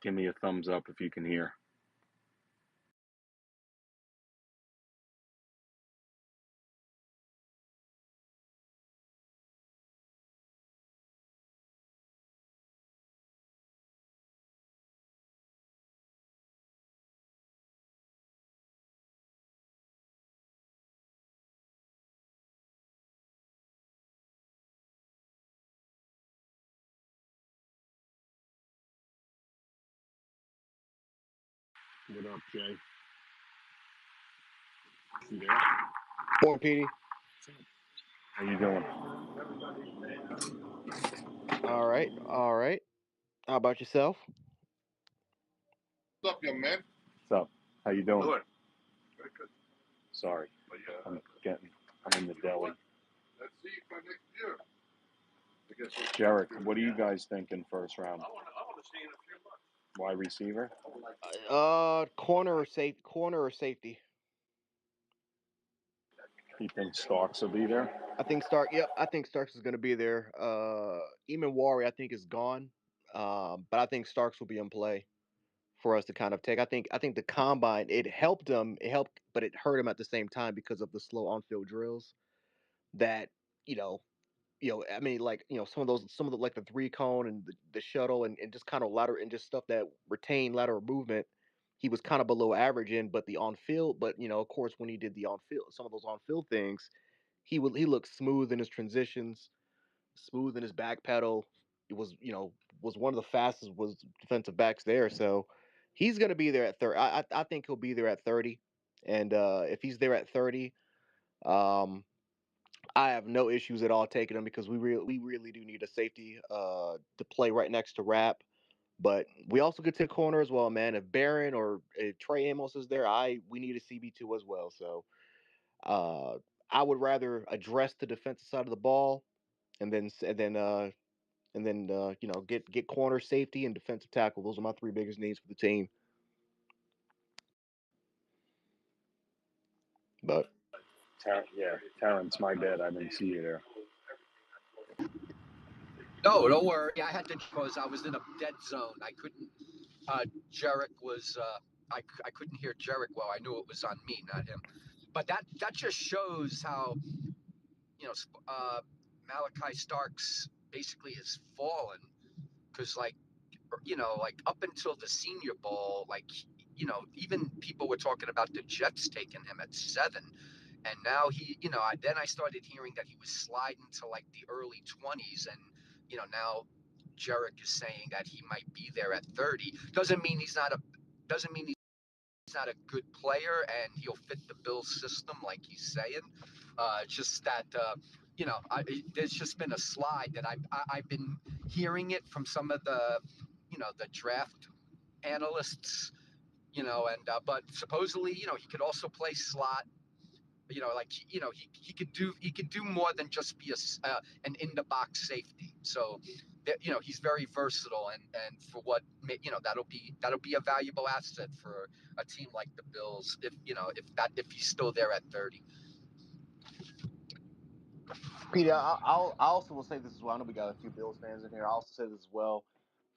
Give me a thumbs up if you can hear. What up, Jay? You there? Morning, Petey. How you doing? All right, all right. How about yourself? What's up, young man? What's up? How you doing? Good. Very good. Sorry, But, I'm in the deli. let's see for next year. I guess we'll Jarek, what are you guys thinking first round? I want to see in a few months. Wide receiver? Corner or safety. You think Starks will be there? I think Stark. Yep, I think Starks is going to be there. Eamon Wari, I think, is gone. But I think Starks will be in play for us to kind of take. I think the combine it helped him. It helped, but it hurt him at the same time because of the slow on-field drills. That you know, I mean, like some of the like the three cone and the shuttle and just kind of lateral and just stuff that retain lateral movement. He was kind of below average in, but the on field, but of course, when he did the on field, some of those on field things, he looked smooth in his transitions, smooth in his back pedal. It was was one of the fastest was defensive backs there. So he's going to be there at 30. I think he'll be there at 30, and if he's there at 30, um, I have no issues at all taking him because we really do need a safety to play right next to Rap. But we also could take corner as well, man. If Barron or if Trey Amos is there, we need a CB2 as well. So uh, I would rather address the defensive side of the ball and then get corner, safety, and defensive tackle. Those are my three biggest needs for the team. But Terrence, my bad. I didn't see you there. No, don't worry. I had to because I was in a dead zone. I couldn't. Jarek was. I couldn't hear Jarek well. I knew it was on me, not him. But that just shows how you know Malachi Starks basically has fallen because like up until the Senior Bowl, like even people were talking about the Jets taking him at 7, and now then I started hearing that he was sliding to like the early 20s, and now Jarek is saying that he might be there at 30. Doesn't mean he's not a good player and he'll fit the Bills system like he's saying. It's just that there's just been a slide that I've been hearing it from some of the draft analysts, and but supposedly he could also play slot. Like he could do more than just be an in the box safety. So he's very versatile, and for what that'll be a valuable asset for a team like the Bills if he's still there at 30. Peter, I also will say this as well. I know we got a few Bills fans in here. I'll also say this as well.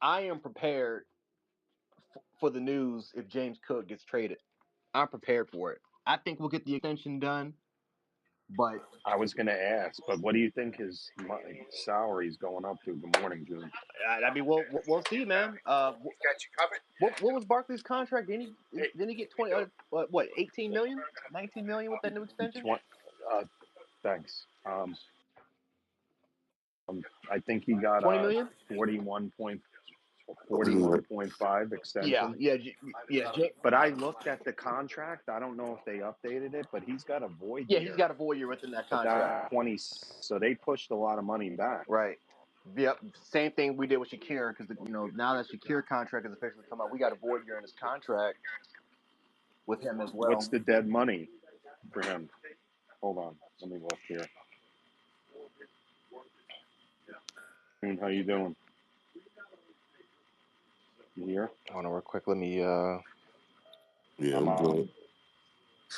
I am prepared for the news if James Cook gets traded. I'm prepared for it. I think we'll get the extension done, but I was going to ask, but what do you think his salary is going up to? Good morning, June. I mean, we'll see, man. Got you covered. What was Barkley's contract? Didn't he get 20? What 18 million, 19 million with that new extension? Thanks. I think he got 20 a million. 41.5 extension. Yeah. But I looked at the contract. I don't know if they updated it, but he's got a void Yeah, year. he's got a void year within that But contract. that 20, so they pushed a lot of money back. Right. Yep. Same thing we did with Shakir because now that Shakir contract has officially come out, we got a void year in his contract with him as well. What's the dead money for him? Hold on, let me look here. How you doing? You here? Hold on, real quick. Let me. Yeah, I'm good.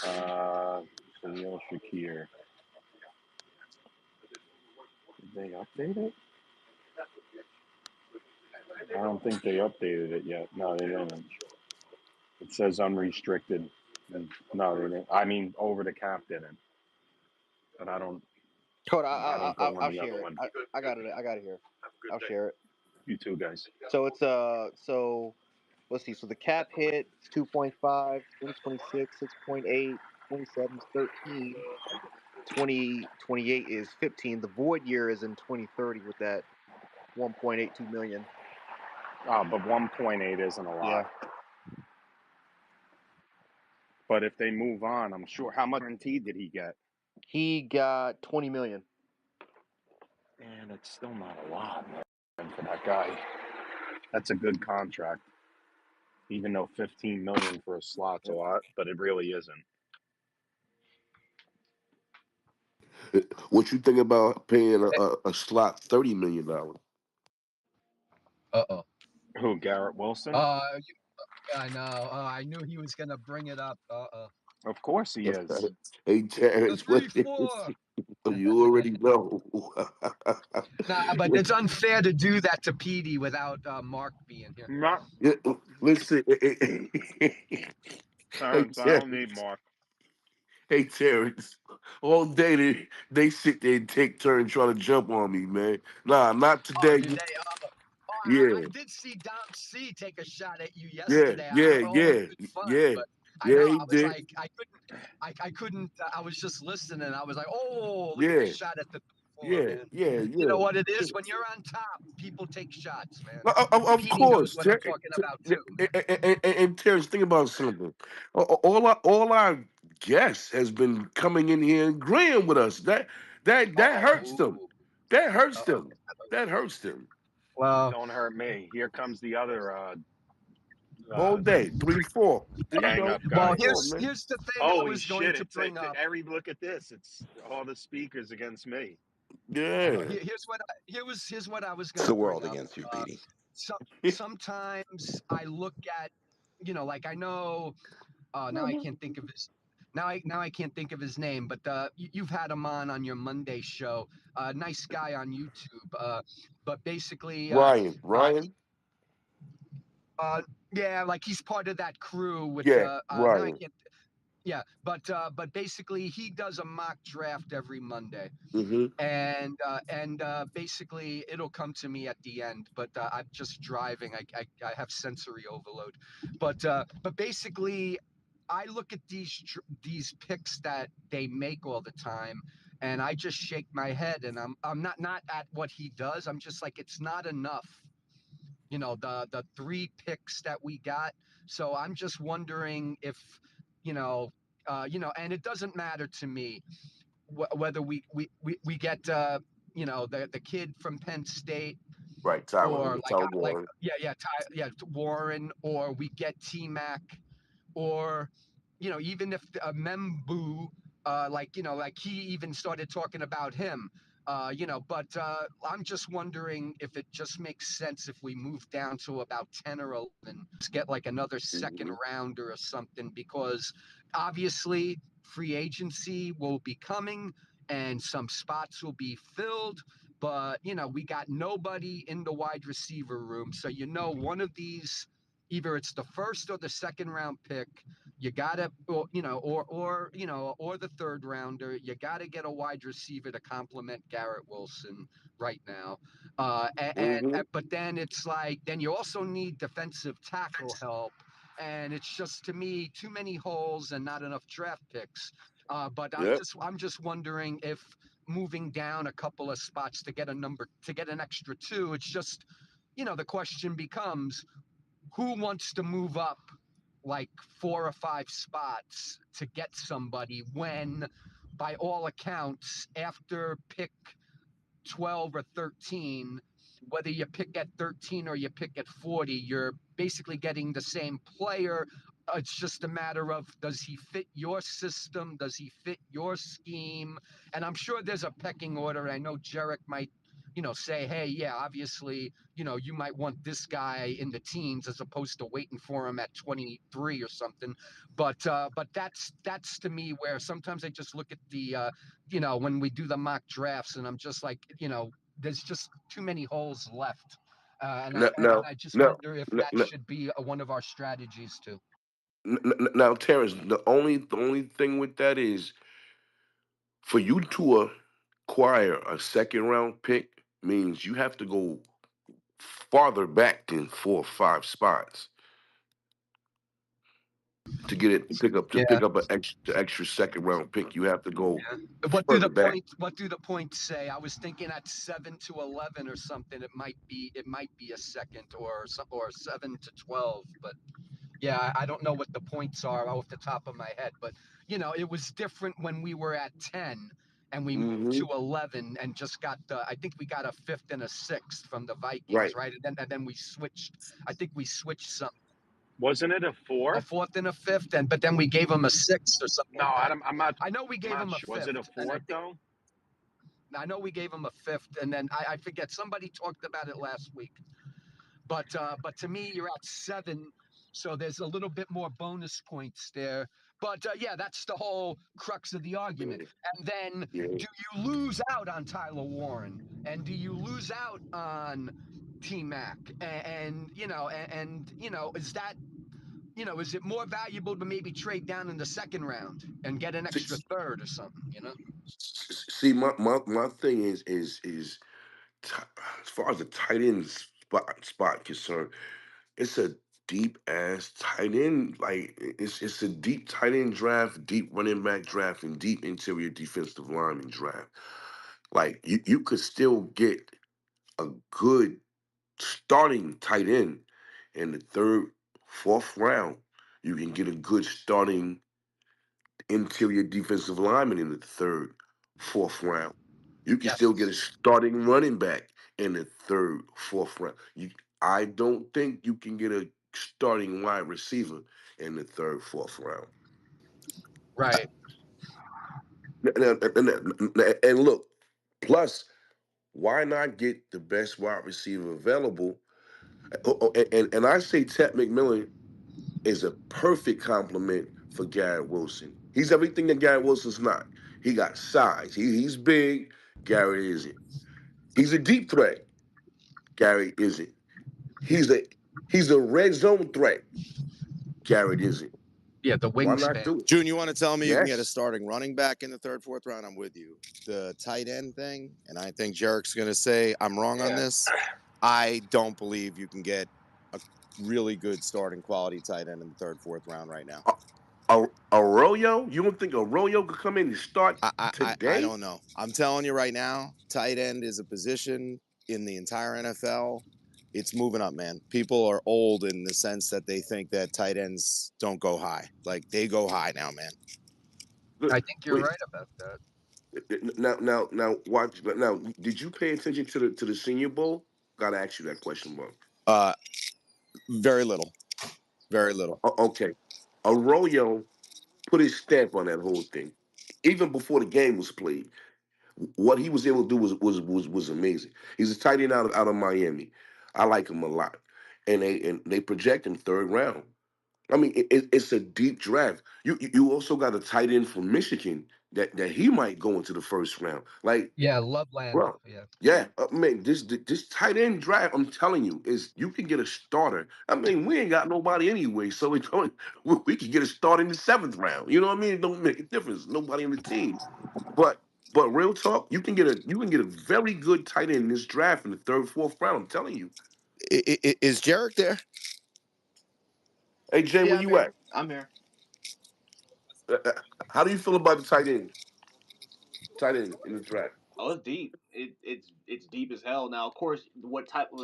Khalil Shakir. Did they update it? I don't think they updated it yet. No, they didn't. It says unrestricted. And no, they didn't. I mean, over the cap didn't. But I don't. Hold on, I don't go on I'll the other share it. one. I got it. I got it here. I'll share it. You two guys. So it's so let's see. So the cap hit is 2.5, 2026 6.8, 27 is 13, 2028 is 15. The void year is in 2030 with that 1.82 million. Oh, but 1.8 isn't a Yeah. lot. But if they move on, I'm sure. How much guaranteed did he get? He got 20 million. And it's still not a lot, man, for that guy. That's a good contract. Even though 15 million for a slot's a lot, but it really isn't. What you think about paying a slot $30 million? Uh-oh. Who, Garrett Wilson? I know. I knew he was going to bring it up. Of course he is. Hey, The Terrence, what 3-4. you already know. Nah, but it's unfair to do that to Petey without Mark being here. Not Yeah, listen, hey, Terrence. I don't need Terrence. Mark. Hey, Terrence. All day they sit there and take turns trying to jump on me, man. Nah, not Oh, today. did they? I Yeah, did see Dom C take a shot at you yeah, yesterday. yeah, All in yeah, good fun, yeah, but I yeah. know He I was did. like, I couldn't. I was just listening. I was like, oh, look at the Yeah, shot at the floor, yeah, man. yeah, You know yeah. what it is when you're on top, people take shots, man. Of Petey knows course, what I'm talking about too, man. and Terrence, think about something. All our guests has been coming in here and agreeing with us. That hurts them. Oh, That hurts uh-oh. them. That hurts them. Well, Don't hurt me. Here comes the other All uh, day, 3-4. You gang know, up well, guy. 3-4, man. here's the thing I Holy was going shit! to It's bring up. every look at this. It's all the speakers against me. Yeah. Here's what I was It's going the to bring world up. against you, Petey. Sometimes I look at, like I know. Now I can't think of his. Now I can't think of his name, but you've had him on your Monday show. Nice guy on YouTube. But basically, Ryan, he, yeah, like he's part of that crew with yeah, now I Ryan. can't. Yeah, but basically he does a mock draft every Monday, Mm-hmm. and basically it'll come to me at the end, but I'm just driving. I have sensory overload, but basically I look at these picks that they make all the time, and I just shake my head, and I'm not at what he does. I'm just like, it's not enough. The three picks that we got. So I'm just wondering if, and it doesn't matter to me whether we get the kid from Penn State, Right, or Tyler Warren. Warren, or we get T Mac, or even if Membu, like he even started talking about him, but I'm just wondering if it just makes sense if we move down to about 10 or 11, just get like another second Mm-hmm. rounder or something, because obviously free agency will be coming and some spots will be filled, but we got nobody in the wide receiver room, so one of these, either it's the first or the second round pick, you gotta, or the third rounder, you gotta get a wide receiver to complement Garrett Wilson right now. Mm-hmm. But then it's like, then you also need defensive tackle help, and it's just, to me, too many holes and not enough draft picks. But Yep. I'm just wondering if moving down a couple of spots to get an extra two, it's just, the question becomes, who wants to move up like 4 or 5 spots to get somebody when, by all accounts, after pick 12 or 13, whether you pick at 13 or you pick at 40, you're basically getting the same player. It's just a matter of, does he fit your system? Does he fit your scheme? And I'm sure there's a pecking order. I know Jarek might, say, hey, yeah, obviously, you might want this guy in the teens as opposed to waiting for him at 23 or something. But that's to me where sometimes I just look at the when we do the mock drafts, and I'm just like, there's just too many holes left. And Now, and now, I just now, wonder if now, that should be one of our strategies too. now, Terrence, the only thing with that is for you to acquire a second round pick means you have to go farther back than 4 or 5 spots to get it to Yeah. pick up an extra second round pick. You have to go Yeah. further back. What do the points say? I was thinking at 7 to 11 or something. It might be a second or some or 7 to 12. But yeah, I don't know what the points are off the top of my head. But it was different when we were at 10 and we moved Hmm. to 11 and just got I think we got a fifth and a sixth from the Vikings, Right. right? And then we switched. I think we switched some Wasn't it a a fourth? fourth and a fifth, and but then we gave them a sixth or something No, like that. I'm not. I know we I'm gave not. them a Was it a fifth, and fourth though? I know we gave him a fifth, and then I forget. Somebody talked about it last week, but to me, you're at 7, so there's a little bit more bonus points there. But yeah, that's the whole crux of the argument. Yeah. And then, Yeah. do you lose out on Tyler Warren, and do you lose out on T Mac, and is that is it more valuable to maybe trade down in the second round and get an extra See, third or something? see, my thing is as far as the tight end spot concerned, it's a deep ass tight end. Like it's a deep tight end draft, deep running back draft, and deep interior defensive lineman draft. Like you could still get a good starting tight end in the third, fourth round. You can get a good starting interior defensive lineman in the third, fourth round. You can still get a Yes. starting running back in the third, fourth round. I don't think you can get a starting wide receiver in the third, fourth round. Right. And look, plus, why not get the best wide receiver available? And I say Ted McMillan is a perfect complement for Garrett Wilson. He's everything that Garrett Wilson's not. He got size. He's big. Garrett isn't. He's a deep threat. Garrett isn't. He's a he's a red zone threat. Garrett isn't. Yeah, the Why not wingspan. do it? June, you want to tell me you can get a Yes. starting running back in the third, fourth round? I'm with you. The tight end thing, and I think Jarek's going to say I'm wrong on Yeah. this. I don't believe you can get a really good starting quality tight end in the third, fourth round right now. Arroyo? You don't think Arroyo could come in and start I today? don't know. I'm telling you right now, tight end is a position in the entire NFL. It's moving up, man. People are old in the sense that they think that tight ends don't go high. Like they go high now, man. I Look, think you're wait. right about that. Now, watch. Now, did you pay attention to the Senior Bowl? Gotta ask you that question, bro. Uh, very little, very little. Okay, Arroyo put his stamp on that whole thing. Even before the game was played, what he was able to do was amazing. He's a tight end out of Miami. I like him a lot, and they project him third round. I mean, it's a deep draft. You also got a tight end from Michigan that he might go into the first round. Like, Yeah, Loveland. bro, Yeah. yeah, man, this tight end draft, I'm telling you, is you can get a starter. I mean, we ain't got nobody anyway, so we can get a start in the seventh round. You know what I mean? It don't make a difference. Nobody on the team, but real talk, you can get a very good tight end in this draft in the third, fourth round. I'm telling you. Is Jarek there? Hey Jay, Yeah, where I'm you here. at? I'm here. How do you feel about the tight end? Tight end in the draft. Oh, it's deep. It's deep as hell. Now, of course, what type of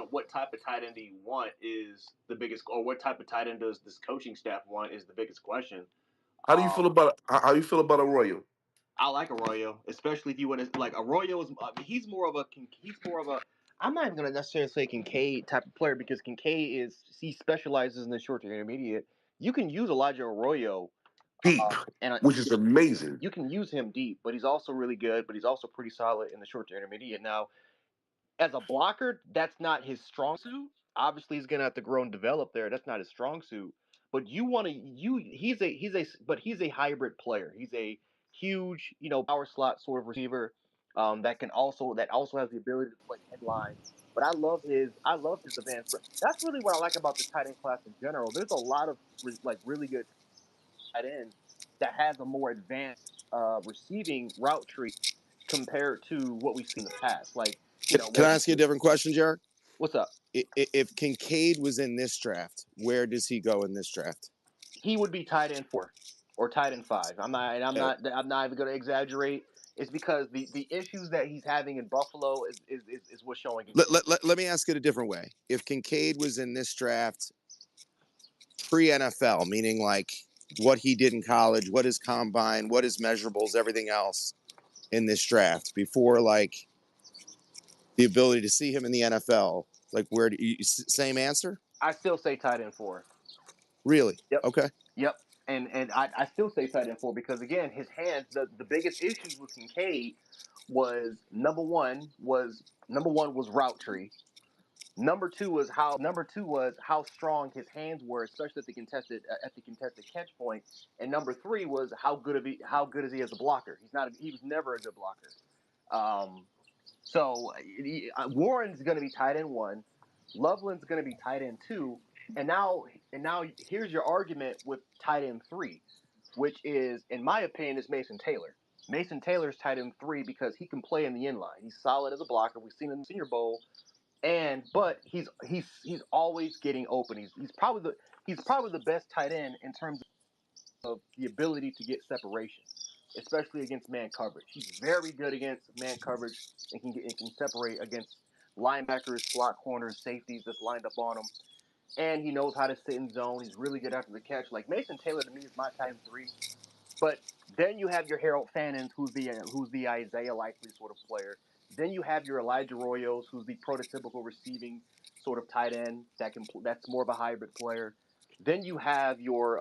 tight end do you want is the biggest, or what type of tight end does this coaching staff want is the biggest question. How do you feel Um, about how you feel about Arroyo? I like Arroyo, especially if you want to like Arroyo is. He's more of a. I'm not even gonna necessarily say Kincaid type of player because Kincaid he specializes in the short to intermediate. You can use Elijah Arroyo, Deep, and which is amazing. you can use him deep, but he's also really good. But he's also pretty solid in the short to intermediate. Now, as a blocker, that's not his strong suit. Obviously, he's gonna have to grow and develop there. That's not his strong suit. But you want to you he's a hybrid player. He's a huge power slot sort of receiver. that also has the ability to play inline. But I love his advanced. That's really what I like about the tight end class in general. There's a lot of like really good tight ends that has a more advanced receiving route tree compared to what we've seen in the past. Like, Can I ask you a different question, Jared? what's up? If Kincaid was in this draft, where does he go in this draft? He would be tight end 4 or tight end 5. I'm not even going to exaggerate. It's because the issues that he's having in Buffalo is what's showing. Let me ask it a different way. If Kincaid was in this draft pre NFL, meaning like what he did in college, what his combine, what his measurables, everything else in this draft before like the ability to see him in the NFL, like where do you same answer? I still say tight end 4. Really? Yep. Okay. Yep. And I still say tight end 4 because again, his hands. The biggest issues with Kincaid was number one was route tree. Number two was how strong his hands were, especially at the contested catch point. And number three was how good is he as a blocker? He was never a good blocker. So Warren's going to be tight end 1, Loveland's going to be tight end 2, and now here's your argument with tight end 3, which is, in my opinion, is Mason Taylor. Mason Taylor's tight end 3 because he can play in the inline. He's solid as a blocker. We've seen him in the Senior Bowl, but he's always getting open. He's probably the best tight end in terms of the ability to get separation, especially against man coverage. He's very good against man coverage and can separate against linebackers, slot corners, safeties that's lined up on him. And he knows how to sit in zone. He's really good after the catch. Like Mason Taylor to me is my tight end 3. But then you have your Harold Fannons, who's the Isaiah Likely sort of player. Then you have your Elijah Royos, who's the prototypical receiving sort of tight end that's more of a hybrid player. Then you have your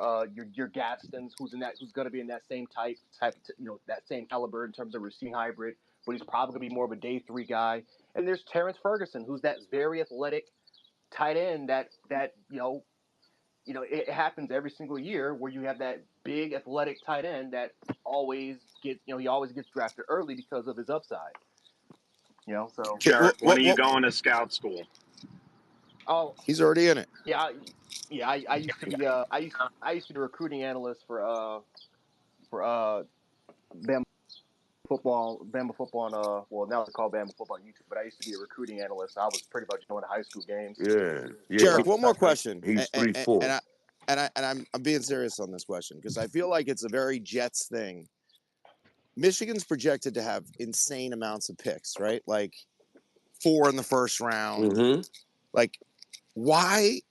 Gastons, who's going to be in that same type, that same caliber in terms of receiving hybrid, but he's probably going to be more of a day 3 guy. And there's Terrence Ferguson, who's that very athletic tight end that it happens every single year where you have that big athletic tight end that always he always gets drafted early because of his upside. So Jarrett, when are you going to scout school? oh, he's already in it. I used to be I used to be a recruiting analyst for Bama football on well, now it's called Bama football on YouTube, but I used to be a recruiting analyst. I was pretty much going to high school games. Yeah. Jarek, one more question. He's 3-4. I'm being serious on this question because I feel like it's a very Jets thing. Michigan's projected to have insane amounts of picks, right? Like 4 in the first round. Mm-hmm. Like, why'd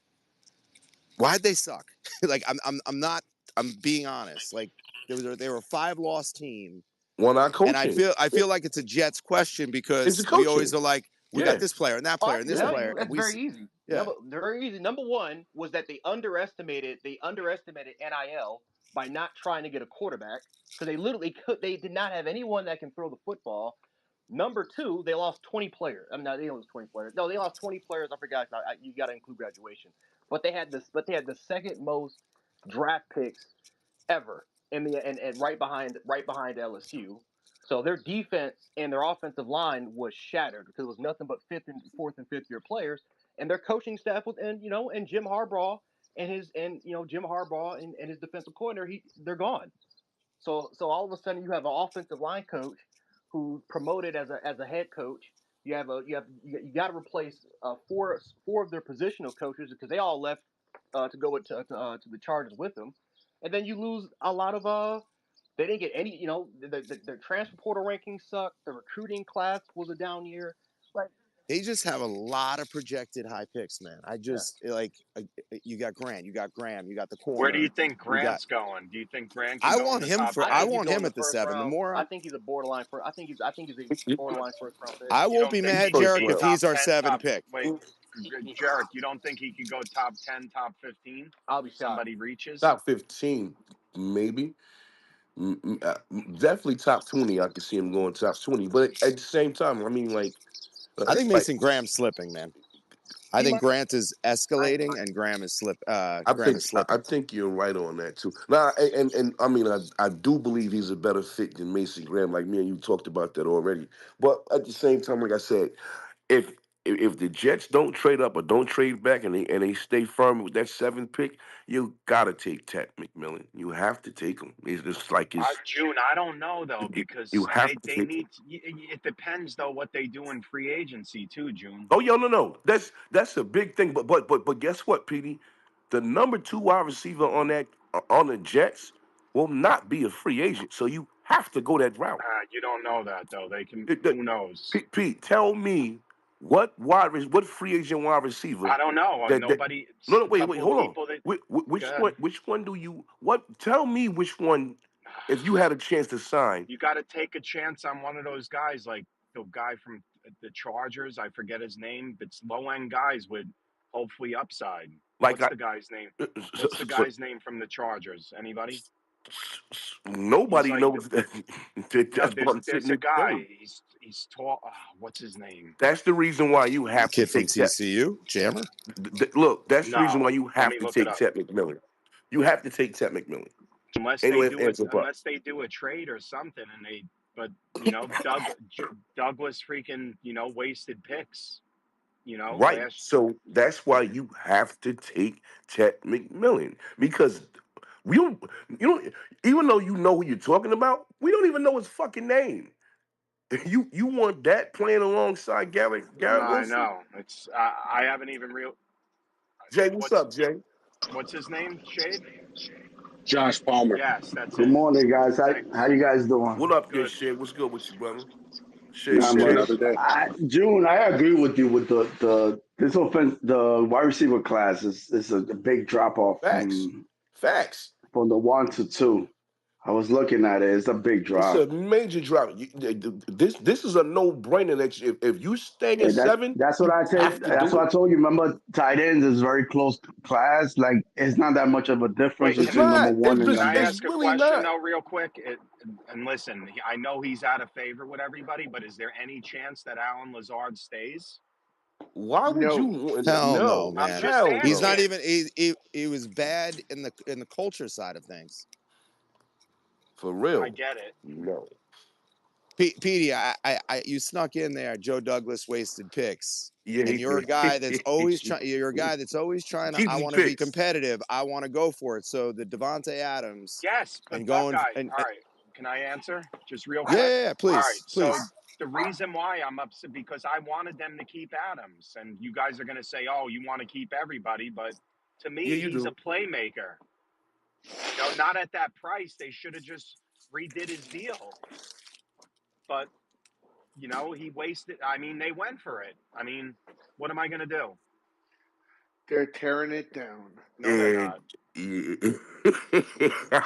they suck? Like, I'm being honest. Like, they were a 5-loss team. One eye coaching. And I feel like it's a Jets question because we always are like, we got this player and that player and this player. That's very easy. Yeah. Very easy. Number one was that they underestimated NIL by not trying to get a quarterback because they did not have anyone that can throw the football. Number two, they lost 20 players. I mean, no, they didn't lose 20 players. No, they lost 20 players. I forgot. You got to include graduation. But they had the second most draft picks ever and right behind LSU. So their defense and their offensive line was shattered because it was nothing but fourth and fifth year players, and their coaching staff and Jim Harbaugh and his defensive coordinator, they're gone. So all of a sudden you have an offensive line coach who promoted as a head coach. You got to replace four of their positional coaches because they all left to go to the Chargers with them, and then you lose a lot of they didn't get any. The transfer portal rankings sucked. The recruiting class was a down year. Like they just have a lot of projected high picks, man. You got Grant, you got Graham, you got the corner. Where do you think Grant's going? Do you think Grant? Can I go want in the him top for. 10? I want him at the first 7. round. The more I think he's a borderline for. I think he's a borderline first round pick. I won't be mad, Jarek, if he's our 7 pick. Wait, Jarek, you don't think he could go top 10, top 15? I'll be shocked. Somebody reaches top 15, maybe. Definitely top 20. I could see him going top 20. But at the same time, I mean, like, I think Mason Graham's slipping, man. I think Grant is escalating and Graham is slipping. I think you're right on that too. Now, and I mean, I do believe he's a better fit than Mason Graham. Like me and you talked about that already. But at the same time, like I said, if the Jets don't trade up or don't trade back and they stay firm with that 7th pick, you gotta take Ted McMillan. You have to take him. It's just like June, I don't know though, because you have to they take need. It depends though what they do in free agency too, June. Oh, yo, no. That's a big thing. But guess what, Petey? The number 2 wide receiver on the Jets will not be a free agent. So you have to go that route. You don't know that though. They can. Who knows? Pete, tell me what free agent wide receiver I don't know. that Nobody. no, A wait, couple hold on. people that. Which one do you tell me which one if you had a chance to sign? You got to take a chance on one of those guys, like the guy from the Chargers. I forget his name. It's low end guys with hopefully upside. What's the guy's name? What's the guy's name from the Chargers? Anybody? Nobody like knows that. That's what I'm there's sitting a there telling guy. you. He's tall. What's his name? That's the reason why you have to Kid from take Ted. TCU, Jammer. Look, that's the reason No, why you let have me to look it take up. Ted McMillan. You have to take Ted McMillan. Unless Ain't they no ifs, do it, ands, or unless buts. they do a trade or something, but Douglas freaking wasted picks. Right. Last. So that's why you have to take Ted McMillan because we don't. You don't. Even though you know who you're talking about, we don't even know his fucking name. You want that playing alongside Garrett No, I Wilson? know. It's I haven't even real. Jay, what's up, Jay? What's his name? Shade. Josh Palmer. Yes, that's Good it. morning, guys. Thanks. How you guys doing? What up, good Good. Shay? What's good with you, brother? Shay, Not Just much. another day. June, I agree with you with this offense. The wide receiver class is a big drop off facts. from the 1 to 2. I was looking at it. It's a big It's drop. a major drop. This is a no brainer. That if you stay in And 7, that's what you I said. have to That's do what I it. told you. Remember, tight ends is very close class. Like it's not that much of a difference Wait, It's between number not. one and can I number. It's ask a really question not. though, real quick? And listen, I know he's out of favor with everybody, but is there any chance that Alan Lazard stays? Why would you No. want? Hell no, No, I'm man. just hell He's not no. asking. even. He was bad in the culture side of things. For I real, get it. no. Petey, you snuck in there. Joe Douglas wasted picks, Yeah, and he you're a did. guy that's always trying. You're a guy that's always trying to. I Cheapy want to be picks. competitive. I want to go for it. So the Devonte Adams Yes, but and going Buckeye. and All right, can I answer just real quick? yeah, All right. please, So please. the reason why I'm upset because I wanted them to keep Adams, and you guys are going to say, "Oh, you want to keep everybody," but to Yeah, me, you he's a do. playmaker. Not at that price. They should have just redid his deal. But he wasted. I mean, they went for it. I mean, what am I going to do? They're tearing it down. No, they're And not.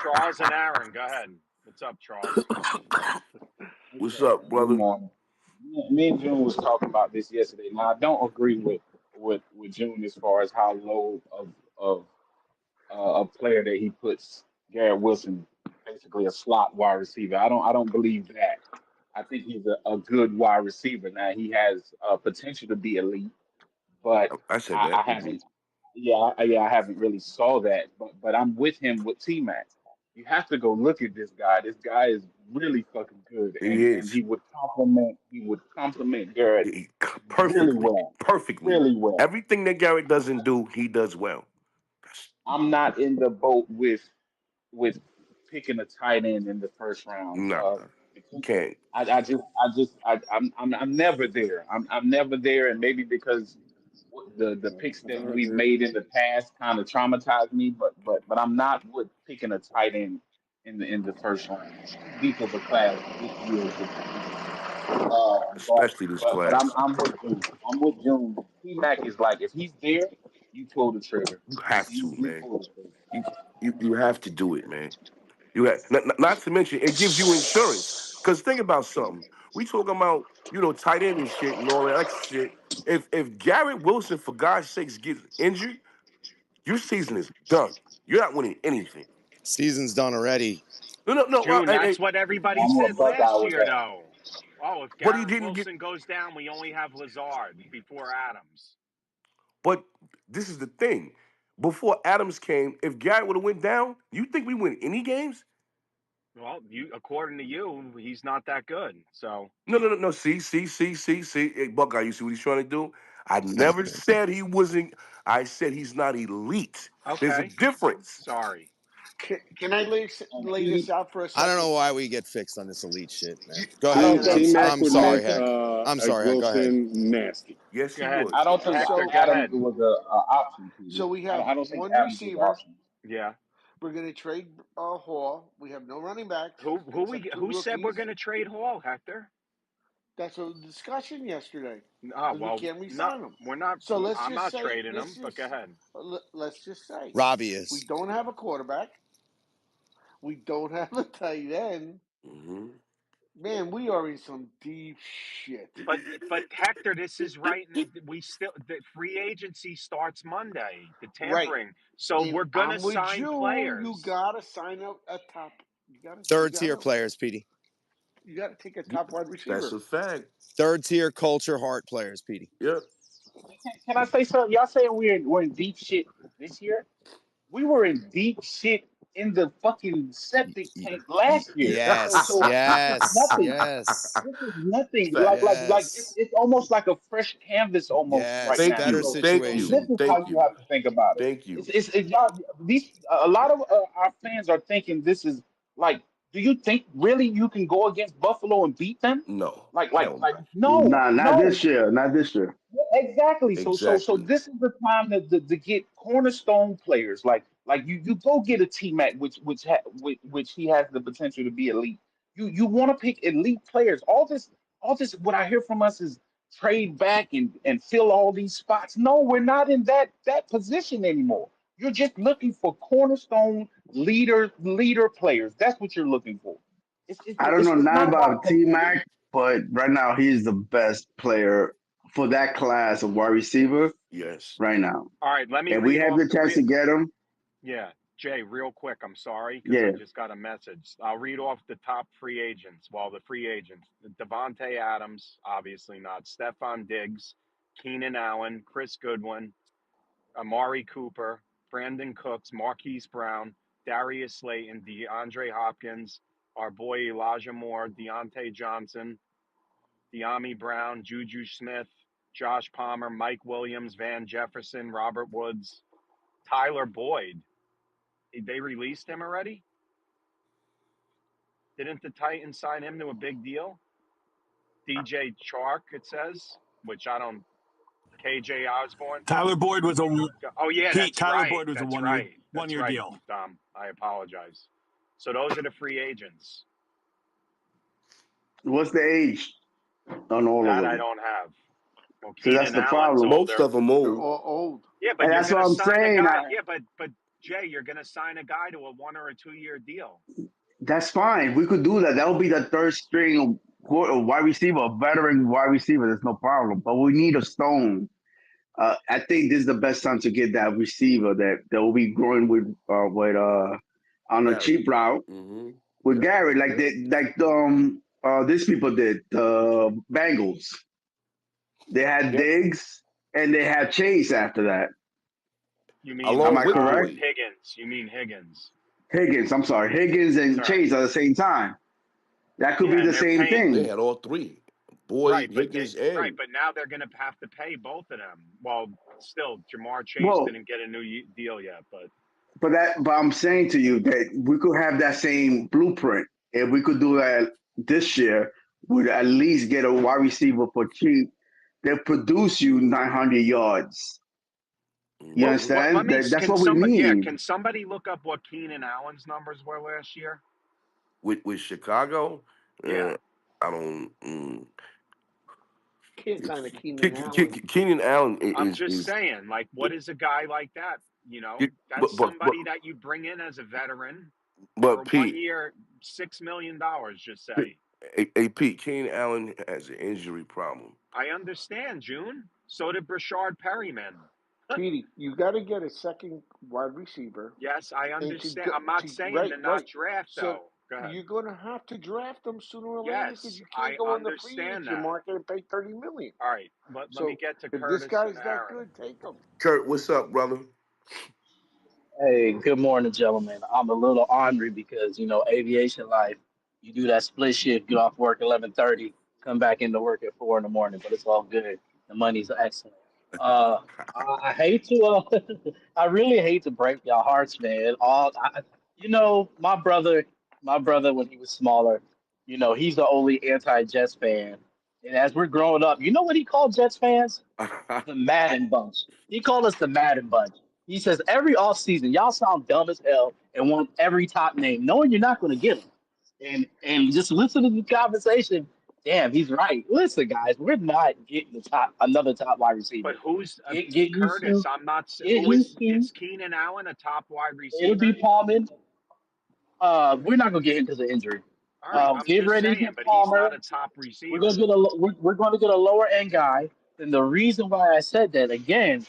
Charles and Aaron, go ahead. What's up, Charles? What's Okay, up, good brother? morning. Me and June was talking about this yesterday. Now I don't agree with June as far as how low of a player that he puts Garrett Wilson, basically a slot wide receiver. I don't believe that. I think he's a good wide receiver. Now he has potential to be elite, but I said I that. haven't. Yeah, I haven't really saw that. But I'm with him with T Mac. You have to go look at this guy. This guy is really fucking good, He and is. he would complement Garrett He- really perfectly. well, Perfectly. really well. Everything that Garrett doesn't do, he does well. That's, I'm not in the boat with picking a tight end in the first round. nah, you Because can't. I'm never there. I'm never there, and maybe because the picks that we've made in the past kind of traumatized me, but I'm not with picking a tight end in the first round. It's too deep of a class this year to do that. But Especially this but class. I'm with June. I'm with June. T Mac is like if he's there, you pull the trigger. You You have to, you, you man. pull the trigger. You you have to do it, man. You have not to mention it gives you insurance. Cause think about something. We talking about tight end and shit and all that extra shit. If Garrett Wilson, for God's sakes, gets injured, your season is done. You're not winning anything. Season's done already. No. June, that's Hey, what everybody I'm said with Buckeye last with year, that. though. Oh, if but he Garrett didn't get. Wilson goes down, we only have Lazard before Adams. But this is the thing. Before Adams came, if Garrett would have went down, you think we win any games? Well, according to you, he's not that good. So No. See. Hey, Buckeye, you see what he's trying to do? I never said he wasn't. I said he's not elite. There's a okay, difference. sorry. Can I lay this out for a I don't second? know why we get fixed on this elite shit, man. You- Go I ahead. don't Can I? think T-Mac I'm would sorry, make Heck. I'm sorry, Heck. Go ahead. Wilson nasty. Yes, Go he ahead, would. I don't think Hector. So Go Adams ahead. was a option to you. so we have I don't think one Adams was an receiver. option. Yeah. We're going to trade Hall. We have no running backs except two Who said we're rookies. going to trade Hall, Hector? That's a discussion yesterday Oh because we well, can't no, re-sign them. we're not. So let's I'm just not say, trading him. But go ahead. let's just say, Robbie we is. don't have a quarterback. We don't have a tight end. Mm-hmm. Man, we are in some deep shit. But Hector, this is right. We still the free agency starts Monday. The Right. tampering. So And we're gonna I'm with sign you. players. You gotta sign a top. Third tier players, Petey. You gotta take a top wide That's receiver. a fact. Third tier culture heart players, Petey. Yep. Can I say something? Y'all saying we're in deep shit this year? We were in deep shit in the fucking septic tank last year. Yes, So this is yes, nothing. yes, This is nothing. Facts. yes, It's almost like a fresh canvas almost right yes. Thank now. Better you. So Thank this you. situation. is how Thank you you. have to think about it. Thank you. It's y'all. These a lot of our fans are thinking this is like. Do you think really you can go against Buffalo and beat them? No. Hell no. No, Nah, not no. this year. Not this year. Yeah, exactly. So Exactly. this is the time to get cornerstone players like you go get a T Mac which he has the potential to be elite. You want to pick elite players. All this what I hear from us is trade back and fill all these spots. No, we're not in that position anymore. You're just looking for cornerstone leader players. That's what you're looking for. I don't know It's nothing not about about T competing. Mac, but right now he's the best player for that class of wide receiver Yes. right now. All right, let me And we read have off the chance to get him. Yeah, Jay, real quick. I'm sorry because I Yeah. just got a message. I'll read off the top free agents. Well, the free agents: Devontae Adams, obviously not. Stephon Diggs, Keenan Allen, Chris Goodwin, Amari Cooper, Brandon Cooks, Marquise Brown, Darius Slayton, DeAndre Hopkins, our boy Elijah Moore, Deontay Johnson, De'Ami Brown, Juju Smith, Josh Palmer, Mike Williams, Van Jefferson, Robert Woods, Tyler Boyd. They released him already? Didn't the Titans sign him to a big deal? DJ Chark, it says, which I don't. KJ Osborne. Tyler Boyd was a Oh yeah, Pete. that's Tyler right. Boyd was a That's one year right. That's right, deal. Dom. I apologize. So those are the free agents. What's the age on all of That I them? don't have. Well, So that's Keenan the Allen's problem. Most older. of them They're old. all old. Yeah, but And you're that's what gonna I'm sign a saying. guy. Yeah, but Jay, you're gonna sign a guy to a 1 or a 2 year deal. That's fine. We could do that. That would be the third string wide receiver, a veteran wide receiver. There's no problem. But we need a stone. I think this is the best time to get that receiver that will be growing with on a Garrett. cheap route Mm-hmm. with Yep. Garrett, these people did the Bengals. They had Yep. Diggs and they had Chase after that. You mean Am Along I with correct? Boyd. Higgins? You mean Higgins? Higgins, I'm sorry, Higgins and Sorry. Chase at the same time. That could be Yeah, the and they're same paying. They thing. had all three. Boyd, Right, Higgins, and but now they're going to have to pay both of them. Well, still, Jamar Chase Well, didn't get a new deal yet, but but I'm saying to you that we could have that same blueprint if we could do that this year. Would at least get a wide receiver for cheap that produce you 900 yards. You well, mm-hmm. let understand? me. That's Can what we somebody? Yeah, need. can somebody look up what Keenan Allen's numbers were last year? with Chicago, Yeah, I don't. Can't sign a Keenan Allen. Keenan Allen I'm just is saying. Like, what is a guy like that? That's but somebody that you bring in as a veteran for but 1 Pete, year, $6 million. Just say. Pete, Keenan Allen has an injury problem. I understand, June. So did Brashard Perryman. Petey, you got to get a second wide receiver Yes, I and to understand. go I'm not to saying right, to not right. draft So though. ahead. You're gonna have to draft them sooner or later because Yes, you I can't go on the free understand agent that. market and pay $30 million. All right, let me So get to if this Curtis and guy's that Aaron. good, take him. Kurt, what's up, brother? Hey, good morning, gentlemen. I'm a little ornery because aviation life. You do that split shift, get off work 11:30, come back into work at 4 in the morning, but it's all good. The money's excellent. Uh, I hate to, I really hate to break your hearts, man. My brother when he was smaller, he's the only anti-Jets fan. And as we're growing up, you know what he called Jets fans? The Madden Bunch. He called us the Madden Bunch. He says every offseason, y'all sound dumb as hell and want every top name, knowing you're not going to get them. And just listen to the conversation. Damn, he's right. Listen, guys, we're not getting another top wide But receiver. who's Get used Curtis? to I'm not. get Who used is to. Keenan Allen a top wide It'll be receiver? Palmer. We're not gonna get him because of injury. All right, I'm Get just ready to saying, get but he's not Palmer. a top We're gonna receiver. get we're going to get a lower end guy. And the reason why I said that again,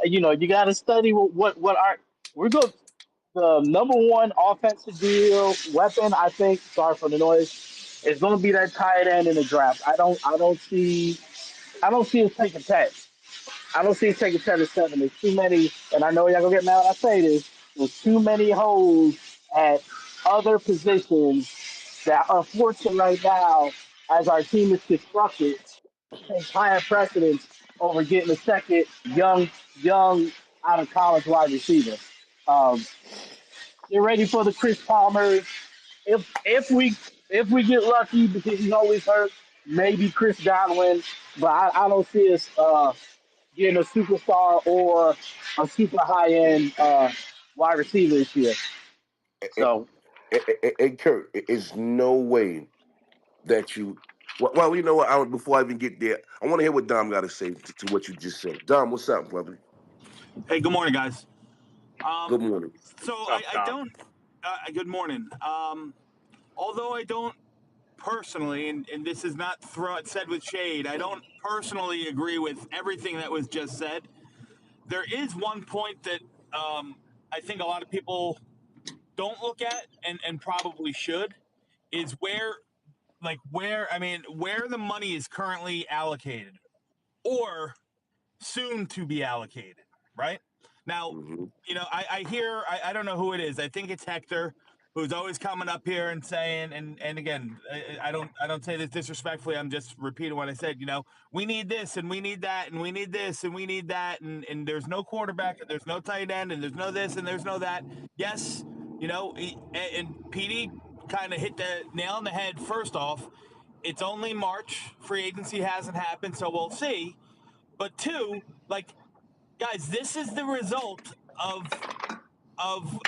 you got to study what our we're going the number one offensive deal weapon. I think. Sorry for the noise. Is going to be that tight end in the draft. I don't see us taking Pets. I don't see us taking 10 to 7. There's too many, and I know y'all gonna get mad when I say this. There's too many holes at other positions that, unfortunately, right now, as our team is constructed, takes higher precedence over getting a second young out of college wide receiver. Um, get ready for the Chris Palmer. If we get lucky because he's always hurt, maybe Chris Godwin, but I don't see us getting a superstar or a super high end wide receiver this year. And, So and Kurt, it's no way that you. Well, you know what? Before I even get there, I want to hear what Dom got to say to what you just said. Dom, what's up, brother? Hey, good morning, guys. Good morning. So What's I, up, I Dom? don't. Good morning. Although I don't personally, and this is not said with shade, I don't personally agree with everything that was just said. There is one point that I think a lot of people don't look at, and probably should, is where the money is currently allocated, or soon to be allocated, right? Now, Hmm. I don't know who it is. I think it's Hector, who's always coming up here and saying, and again, I don't say this disrespectfully. I'm just repeating what I said. We need this and we need that and we need this and we need that, and there's no quarterback and there's no tight end and there's no this and there's no that. Yes, and PD kind of hit the nail on the head. First off, it's only March. Free agency hasn't happened, so we'll see. But two, like, guys, this is the result of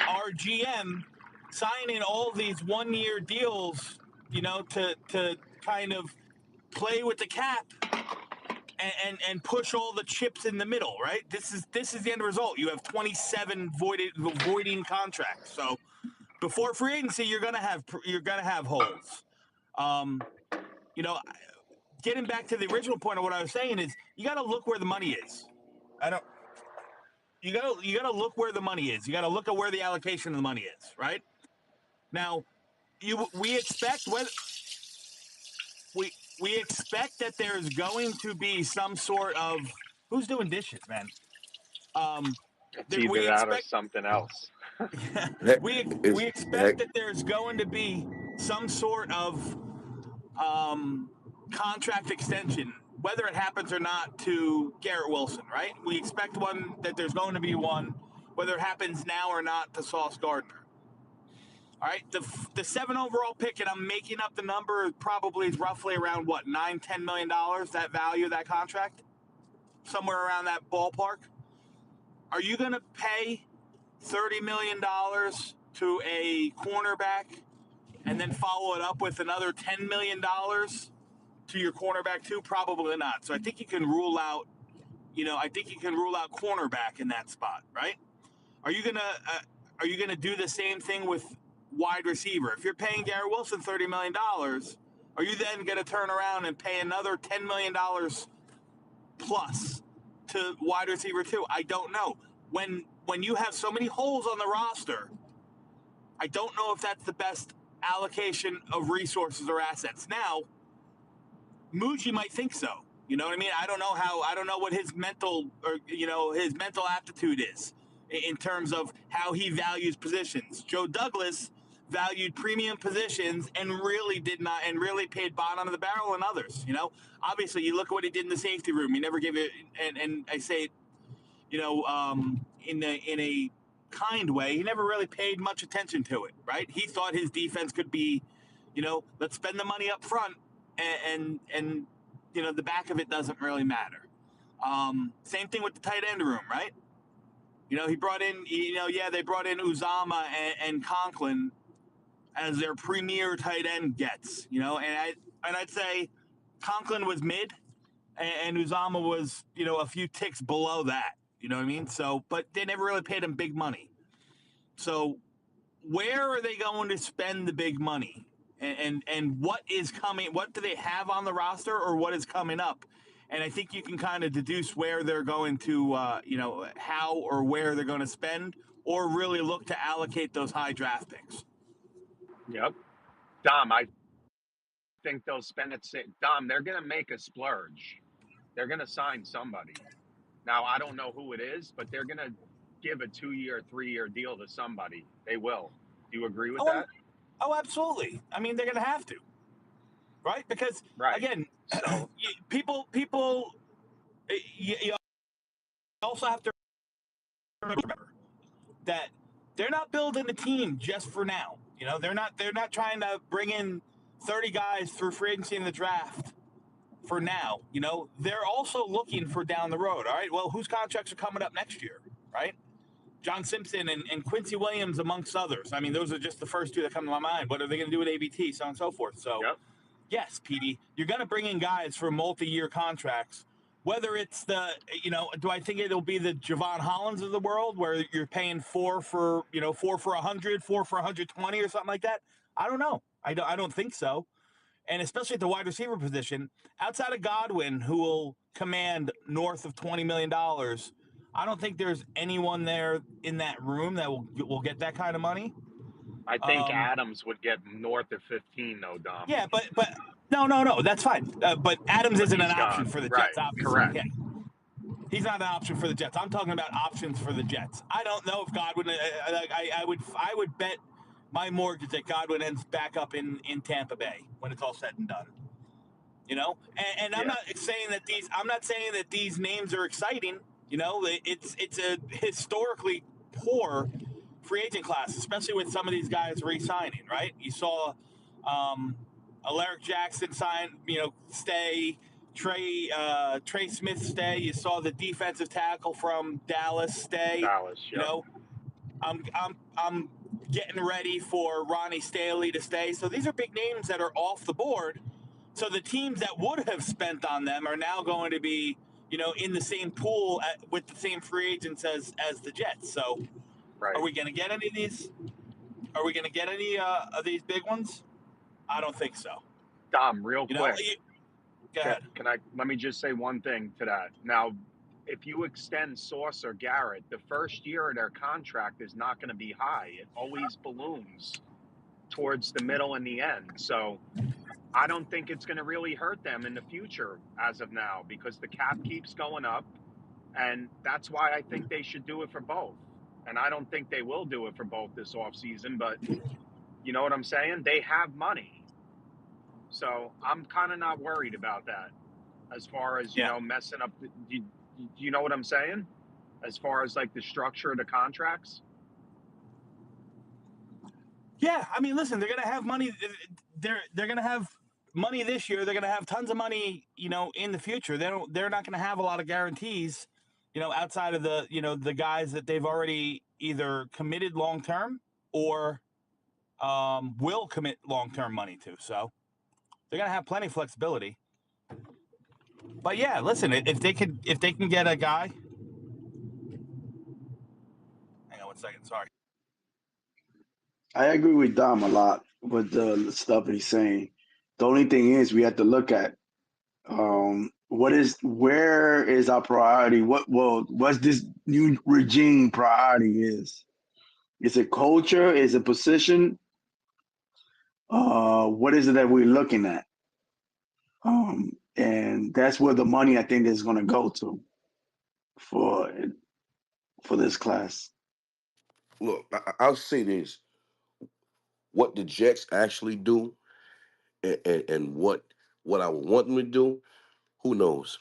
our GM signing all these 1 year deals, to kind of play with the cap and push all the chips in the middle, right? This is the end result. You have 27 voiding contracts. So before free agency, you're gonna have holes. Um, you know, Getting back to the original point of what I was saying is you got to look where the money is. I don't. You gotta look where the money is. You gotta look at where the allocation of the money is. Right now, we expect whether we expect that there's going to be some sort of who's doing dishes, man. Um, It's that either we that or expect something else. we expect that there's going to be some sort of contract extension, whether it happens or not, to Garrett Wilson, right? We expect that there's going to be one, whether it happens now or not, to Sauce Gardner. All right, the 7 overall pick, and I'm making up the number, probably is roughly around what, $9-10 million, that value of that contract, somewhere around that ballpark. Are you going to pay $30 million to a cornerback and then follow it up with another $10 million to your cornerback too? Probably not. So I think you can rule out, cornerback in that spot, right? Are you gonna do the same thing with wide receiver? If you're paying Garrett Wilson $30 million, are you then gonna turn around and pay another $10 million plus to wide receiver too? I don't know. When you have so many holes on the roster, I don't know if that's the best allocation of resources or assets. Now, Muji might think so. You know what I mean? I don't know what his mental his mental aptitude is in terms of how he values positions. Joe Douglas valued premium positions and really paid bottom of the barrel in others. Obviously you look at what he did in the safety room. He never gave it, and I say it, in a kind way. He never really paid much attention to it, right? He thought his defense could be, let's spend the money up front, and the back of it doesn't really matter. Same thing with the tight end room, right? He brought in, they brought in Uzama and Conklin as their premier tight end gets, and I'd say Conklin was mid, and Uzama was, a few ticks below that. You know what I mean? So, but they never really paid him big money. So, where are they going to spend the big money? And what is coming? What do they have on the roster, or what is coming up? And I think you can kind of deduce where they're going to, how or where they're going to spend, or really look to allocate those high draft picks. Yep. Dom, I think they'll spend it. Dom, they're going to make a splurge. They're going to sign somebody. Now, I don't know who it is, but they're going to give a 2-year, 3-year deal to somebody. They will. Do you agree with that? Oh, absolutely. I mean, they're going to have to, right? Because again, so people, you also have to remember that they're not building a team just for now. They're not trying to bring in 30 guys through free agency in the draft for now. They're also looking for down the road. All right, well, whose contracts are coming up next year, right? John Simpson and Quincy Williams, amongst others. I mean, those are just the first two that come to my mind. What are they going to do with ABT, so on and so forth? So, Yes, PD, you're going to bring in guys for multi-year contracts. Whether it's do I think it'll be the Javon Hollands of the world, where you're paying 4 for 100, 4 for 120, or something like that? I don't know. I don't think so. And especially at the wide receiver position, outside of Godwin, who will command north of $20 million, I don't think there's anyone there in that room that will get that kind of money. I think Adams would get north of 15, though, Dom. Yeah, but no, that's fine. But Adams isn't an option for the Jets, obviously. Correct. Yeah. He's not an option for the Jets. I'm talking about options for the Jets. I don't know if Godwin. I would bet my mortgage that Godwin ends back up in Tampa Bay when it's all said and done. And I'm not saying that these names are exciting. It's a historically poor free agent class, especially with some of these guys re-signing. Right? You saw Alaric Jackson sign, stay. Trey Smith stay. You saw the defensive tackle from Dallas stay. I'm getting ready for Ronnie Stanley to stay. So these are big names that are off the board. So the teams that would have spent on them are now going to be, in the same pool with the same free agents as the Jets. So are we going to get any of these? Are we going to get any of these big ones? I don't think so. Dom, real quick. Go ahead. Let me just say one thing to that. Now, if you extend Sauce or Garrett, the first year of their contract is not going to be high. It always balloons towards the middle and the end. So I don't think it's going to really hurt them in the future as of now, because the cap keeps going up. And that's why I think they should do it for both. And I don't think they will do it for both this offseason, but you know what I'm saying? They have money. So I'm kind of not worried about that as far as, messing up. Do you know what I'm saying? As far as like the structure of the contracts? Yeah. I mean, listen, they're going to have money. They're going to have money this year. They're going to have tons of money, in the future. They're not going to have a lot of guarantees, outside of the guys that they've already either committed long-term or will commit long-term money to. So they're going to have plenty of flexibility. But yeah, listen, if they can get a guy. Hang on one second. Sorry. I agree with Dom a lot with the stuff he's saying. The only thing is we have to look at where is our priority? What's this new regime priority is? Is it culture? Is it position? What is it that we're looking at? And that's where the money I think is going to go to for this class. Look, I'll say this: what the Jets actually do, and what I would want them to do, who knows?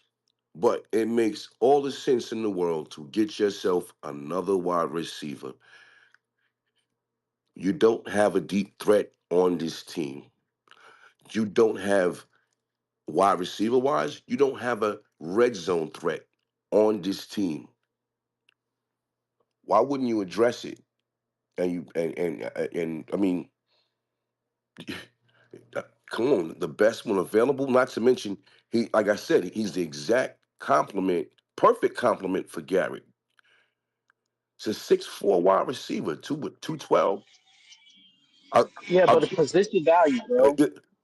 But it makes all the sense in the world to get yourself another wide receiver. You don't have a deep threat on this team. You don't have wide receiver wise, you don't have a red zone threat on this team. Why wouldn't you address it? And I mean, come on, the best one available. Not to mention, he, like I said, he's the exact complement, perfect complement for Garrett. It's a 6'4" wide receiver, 212. I, Yeah, I, but the position value, bro.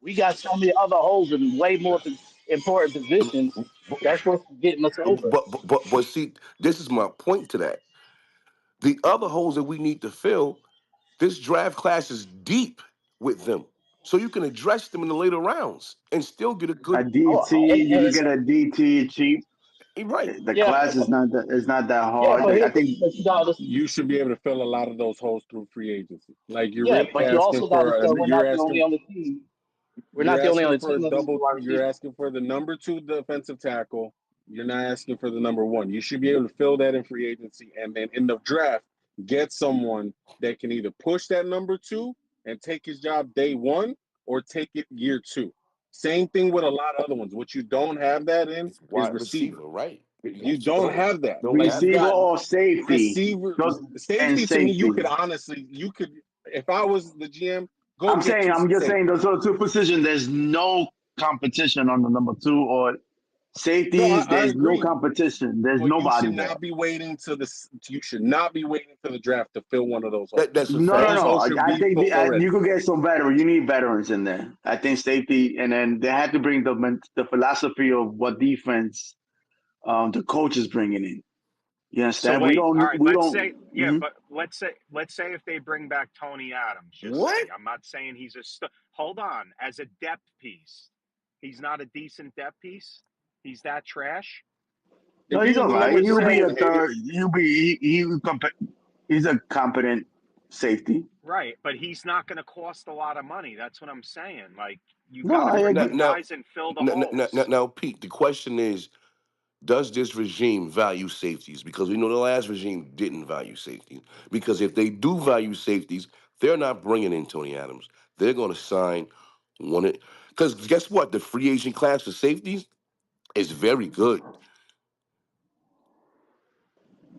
We got so many other holes in way more important positions. That's what's getting us over. but see, this is my point to that. The other holes that we need to fill, this draft class is deep with them. So you can address them in the later rounds and still get a A good Oh, DT, you could and get a DT cheap. right. The yeah, class is not that yeah, hard. but I here, think but you got to, You should be able to fill a lot of those holes through free agency. Like you're yeah, really but you asking also got to for say you're we're not the only on the team that needs a wide you're receiver. asking for the number two defensive tackle. You're not asking for the number one. You should be able to fill that in free agency, and then in the draft get someone that can either push that number two and take his job day one, or take it year two. Same thing with a lot of other ones. What you don't have that in It's is wide receiver. receiver, right? You don't have that. Don't Like have you receiver got or safety. receiver, Just and safety. To me, you safety. could honestly, you could, if I was the GM, go I'm get saying, you I'm some just saying safety. those are two positions. There's no competition on the number two or No, safeties. I There's no agree. competition. There's But you nobody should there. not be waiting to the. You should not be waiting to the draft to fill one of those holes. That's a No, no, fact. Those no. holes should I be think filled you already. could get some veterans. You need veterans in there. I think safety, and then they had to bring the philosophy of what defense the coach is bringing in. You So understand? wait, all right. We Let's don't. say, yeah, Mhm. but let's say if they bring back Tony Adams, just say, What? I'm not saying he's a hold on, as a depth piece, he's not a decent depth piece. He's that trash, No, If he he's was all the right. number He'll three, I be a wouldn't hate it. third. He's a competent safety. right? But he's not going to cost a lot of money. That's what I'm saying. Like you No, got to I bring Now, agree. in now, guys and fill the now, holes. now, Pete. The question is, does this regime value safeties? Because we know the last regime didn't value safeties. Because if they do value safeties, they're not bringing in Tony Adams. They're going to sign one. Because guess what? The free agent class for safeties is very good.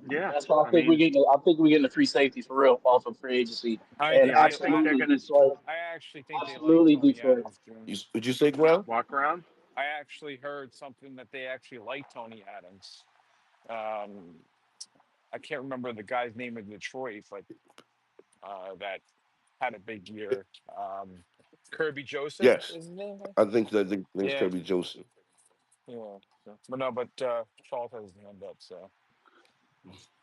Yeah, That's why I mean, I think we're getting the free safeties for real off of free agency, and yeah, I think they're absolutely going to Detroit, I actually think they like absolutely Tony Detroit. Adams, June. Would you say, Ground? walk around. I actually heard something that they actually like Tony Adams. Um, I can't remember the guy's name in Detroit, but that had a big year. Kirby Joseph Yes, is his name, right? I think that the name's Yeah, Kirby Joseph. yeah. But no, but Charles has his hand up. So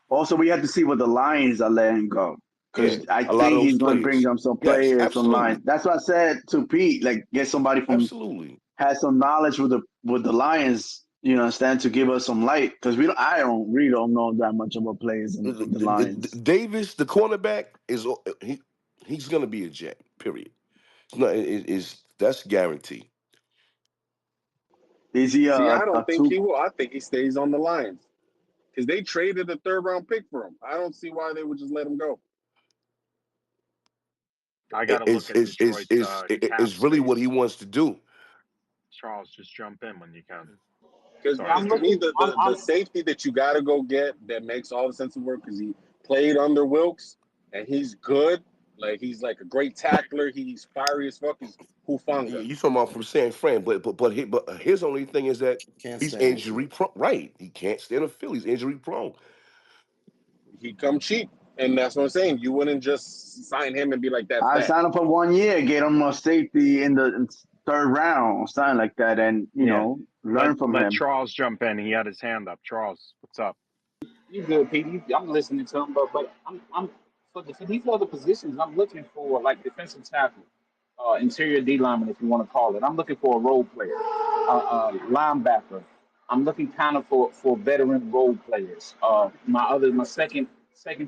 Also, we have to see what the Lions are letting go Yeah, because I a lot of think those he's going to bring players. them some Yes, players from Lions. absolutely, That's what I said to Pete. Like, get somebody from absolutely. has some knowledge with the Lions. You know, understand to give us some light because I don't really don't know that much about players in the Lions. Davis, the cornerback, he's going to be a Jet. Period. It's not. Is that's guaranteed. Is he See, I a don't think two? he will. I think he stays on the Lions because they traded a third round pick for him. I don't see why they would just let him go. I got to look at Detroit's cap Is really what he space. wants to do. Charles, just jump in when you can. Because Sorry to I'm to me, interrupt. looking. the safety that you got to go get that makes all the sense in the world because he played under Wilkes and he's good. Like he's like a great tackler. He's fiery as fuck. He's Hufanga. You talking about from San Fran, but his only thing is that Can't he's stand the field. injury prone. Right, he can't stand a field. He's injury prone. He come cheap, and that's what I'm saying. You wouldn't just sign him and be like, "That's I that." signed him for 1 year, get him a safety in the third round, something like that, and Yeah, learn from let him. Charles jump in. He had his hand up. Charles, what's up? You good, Pete? I'm listening to him, but for these other positions, I'm looking for like defensive tackle, interior D lineman, if you want to call it. I'm looking for a role player, linebacker. I'm looking kind of for veteran role players. My second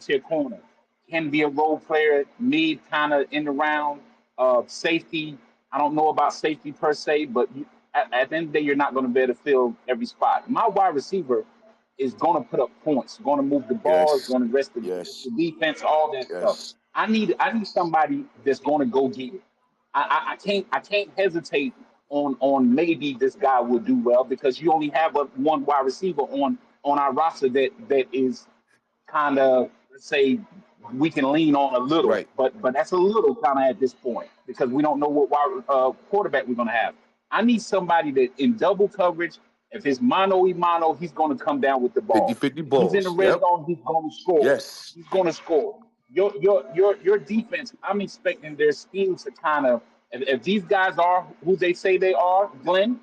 tier corner can be a role player, mid kind of in the round. Safety, I don't know about safety per se, but at the end of the day, you're not going to be able to fill every spot. My wide receiver is going to put up points, going to move the ball, is Yes, going to rest yes, the defense, all that stuff. yes. I need somebody that's going to go get it. I can't hesitate on maybe this guy will do well because you only have one wide receiver on our roster that is kind of, let's say, we can lean on a little, Right. but that's a little kind of at this point because we don't know what quarterback we're going to have. I need somebody that in double coverage, if it's mano y mano, he's going to come down with the ball. 50-50 If he's in the balls. red Yep. zone, he's going to score. Yes. He's going to score. Your defense, I'm expecting their schemes to kind of, if these guys are who they say they are, Glenn,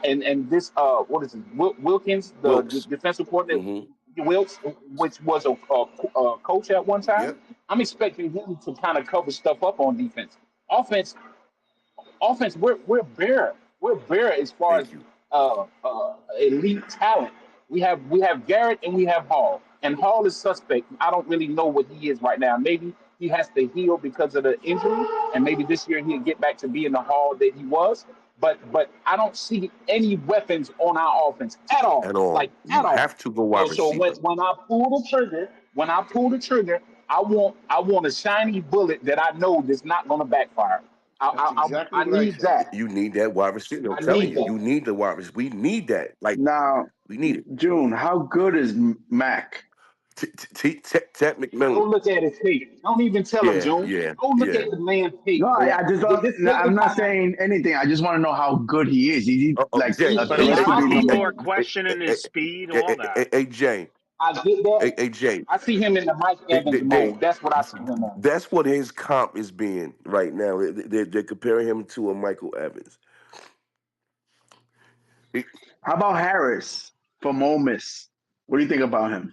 and this what is it, Wilkins, the Wilkes. defensive coordinator, Mm-hmm. Wilkes, which was a coach at one time. Yep. I'm expecting him to kind of cover stuff up on defense. Offense, offense, we're bare as far as Thank you. elite talent. We have Garrett and we have Hall, and Hall is suspect. I don't really know what he is right now. Maybe he has to heal because of the injury, and maybe this year he'll get back to being the Hall that he was. But I don't see any weapons on our offense at At all, all. like You at all. have to go So wide so receiver. when I pull the trigger, I want a shiny bullet that I know that's not going to backfire. That's exactly I what I need said. that. You need that wide receiver. I'm I telling need you, that. you need the wide receiver. We need that. Like Now, we need it. June, how good is Mac? Ted Go McMillan. look at his tape. Don't even tell him, Yeah, June. yeah, Go look yeah. at the man's No, tape, bro. I just don't. This I'm is not how saying anything. I just want to know how good he is. Is he like Jay, a he, But a he's lot of safety people net? are serviceable. questioning his speed, all that. Jay, I get that. Jay. I see him in the Mike Evans mode. That's what I see him on. That's what his comp is being right now. They're comparing him to a Michael Evans. It- How about Harris from Ole Miss? What do you think about him?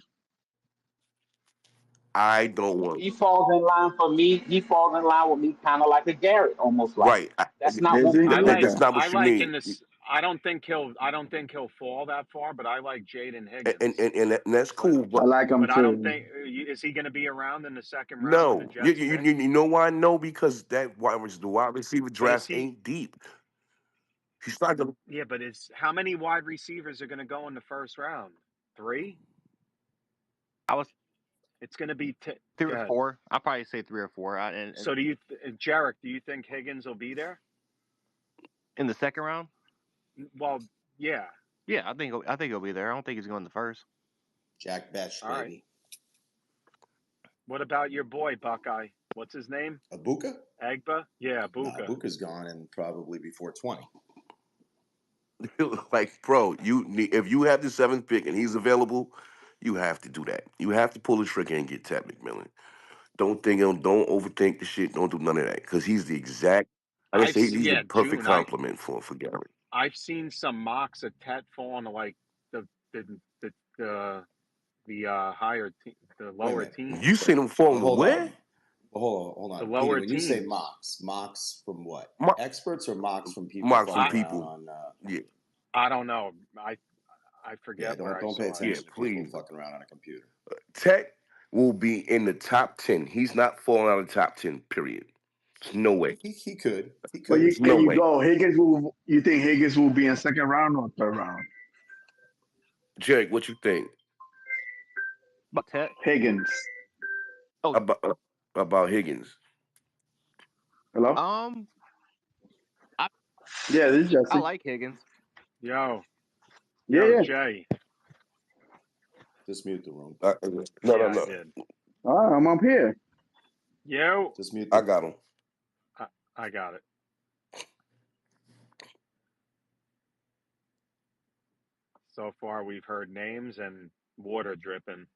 I don't want He falls in line for me. He falls in line with me, kind of like a Garrett, almost like. right. That's not Is what we he? doing. Okay. That's not I what you like in need. this. I don't think he'll fall that far, but I like Jaden Higgins. And that's But cool. I But like him but I don't too. think is he going to be around in the second round when the no, Jets pick? you know why? No, because the wide receiver But is draft he? ain't deep. He's not gonna. Yeah, but is how many wide receivers are going to go in the first round? Three. I was It's going to be. three Go or ahead. four. I'll probably say three or four. And So do you, Jarek? Do you think Higgins will be there? in the second round, Well, yeah. yeah, I think he'll be there. I don't think he's going the first. Jack Betch, All right. baby. What about your boy Buckeye? What's his name? Abuka? Agba? Yeah, Nah, Buka. Abuka's gone and probably before 20. Like, bro, if you have the seventh pick and he's available, you have to do that. You have to pull the trigger and get Ted McMillan. Don't overthink the shit. Don't do none of that because he's the exact. Like I say, he's the Yeah, perfect June. I complement for Garrett. I've seen some mocks of Tet falling to like the the the the higher the Wait a lower minute. You teams. seen him falling to Hold where? on. Hold The on. Petey, lower when you say teams. mocks from what? Mo- Experts or mocks from people Mark from fucking I around people. on Yeah, I don't know. I yeah, forget where don't I don't pay saw it. yeah. attention to people Please, fucking around on a computer. Tech will be in the top 10. He's not falling out of the top 10. Period. There's no way. He could. He But could. There's can no you way. go Higgins? Will you think Higgins will be in second round or third round? Jake, what you think But Ted, Higgins. oh, about Higgins? Hello. um, I Yeah, this is I Jesse. like Higgins. Yo, Yeah, yo, yeah. Jay. Just mute the room. No, no, Yeah, I no. did. All right, I'm up here. Yo, Just mute I the got him. I got it. So far, we've heard names and water dripping.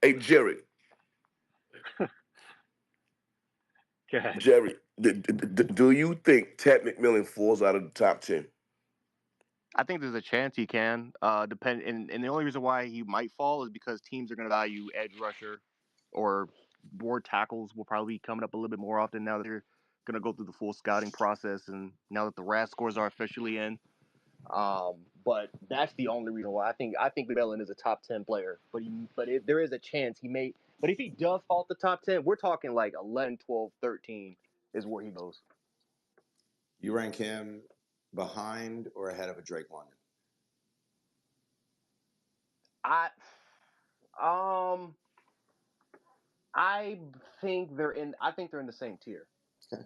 Hey, Jerry. Good. Jerry, do you think Ted McMillan falls out of the top 10? I think there's a chance he can. And the only reason why he might fall is because teams are going to value edge rusher or board tackles will probably be coming up a little bit more often now that they're going to go through the full scouting process and now that the RAS scores are officially in. But that's the only reason why I think McMillan is a top 10 player. There is a chance he may. But if he does fall at the top 10, we're talking like 11, 12, 13 is where he goes. You rank him behind or ahead of a Drake London? I um I I think they're in the same tier. Okay.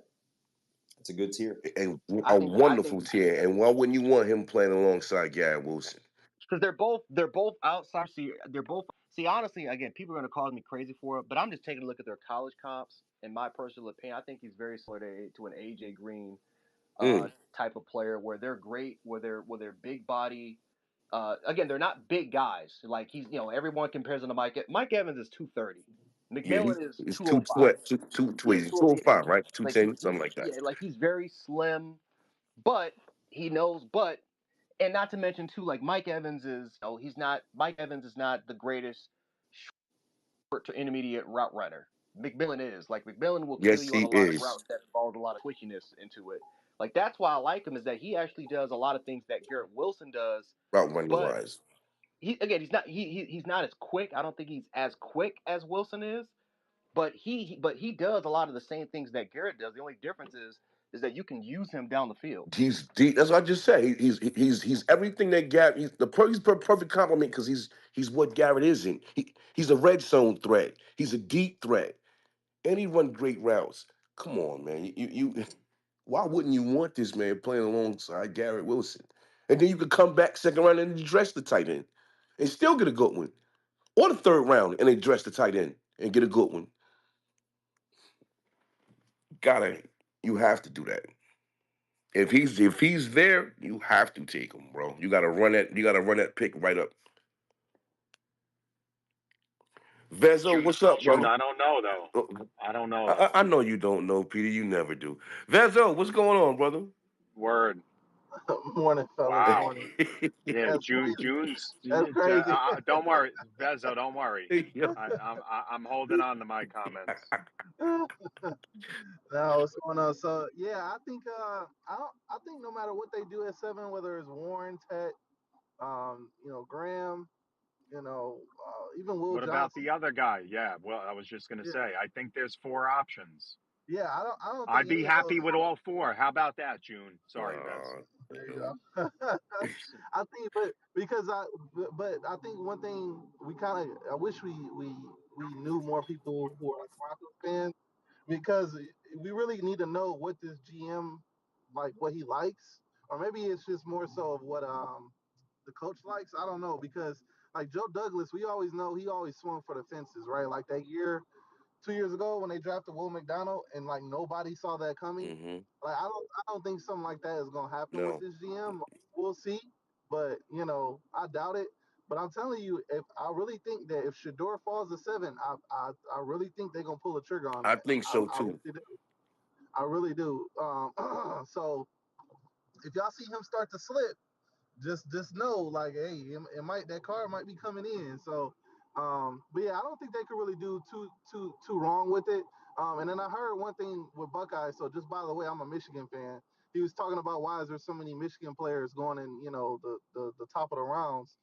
That's a good tier. And I a think I wonderful think tier. And why wouldn't you want him playing alongside Garrett Wilson? because they're both outside. See honestly again people are going to call me crazy for it, but I'm just taking a look at their college comps. In my personal opinion, I think he's very similar to an AJ Green Mm. type of player where they're great, where they're big body. Again, they're not big guys. Like everyone compares him to Mike. Mike Evans is 230. Yeah, McMillan is he's 205. wait, Yeah, he's 205, right? like he, 210, he's something like that. yeah, like he's very slim, but he knows. And not to mention too, like Mike Evans is not the greatest short to intermediate route runner. McMillan is. Like McMillan will kill Yes, you on he a lot of is, routes that involve a lot of twitchiness into it. Like that's why I like him is that he actually does a lot of things that Garrett Wilson does, route running but wise. he's not as quick. I don't think he's as quick as Wilson is, but he does a lot of the same things that Garrett does. The only difference is that you can use him down the field. He's deep. That's what I just said. He's everything that Garrett. He's perfect compliment because he's what Garrett isn't. He's a red zone threat. He's a deep threat, and he run great routes. Come on, man. Why wouldn't you want this man playing alongside Garrett Wilson? And then you could come back second round and address the tight end, and still get a good one, or the third round and address the tight end and get a good one. You have to do that. If he's there, you have to take him, bro. You gotta run that. You gotta run that pick right up. Vezo, what's up, June, brother? I don't know though. Uh, I don't know I, though. I know you don't know, Peter. You never do. Vezo, what's going on, brother? Word. Morning, fellas. Wow. Morning. Yeah, That's crazy. June's. That's crazy. Don't worry, Vezo. Don't worry. I'm holding on to my comments. No, what's going on? So yeah, I think no matter what they do at 7, whether it's Warren, Tech, Graham, even Will What about Johnson. the other guy? Yeah, well, I was just gonna Yeah, say. I think there's 4 options. yeah. I don't think I'd be any of happy those. with all 4. How about that, June? Sorry, Vez. Uh, There you go. I think, but I think one thing I wish we knew more people who are like Broncos fans because we really need to know what this GM like, what he likes, or maybe it's just more so of what the coach likes. I don't know because like Joe Douglas, we always know he always swung for the fences, right? Like that year 2 years ago when they drafted Will McDonald and like nobody saw that coming. hmm Like I don't think something like that is gonna happen with No, this GM. We'll see, but I doubt it. But I'm telling you, if I really think that if Shador falls to 7, I really think they're gonna pull the trigger on I that. think I, so I too. really do. I really do. So if y'all see him start to slip, just know like hey it might that car might be coming in so but yeah I don't think they could really do too wrong with it and then I heard one thing with Buckeye. So just by the way, I'm a Michigan fan. He was talking about why is there so many Michigan players going in the top of the rounds.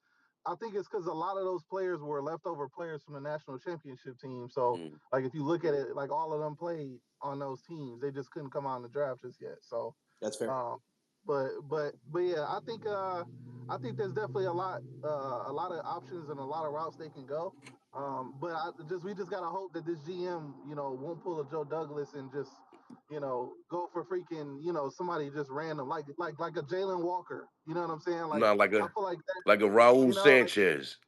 I think it's because a lot of those players were leftover players from the national championship team. So Mm. like if you look at it, like all of them played on those teams, they just couldn't come out in the draft just yet. So That's fair. um but yeah, I think there's definitely a lot of options and a lot of routes they can go. But we just gotta hope that this GM, won't pull a Joe Douglas and just, go for freaking, somebody just random like a Jalen Walker. You know what I'm saying? Like Not I feel like that, like a Raul like Sanchez.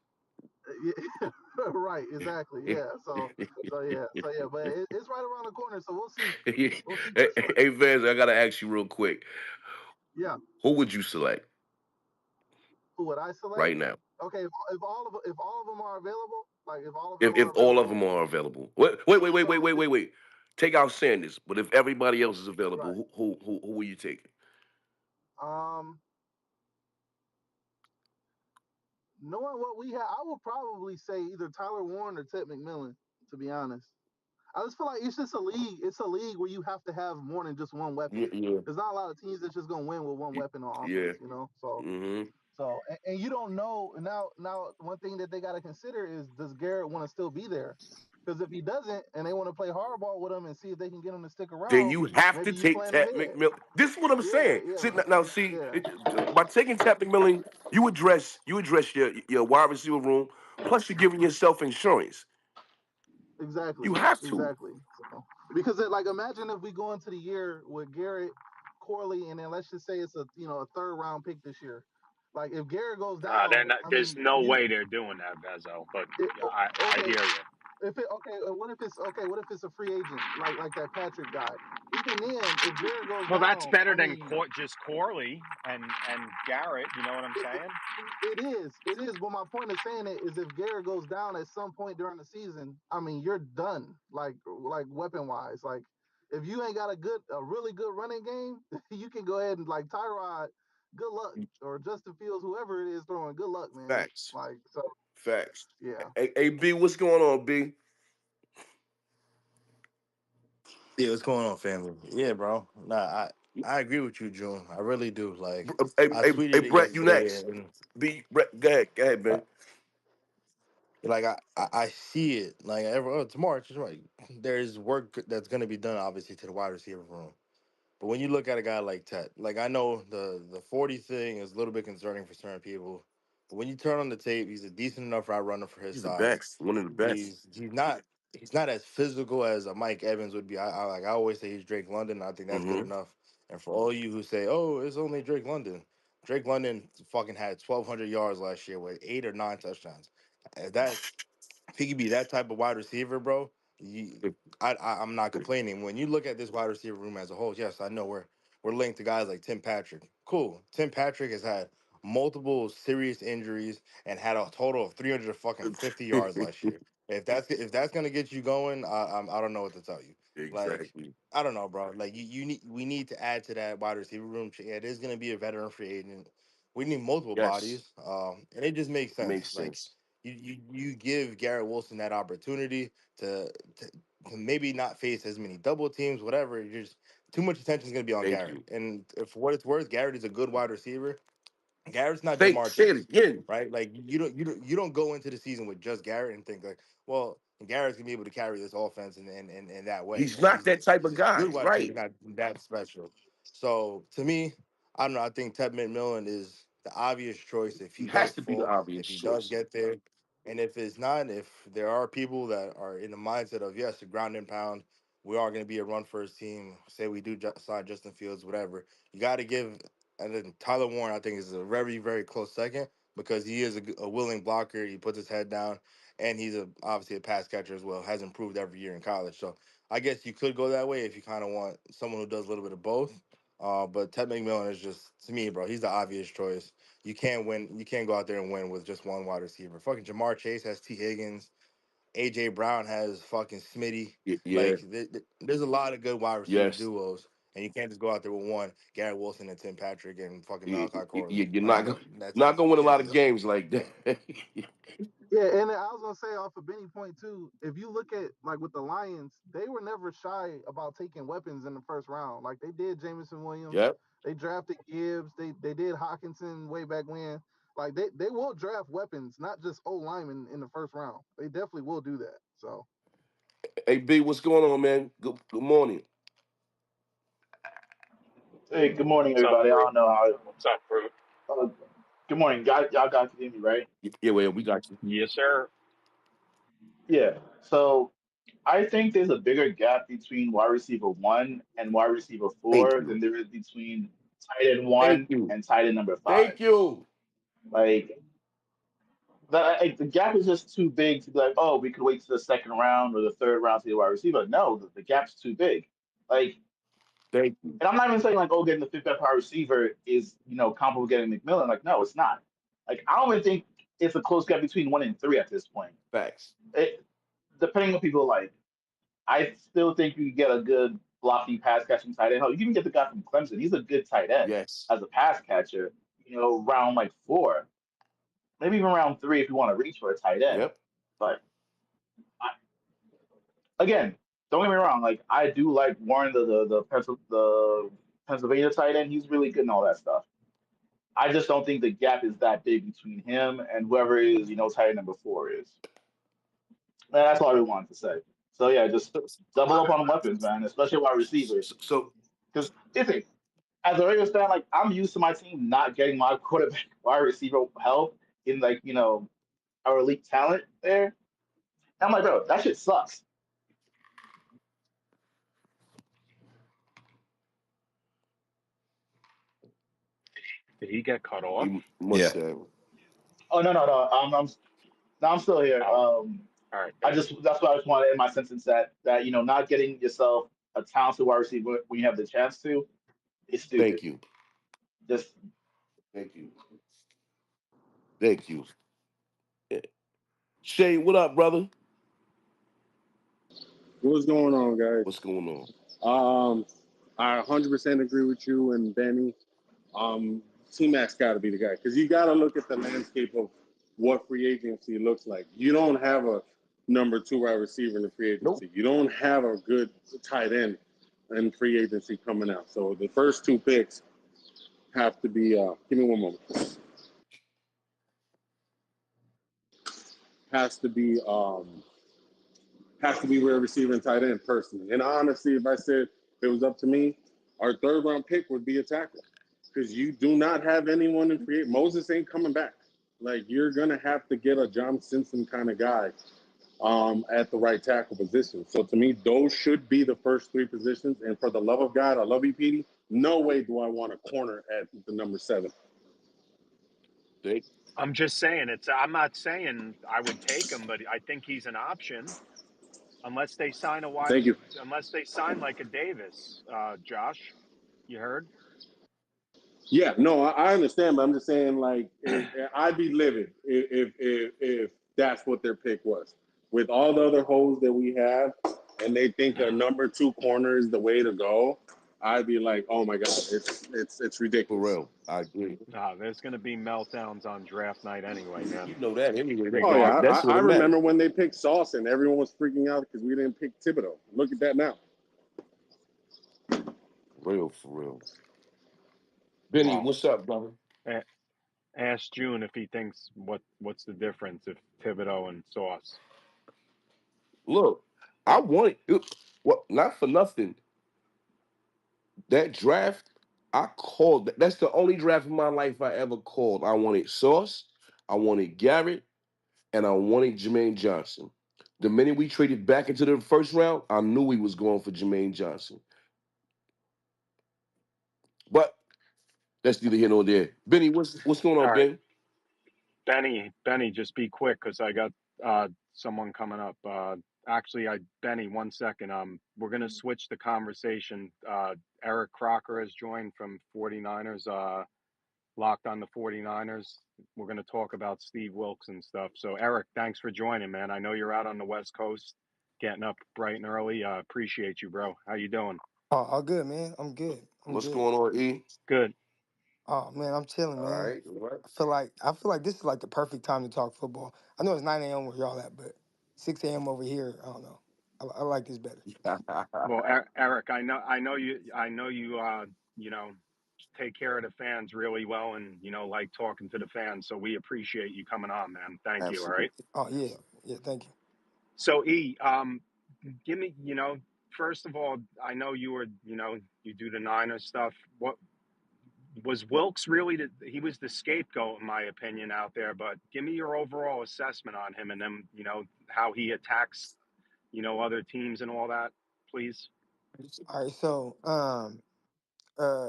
yeah, right, exactly, yeah. So yeah, but it's right around the corner, so we'll see. Hey, We'll see for sure. Vance, I gotta ask you real quick. Yeah. Who would you select Who would I select? right now? Okay, if all of them are available, like if all of them If are all of available, them are available. so Wait. Take out Sanders, but if everybody else is available, right. who are you taking? Um, knowing what we have, I would probably say either Tyler Warren or Ted McMillan. To be honest, I just feel like it's just a league. It's a league where you have to have more than just one Yeah, weapon. yeah, There's not a lot of teams that's just gonna win with one weapon on yeah. offense. You know, so Mm-hmm. and you don't know now. One thing that they got to consider is, does Garrett want to still be there? Because if he doesn't, and they want to play hardball with him and see if they can get him to stick Then around, you have to maybe you take plan Tat ahead. McMillan. This is what I'm Yeah, saying. yeah, See, man. now, see, Yeah, by taking Tat McMillan, you address your wide receiver room. Plus, you're giving yourself insurance. exactly, You have to. exactly. So, because like, imagine if we go into the year with Garrett, Corley, and then let's just say it's a third round pick this year. Like, if Garrett goes down, I There's mean, no way they're doing that, Vezo. But yeah, I okay. hear you. If it okay, what if it's okay? What if it's a free agent like that Patrick guy? Even then, if Garrett goes Well, that's down, I better than mean, Just Corley and Garrett. You know what I'm it, saying? it is. But my point of saying it is, if Garrett goes down at some point during the season, I mean, you're done. Like weapon wise, like if you ain't got a really good running game, you can go ahead and like Tyrod. Good luck, or Justin Fields, whoever it is throwing. Good luck, man. Facts. Like so, Facts. yeah. Hey, B, what's going on, B? Yeah, what's going on, family? Yeah, bro. Nah, I agree with you, June. I really do. Like, I Hey, tweeted it Brett, you yesterday, next. and B, Brett, go ahead, uh, man. like I see it. Like, tomorrow, there's work that's gonna be done, obviously, to the wide receiver room. But when you look at a guy like Ted, like I know the 40 thing is a little bit concerning for certain people, but when you turn on the tape, he's a decent enough route runner for his He's the size. best. One of the best. He's not as physical as a Mike Evans would be. I always say he's Drake London. I think that's good Mm-hmm. enough. And for all you who say, "Oh, it's only Drake London fucking had 1,200 yards last year with 8 or 9 touchdowns. That if he could be that type of wide receiver, bro, I'm not complaining. When you look at this wide receiver room as a whole, yes, I know we're linked to guys like Tim Patrick. Cool. Tim Patrick has had multiple serious injuries and had a total of 350 yards last year. If that's gonna get you going, I don't know what to tell you. Like, Exactly. I don't know, bro. Like, we need to add to that wide receiver room. Yeah, it is gonna be a veteran free agent. We need multiple Yes. bodies, and it just makes sense. Makes Like, sense. you give Garrett Wilson that opportunity to maybe not face as many double teams, whatever. You're just too much attention is going to be on Thank Garrett. you. And if for what it's worth, Garrett is a good wide receiver. Garrett's not Say it Jamar Chase, again. right? Like you don't go into the season with just Garrett and think like, well, Garrett's gonna be able to carry this offense in that way. He's Like not he's that type he's of a good guy, wide receiver, right? not that special. So to me, I don't know. I think Ted McMillan is the obvious choice if He he has does to be the fall, obvious if he does choice. get there, and if it's not, if there are people that are in the mindset of yes, the ground and pound, we are going to be a run first team. Say we do sign Justin Fields, whatever. You got to give. And then Tyler Warren, I think, is a very, very close second because he is a willing blocker. He puts his head down, and he's obviously a pass catcher as well. Has improved every year in college. So I guess you could go that way if you kind of want someone who does a little bit of both. But Ted McMillan is just, to me, bro, he's the obvious choice. You can't win. You can't go out there and win with just one wide receiver. Fucking Jamar Chase has T. Higgins. AJ Brown has fucking Smitty. Yeah. Like there's a lot of good wide receiver Yes. duos, and you can't just go out there with one. Garrett Wilson and Tim Patrick and fucking You- Malachi Corley. You're Like that's not just gonna win a can't lot be of done. games like that. Yeah, and I was gonna say off of Benny point too. If you look at like with the Lions, they were never shy about taking weapons in the first round. Like they did Jamison Williams, Yep. they drafted Gibbs, they did Hawkinson way back when. Like they will draft weapons, not just old linemen in the first round. They definitely will do that. So Hey B, what's going on, man? Good morning. Hey, good morning, What's up, everybody. I Fruit? don't know What's up, Fruit? uh, good morning, guys. Y'all guys can hear me, right? Yeah, well, we got you. Yes, sir. Yeah. So I think there's a bigger gap between wide receiver one and wide receiver Thank four than you. there is between tight end Thank one you. and tight end number Thank five. you. Like the gap is just too big to be like, oh, we could wait to the second round or the third round to get a wide receiver. No, the gap's too big. Like, Thank you. and I'm not even saying like, oh, getting the fifth best wide receiver is comparable to getting McMillan. Like, no, it's not. Like, I don't even think it's a close gap between one and three at this point. Facts. It, depending on what people like, I still think you can get a good blocky pass catching tight end. Hell, you can even get the guy from Clemson. He's a good tight end Yes. as a pass catcher. Round like four. maybe even round 3 if you want to reach for a tight end. Yep. But I, again, don't get me wrong. Like I do like Warren, the Pennsylvania tight end. He's really good and all that stuff. I just don't think the gap is that big between him and whoever is tight end number 4 is. Man, that's all I really wanted to say. So yeah, just So, double up on weapons, man, especially wide receivers. so Because if it, as a Raiders fan, like I'm used to my team not getting my quarterback wide receiver help in our elite talent there. And I'm like, bro, that shit sucks. Did he get cut off? he must Yeah. have. Oh no. No, I'm still here. Oh, all right, I thanks. just that's what I just wanted in my sentence that not getting yourself a talented wide receiver when you have the chance to is Thank stupid. you. Just Thank you. Thank you. Yeah. Shay, what up, brother? What's going on, guys? What's going on? I 100% agree with you and Benny. T Mac's got to be the guy because you got to look at the landscape of what free agency looks like. You don't have a number 2 wide receiver in the free Nope. agency. You don't have a good tight end in free agency coming out. So the first 2 picks have to be. Give me one moment. Has to be. Has to be wide receiver and tight end personally. And honestly, if I said it was up to me, our 3rd round pick would be a tackle because you do not have anyone to create. Moses ain't coming back. Like you're gonna have to get a John Simpson kind of guy at the right tackle position. So to me, those should be the first 3 positions. And for the love of God, I love you, Petey. No way do I want a corner at the number 7. Thank I'm just saying I'm not saying I would take him, but I think he's an option unless they sign Thank you. unless they sign like a Davis. Josh, you heard? Yeah, no, I understand, but I'm just saying, like, I'd be livid if that's what their pick was. With all the other holes that we have, and they think a number 2 corner is the way to go, I'd be like, oh my god, it's for ridiculous. real. I agree. There's going to be meltdowns on draft night anyway, man. You know that anyway. Oh yeah, Regardless. That's what I it matters. remember when they picked Sauce and everyone was freaking out because we didn't pick Thibodeau. Look at that now. For real. Benny, Well, what's up, brother? ask June if he thinks what's the difference if Thibodeau and Sauce. Look, I wanted well, not for nothing. That draft, I called. That's the only draft in my life I ever called. I wanted Sauce, I wanted Garrett, and I wanted Jermaine Johnson. The minute we traded back into the first round, I knew we was going for Jermaine Johnson. But that's neither here nor there. Benny, what's going All on, right, Ben? Benny, just be quick because I got someone coming up. Actually, Benny, 1 second. We're gonna switch the conversation. Eric Crocker has joined from 49ers. Locked on the 49ers. We're gonna talk about Steve Wilkes and stuff. So Eric, thanks for joining, man. I know you're out on the West Coast, getting up bright and early. Appreciate you, bro. How you doing? Oh, all good, man. I'm good. I'm What's good. going on, E? Good. Oh man, I'm chilling, All man. right, all right. I feel like this is like the perfect time to talk football. I know it's 9 a.m. where y'all at, but 6 a.m. over here. I don't know. I like this better. Well, Eric, I know you. You know, take care of the fans really well, and like talking to the fans. So we appreciate you coming on, man. Thank you. All right. Absolutely. Oh yeah, yeah. Thank you. So E, give me, first of all, I know you do the Niners stuff. What was Wilkes really? He was the scapegoat, in my opinion, out there. But give me your overall assessment on him, and then how he attacks, other teams and all that, please. All right, so uh,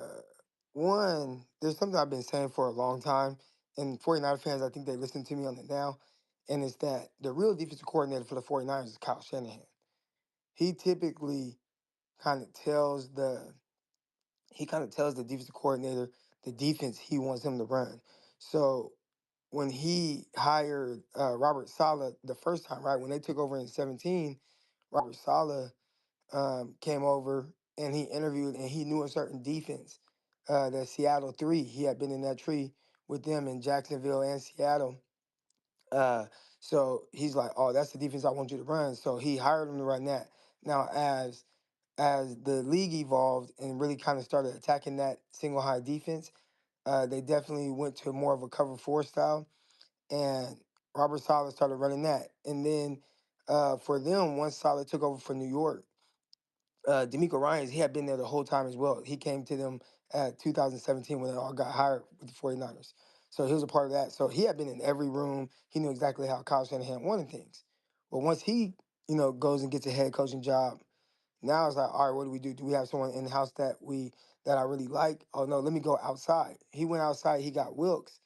one, there's something I've been saying for a long time, and 49 fans, I think they listen to me on it now, and it's that the real defensive coordinator for the 49ers is Kyle Shanahan. He typically kind of tells the defensive coordinator the defense he wants him to run. So when he hired Robert Sala the first time, right when they took over in 17, Robert Sala came over and he interviewed and he knew a certain defense, the Seattle Three. He had been in that tree with them in Jacksonville and Seattle. Uh, so he's like, "Oh, that's the defense I want you to run." So he hired him to run that. Now, as the league evolved and really kind of started attacking that single high defense, they definitely went to more of a cover four style, and Robert Saleh started running that. And then for them, once Saleh took over for New York, D'Amico Ryans, he had been there the whole time as well. He came to them at 2017 when they all got hired with the 49ers. So he was a part of that. So he had been in every room. He knew exactly how Kyle Shanahan wanted things. But once he, goes and gets a head coaching job, now it's like, all right, what do we do? Do we have someone in the house that I really like? Oh no, let me go outside. He went outside, he got Wilkes.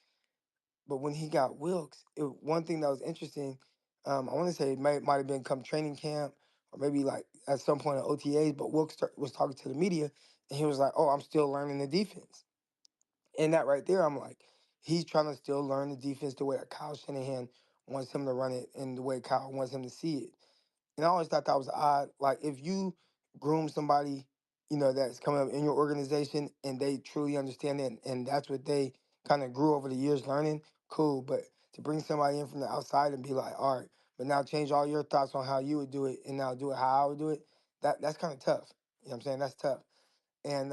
But when he got Wilkes, one thing that was interesting, I want to say it might have been come training camp or maybe like at some point in OTAs, but Wilkes was talking to the media and he was like, "Oh, I'm still learning the defense." And that right there, I'm like, he's trying to still learn the defense the way that Kyle Shanahan wants him to run it and the way Kyle wants him to see it. And I always thought that was odd. Like if you groom somebody, that's coming up in your organization and they truly understand it and that's what they kind of grew over the years learning, cool. But to bring somebody in from the outside and be like, all right, but now change all your thoughts on how you would do it and now do it how I would do it, that's kind of tough. You know what I'm saying? That's tough. And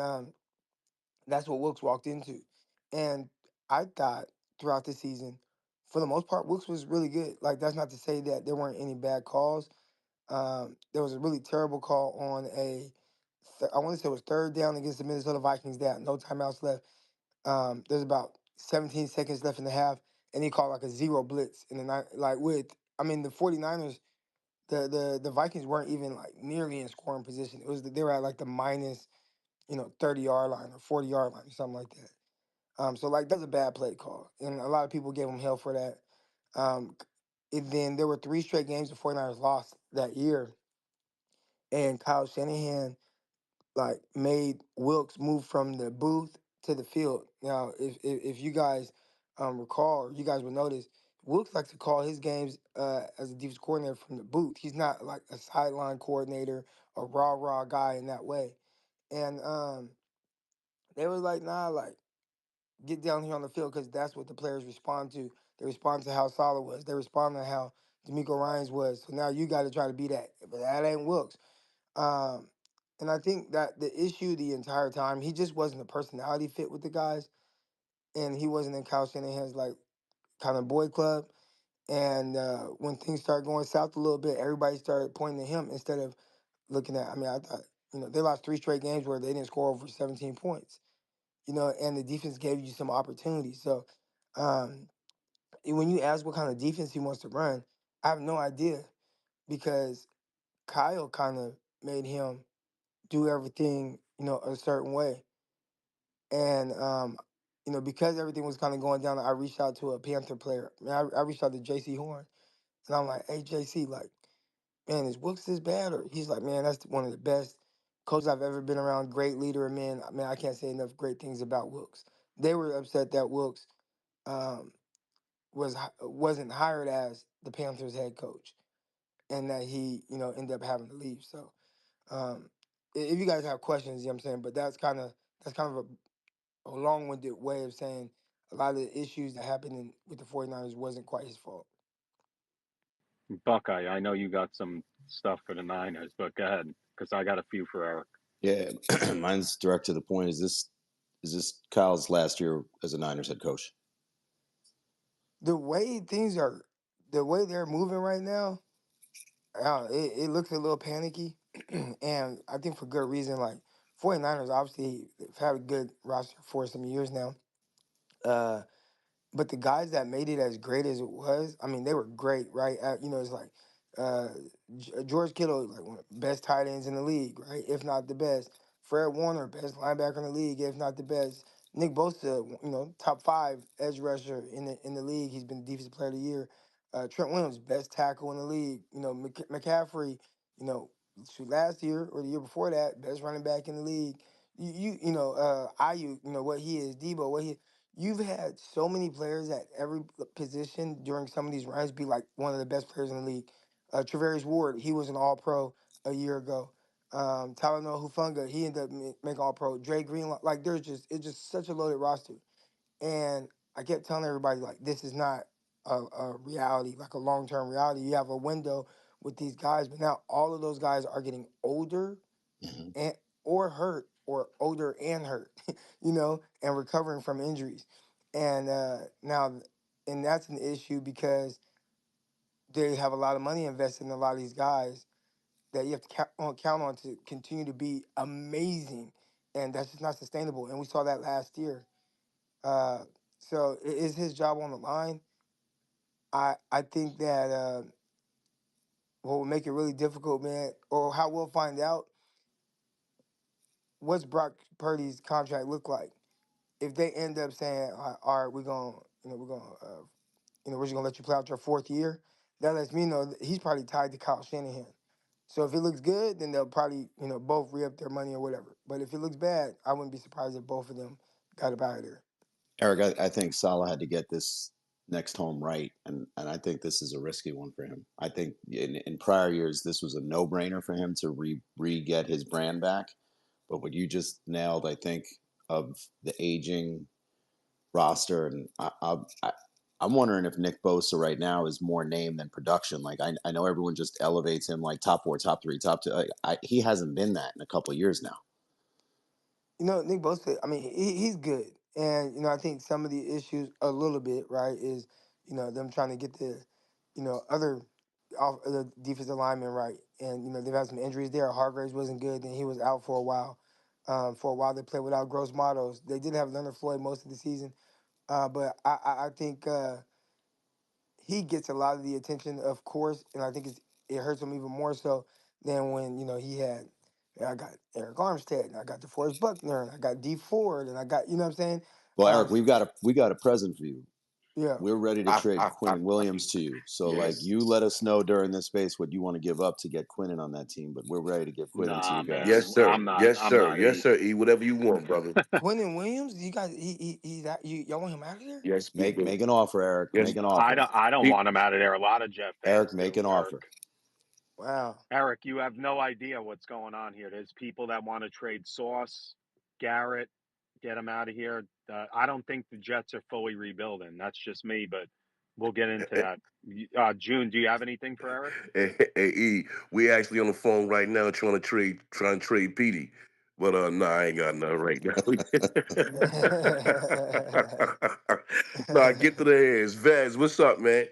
that's what Wilkes walked into. And I thought throughout the season, for the most part, Wilkes was really good. Like that's not to say that there weren't any bad calls. There was a really terrible call on I want to say it was third down against the Minnesota Vikings. That no timeouts left. There's about 17 seconds left in the half, and he called like a zero blitz in the night. Like the 49ers, the Vikings weren't even like nearly in scoring position. They were at like the minus 30-yard line or 40-yard line or something like that. So like that's a bad play call, and a lot of people gave him hell for that. And then there were three straight games the 49ers lost that year and Kyle Shanahan like made Wilkes move from the booth to the field. Now, if you guys recall, or you guys will notice, Wilkes likes to call his games as a defense coordinator from the booth. He's not like a sideline coordinator, a raw guy in that way. And they was like, nah, like get down here on the field because that's what the players respond to. They respond to how Salah was. They respond to how D'Amico Ryans was. So now you got to try to be that, but that ain't Wilkes. Um, and I think that the issue the entire time, he just wasn't a personality fit with the guys, and he wasn't in Kyle Shanahan's like kind of boy club. And when things started going south a little bit, everybody started pointing to him instead of looking at. I mean, I thought they lost three straight games where they didn't score over 17 points. And the defense gave you some opportunities. So um, when you ask what kind of defense he wants to run, I have no idea because Kyle kind of made him do everything, a certain way. And because everything was kind of going down, I reached out to a Panther player. I reached out to JC Horn, and I'm like, "Hey JC, like, man, is Wilkes this bad?" Or he's like, "Man, that's one of the best coaches I've ever been around. Great leader, and man, I can't say enough great things about Wilkes." They were upset that Wilkes um, wasn't hired as the Panthers head coach, and that he, ended up having to leave. So, um, if you guys have questions, you know what I'm saying, but that's kind of a long-winded way of saying a lot of the issues that happened with the 49ers wasn't quite his fault. Buckeye, I know you got some stuff for the Niners, but go ahead, because I got a few for Eric. Yeah, mine's direct to the point. Is this Kyle's last year as a Niners head coach? The way the way they're moving right now, it looks a little panicky, and I think for good reason. Like 49ers, obviously, they've had a good roster for some years now. Uh, But the guys that made it as great as it was, I mean, they were great, right? It's like uh, George Kittle, like one of the best tight ends in the league, right? If not the best. Fred Warner, best linebacker in the league, if not the best. Nick Bosa, top five edge rusher in the league. He's been defensive player of the year. Trent Williams, best tackle in the league. McCaffrey, last year or the year before that, best running back in the league. Ayuk, what he is, Debo, what he you've had so many players at every position during some of these runs be like one of the best players in the league. Travarius Ward, he was an All Pro a year ago. Talanoa Hufanga, he ended up making All Pro. Dre Green, like it's just such a loaded roster. And I kept telling everybody like this is not a reality, like a long term reality. You have a window with these guys, but now all of those guys are getting older Mhm. and or hurt or older and hurt, you know, and recovering from injuries. And now, and that's an issue because they have a lot of money invested in a lot of these guys that you have to count on to continue to be amazing, and that's just not sustainable. And we saw that last year. Uh, so is his job on the line? I think that what will make it really difficult, man, or how we'll find out, what's Brock Purdy's contract look like? If they end up saying, all right, we're gonna, we're just gonna let you play out your fourth year, that lets me know that he's probably tied to Kyle Shanahan. So if it looks good, then they'll probably, both re-up their money or whatever. But if it looks bad, I wouldn't be surprised if both of them got up out of there. Eric, I think Salah had to get this next home right, and I think this is a risky one for him. I think in prior years this was a no brainer for him to re get his brand back, but what you just nailed, I think, of the aging roster, and I'm wondering if Nick Bosa right now is more name than production. Like I know everyone just elevates him like top four, top three, top two. He hasn't been that in a couple of years now. Nick Bosa, I mean, he's good. And, I think some of the issues a little bit, right, is, them trying to get the, other off the defensive lineman right. And, they've had some injuries there. Hargraves wasn't good, then he was out for a while. For a while, they played without gross models. They did have Leonard Floyd most of the season. But I think he gets a lot of the attention, of course, and I think it hurts him even more so than when he had. I got Eric Armstead, and I got DeForest Buckner, and I got D Ford, and I got what I'm saying. Well, Eric, Um, we got a present for you. yeah, We're ready to trade Quinn Williams to you. So, like, Yes. you let us know during this space what you want to give up to get Quinnen on that team, but we're ready to give Quinnen to Nah, you guys. Yes, man, sir. Yes, I'm sir. not Yes, eating. sir. E, whatever you want, brother. Quentin Williams, you guys, he's out. Y'all want him out of there? Yes, we Make do. make an offer, Eric. Yes. Make an offer. I don't He, want him out of there. A lot of Jeff Eric, fans make do, an Eric. offer. Wow. Eric, you have no idea what's going on here. There's people that want to trade Sauce, Garrett, get him out of here. I don't think the Jets are fully rebuilding. That's just me, but we'll get into that. June, do you have anything for Eric? hey, E, we actually on the phone right now trying to trade Petey. But nah, I ain't got nothing right now. Nah, get to the hands. Vaz, what's up, man?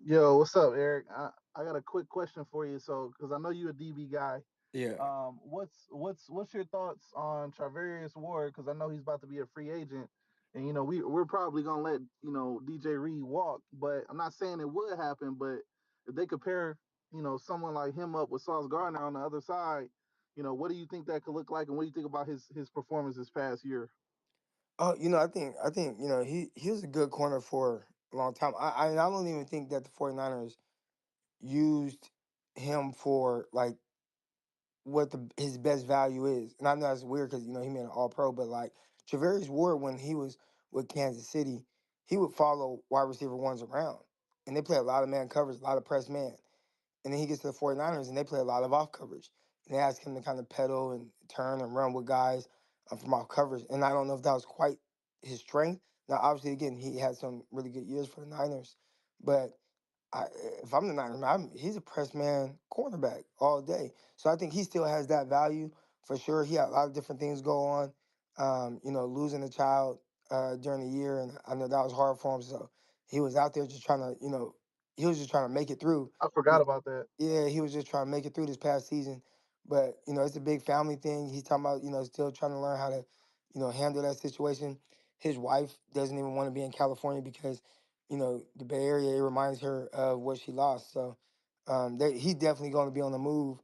Yo, what's up, Eric? I got a quick question for you. So, because I know you're a DB guy, Yeah. what's your thoughts on Charvarius Ward? Because I know he's about to be a free agent, and we're probably gonna let DJ Reed walk. But I'm not saying it would happen. But if they compare someone like him up with Sauce Gardner on the other side, what do you think that could look like, and what do you think about his performance this past year? Oh, I think he was a good corner for a long time. I don't even think that the 49ers used him for like what his best value is. And I know that's weird because he made an All Pro, but like Travarius Ward when he was with Kansas City, he would follow wide receiver ones around, and they play a lot of man coverage, a lot of press man. And then he gets to the 49ers and they play a lot of off coverage. And they ask him to kind of pedal and turn and run with guys from off coverage. And I don't know if that was quite his strength. Now, obviously, again, he had some really good years for the Niners, but if I'm the Niners, he's a press man cornerback all day. So I think he still has that value for sure. He had a lot of different things go on. Losing a child during the year, and I know that was hard for him. So he was out there just trying to, he was just trying to make it through. I forgot about that. Yeah, he was just trying to make it through this past season. But, it's a big family thing. He's talking about, still trying to learn how to, handle that situation. His wife doesn't even want to be in California because, the Bay Area, it reminds her of what she lost. So he's definitely going to be on the move.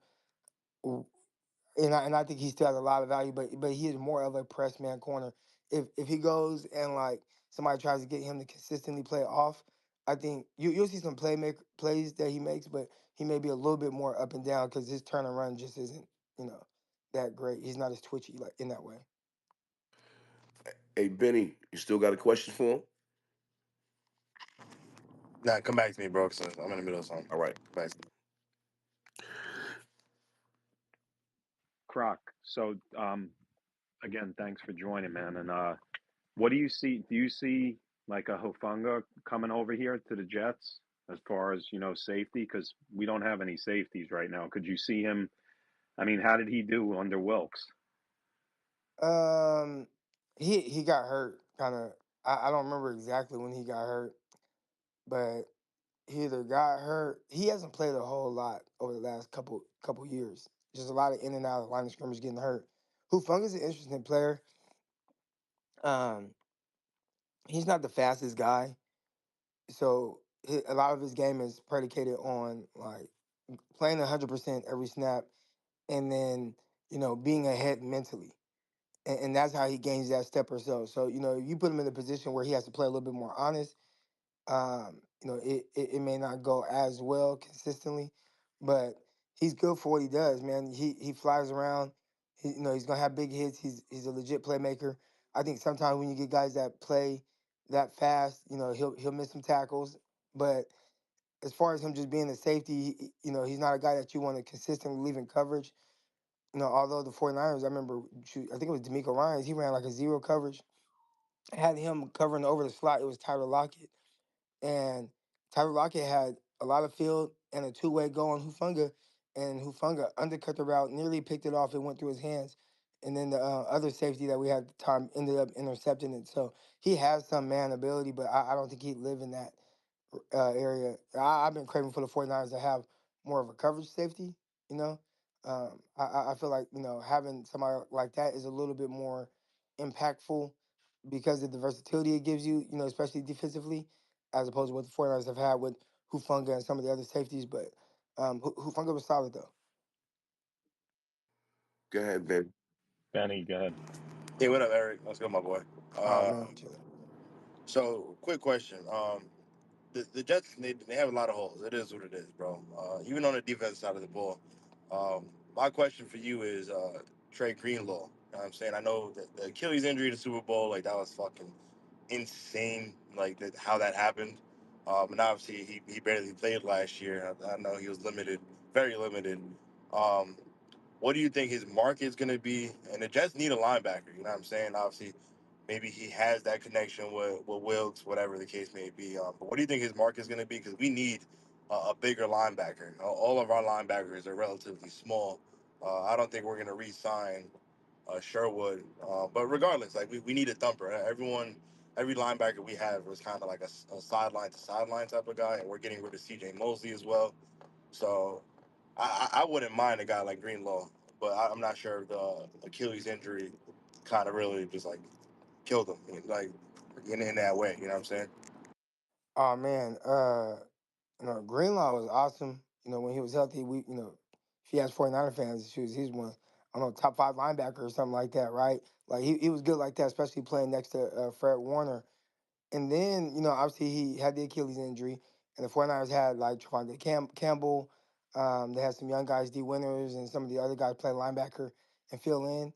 And I think he still has a lot of value, but he is more of a press man corner. If he goes and like somebody tries to get him to consistently play off, I think you'll see some plays that he makes, but he may be a little bit more up and down because his turn and run just isn't that great. He's not as twitchy like in that way. Hey, Benny, you still got a question for him? Nah, come back to me, bro, 'cause I'm in the middle of something. All right. Come back to me. Croc. So again, thanks for joining, man. And what do you see? Do you see like a Hufanga coming over here to the Jets as far as, safety? Because we don't have any safeties right now. Could you see him? I mean, how did he do under Wilkes? Um, he got hurt kind of. I don't remember exactly when he got hurt, but he either got hurt. He hasn't played a whole lot over the last couple years. Just a lot of in and out of line of scrimmage getting hurt. Hufunga's an interesting player. Um, he's not the fastest guy, so a lot of his game is predicated on like playing 100% every snap, and then being ahead mentally. And that's how he gains that step or so. So, you put him in a position where he has to play a little bit more honest. It may not go as well consistently, but he's good for what he does, man. He flies around. He's gonna have big hits. He's a legit playmaker. I think sometimes when you get guys that play that fast, he'll miss some tackles. But as far as him just being a safety, he's not a guy that you want to consistently leave in coverage. Although the 49ers, I remember, I think it was D'Amico Ryans, he ran like a zero coverage. Had him covering over the slot, it was Tyler Lockett. And Tyler Lockett had a lot of field and a two-way go on Hufanga, and Hufanga undercut the route, nearly picked it off, it went through his hands. And then the other safety that we had at the time ended up intercepting it. So he has some man ability, but I don't think he'd live in that area. I've been craving for the 49ers to have more of a coverage safety, you know. I feel like, having somebody like that is a little bit more impactful because of the versatility it gives you, especially defensively, as opposed to what the 49ers have had with Hufanga and some of the other safeties. But Hufanga was solid, though. Go ahead, Ben. Benny, go ahead. Hey, what up, Eric? Let's go, my boy. Oh, man. Chilling. So, quick question. The Jets they have a lot of holes. It is what it is, bro. Even on the defense side of the ball. My question for you is Trey Greenlaw. You know what I'm saying? I know that the Achilles injury to Super Bowl, like that was fucking insane. Like how that happened. And obviously he barely played last year. I know he was limited, very limited. Um, what do you think his market is going to be? And the Jets need a linebacker. You know what I'm saying? Obviously, maybe he has that connection with Wilkes, whatever the case may be. But what do you think his market is going to be? Because we need a bigger linebacker. All of our linebackers are relatively small. I don't think we're going to re-sign Sherwood. But regardless, like we need a thumper. Every linebacker we have was kind of like a sideline to sideline type of guy, and we're getting rid of C.J. Mosley as well. So I wouldn't mind a guy like Greenlaw, but I'm not sure if the Achilles injury kind of really just like killed him, like in that way. You know what I'm saying? Oh, man. Greenlaw was awesome. When he was healthy, if he has 49er fans, he's one, I don't know, top five linebacker or something like that, right? Like, he was good like that, especially playing next to Fred Warner. And then, obviously he had the Achilles injury, and the 49ers had like Trevante Campbell. They had some young guys, D Winters, and some of the other guys play linebacker and fill in.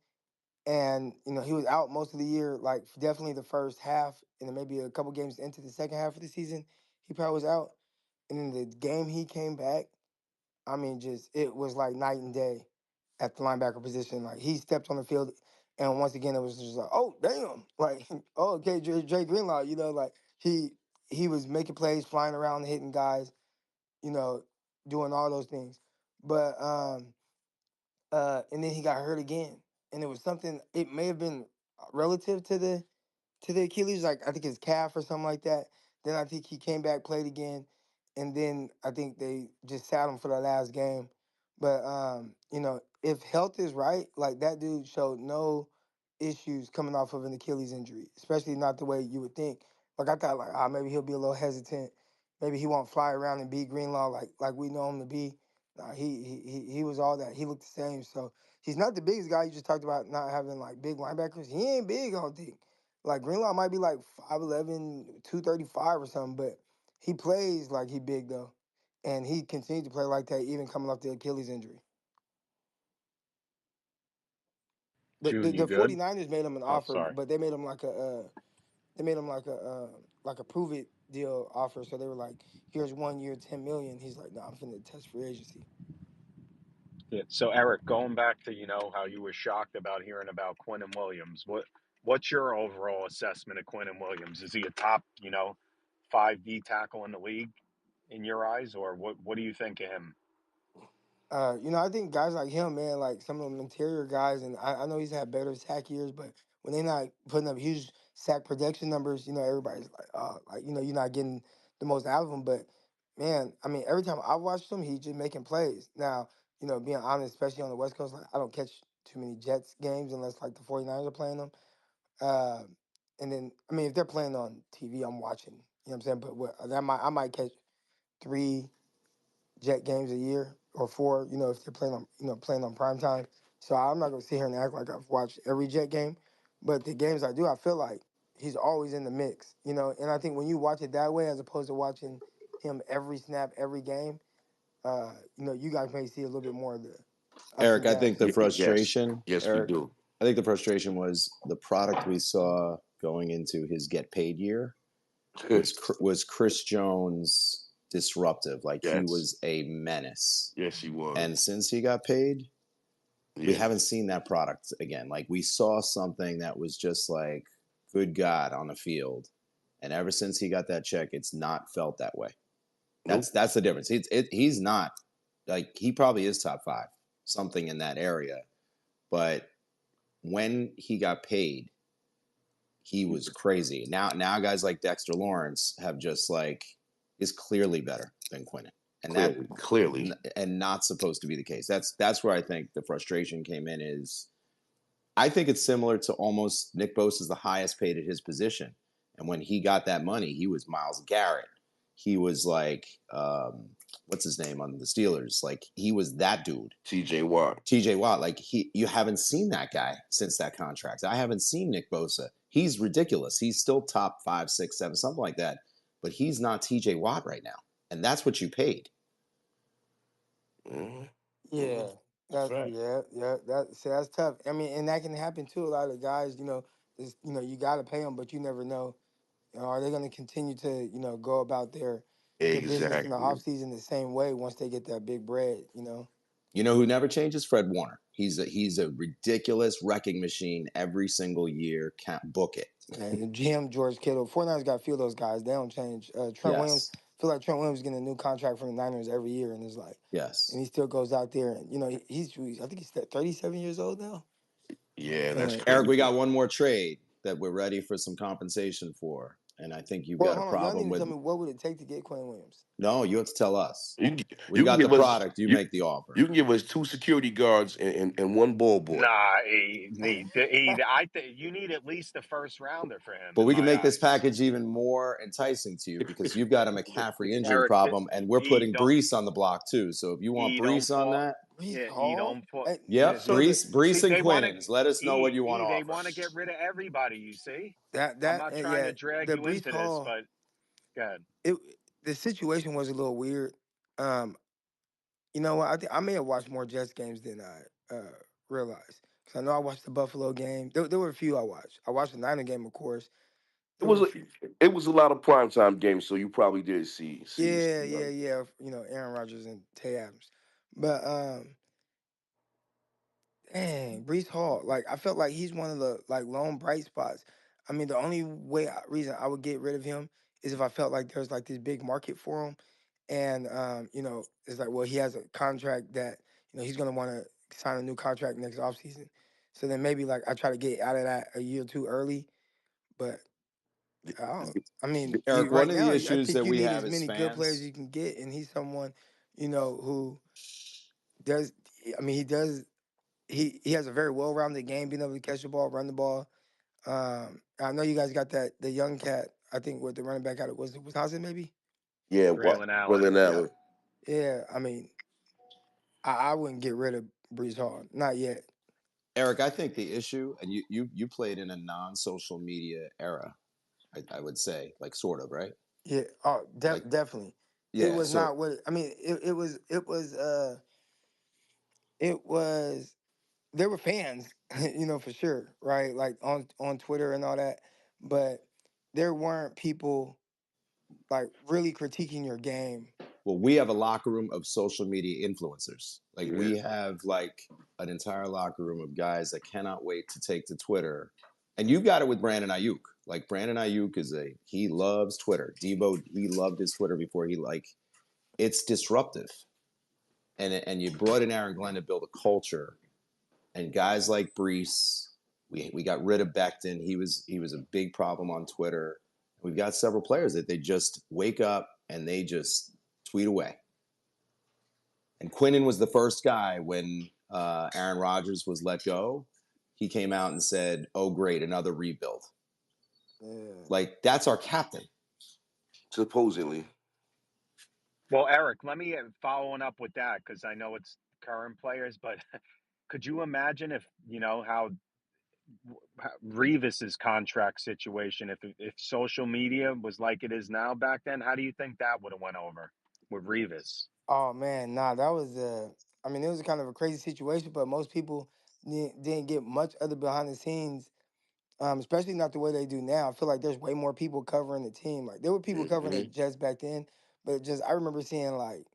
And, he was out most of the year, like definitely the first half, and then maybe a couple games into the second half of the season, he probably was out. And then the game he came back, I mean, just it was like night and day at the linebacker position. Like he stepped on the field, and once again, it was just like, oh damn, like oh okay, Jay Greenlaw, like he was making plays, flying around, hitting guys, you know, doing all those things. But and then he got hurt again, and it was something. It may have been relative to the Achilles, like I think his calf or something like that. Then I think he came back, played again, and then I think they just sat him for the last game. But if health is right, like that dude showed no issues coming off of an Achilles injury, especially not the way you would think. Like I thought, like maybe he'll be a little hesitant, maybe he won't fly around and be Greenlaw like we know him to be. Nah, he was all that. He looked the same. So he's not the biggest guy. You just talked about not having like big linebackers. He ain't big, I don't think. Like Greenlaw might be like 5'11", 235 or something, but he plays like he big though. And he continued to play like that even coming off the Achilles injury. June, The you good? 49ers made him an Oh, offer, sorry. but they made him like a prove it deal offer. So they were like, here's 1 year, 10 million. He's like, no, I'm finna test free agency. Yeah. So Eric, going back to how you were shocked about hearing about Quinn and Williams, what What's your overall assessment of Quentin Williams? Is he a top, 5D tackle in the league in your eyes, or what do you think of him? I think guys like him, man, like some of them interior guys, and I know he's had better sack years, but when they're not putting up huge sack production numbers, everybody's like, you're not getting the most out of him. But man, I mean, every time I watched him, he's just making plays. Now, being honest, especially on the West Coast, like, I don't catch too many Jets games unless like the 49ers are playing them. Uh, and then, I mean, if they're playing on TV, I'm watching. You know what I'm saying? But I might catch 3 Jet games a year or 4, if they're playing on prime time. So I'm not gonna sit here and act like I've watched every Jet game, but the games I do, I feel like he's always in the mix, And I think when you watch it that way, as opposed to watching him every snap, every game, you guys may see a little bit more of the ups Eric, and I think downs. the Yes, frustration, yes, we Eric, do. I think the frustration was the product we saw going into his get paid year was Chris Jones disruptive. Like he Yes, was a menace. yes, he And was. since he got paid, we Yeah, haven't seen that product again. Like we saw something that was just like, good God, on the field. And ever since he got that check, it's not felt that way. nope. That's the difference. He's not like, he probably is top 5, something in that area. But when he got paid, he was crazy. Now guys like Dexter Lawrence have just like, is clearly better than Quinnen. And that Clearly. and not supposed to be the case. That's where I think the frustration came in. Is I think it's similar to almost Nick Bosa is the highest paid at his position. And when he got that money, he was Myles Garrett. He was like, what's his name on the Steelers? Like he was that dude. T.J. Watt. TJ Watt, like you haven't seen that guy since that contract. I haven't seen Nick Bosa. He's ridiculous. He's still top 5, 6, 7, something like that. But he's not TJ Watt right now. And that's what you paid. Mm-hmm. Yeah, That's right. yeah. That's tough. I mean, and that can happen too. A lot of guys, you got to pay them, but you never know. Are they going to continue to, go about their business in the Exactly. off season the same way once they get that big bread? You know who never changes? Fred Warner. He's a ridiculous wrecking machine every single year. Can't book it. And GM George Kittle, 49ers got a few of those guys. They don't change. Trent Williams, Yes. I feel like Trent Williams getting a new contract from the Niners every year, and it's like, and Yes. he still goes out there, and I think he's 37 years old now. Yeah, that's Eric, we crazy. got one more trade that we're ready for some compensation for. And I think you've Well, got a hold on, y'all need problem to with. tell me what would it take to get Quinn Williams. No, you have to tell us. You, We you can got the give us product. You you make the offer. you can give us 2 security guards and 1 ball boy. Nah, I think you need at least a first rounder for him But in we can my make this eyes. package even more enticing to you because you've got a McCaffrey injury Eric, problem, and we're he putting don't Brees on the block too. So if you want he don't Brees on fall. that, Brees Yeah, he Hall. don't fall. yep, So Brees and they want to. Quinnens. Let us know what you want to They offer. want to get rid of everybody. You see, I'm That not trying yeah, to drag the you Brees into this, Hall. but go ahead. It The situation was a little weird. Um, you know what? I think I may have watched more Jets games than I realized because I know I watched the Buffalo game. There were a few I watched. I watched the Niner game, of course. It There were was a a, few. it was a lot of primetime games, so you probably did see. Yeah. Aaron Rodgers and Tay Adams, but dang, Brees Hall. Like I felt like he's one of the like lone bright spots. I mean, the only reason I would get rid of him is if I felt like there's like this big market for him, and it's like, well, he has a contract that he's gonna want to sign a new contract next offseason. So then maybe like I try to get out of that a year or two early, but I don't. I mean, Eric, one right of the now, I issues think that you we need have as as many good players as fans, you can get, and he's someone who does. I mean, he does he has a very well-rounded game, being able to catch the ball, run the ball. I know you guys got the young cat. I think what the running back out of was Wisconsin, maybe. Yeah, what Braylon Allen. Berlin Yeah. Allen. Yeah, I mean, I wouldn't get rid of Brees Hall, not yet. Eric, I think the issue, and you played in a non-social media era, I would say, like sort of, right? Yeah, Like, definitely. It yeah. was So, not what I mean. It was there were fans, for sure, right? Like on Twitter and all that, but there weren't people like really critiquing your game. well, we have a locker room of social media influencers. Like, Yeah. we have like an entire locker room of guys that cannot wait to take to Twitter And you got it with Brandon Ayuk. Like Brandon Ayuk he loves Twitter. Debo, he loved his Twitter before it's disruptive. And you brought in Aaron Glenn to build a culture. And guys like Brees, we got rid of Becton. He was a big problem on Twitter. We've got several players that they just wake up and they just tweet away. And Quinnen was the first guy when Aaron Rodgers was let go. He came out and said, "Oh, great, another rebuild." Yeah. Like that's our captain. Supposedly. Well, Eric, let me following up with that because I know it's current players, but could you imagine if how Revis's contract situation, if social media was like it is now back then, how do you think that would have went over with Revis? Oh man, nah, that was I mean, it was kind of a crazy situation, but most people didn't get much other behind the scenes, especially not the way they do now. I feel like there's way more people covering the team. Like there were people covering the Hmm. Jets back then, but just I remember seeing like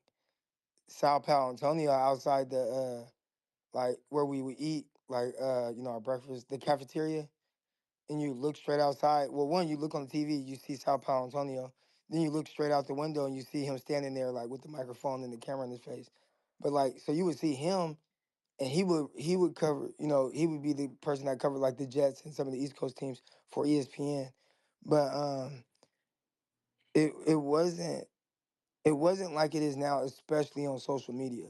Sao Paulo Antonio outside the like where we would eat, like our breakfast, the cafeteria, and you look straight outside. Well, one, you look on the TV, you see Sao Paulo Antonio. Then you look straight out the window and you see him standing there like with the microphone and the camera in his face. But like, so you would see him, and he would cover. He would be the person that covered like the Jets and some of the East Coast teams for ESPN. But it wasn't like it is now, especially on social media.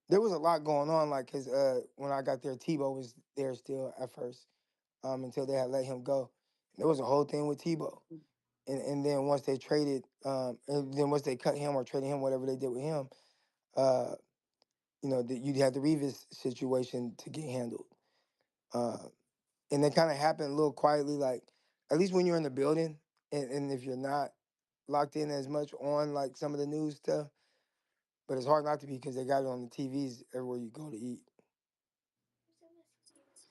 There was a lot going on, like, cause when I got there, Tebow was there still at first, until they had let him go. There was a whole thing with Tebow. And then once they traded, and then once they cut him or traded him, whatever they did with him, uh, you had the Revis situation to get handled. Uh, and that kind of happened a little quietly, like at least when you're in the building, and if you're not locked in as much on like some of the news stuff, but it's hard not to be because they got it on the TVs everywhere you go to eat.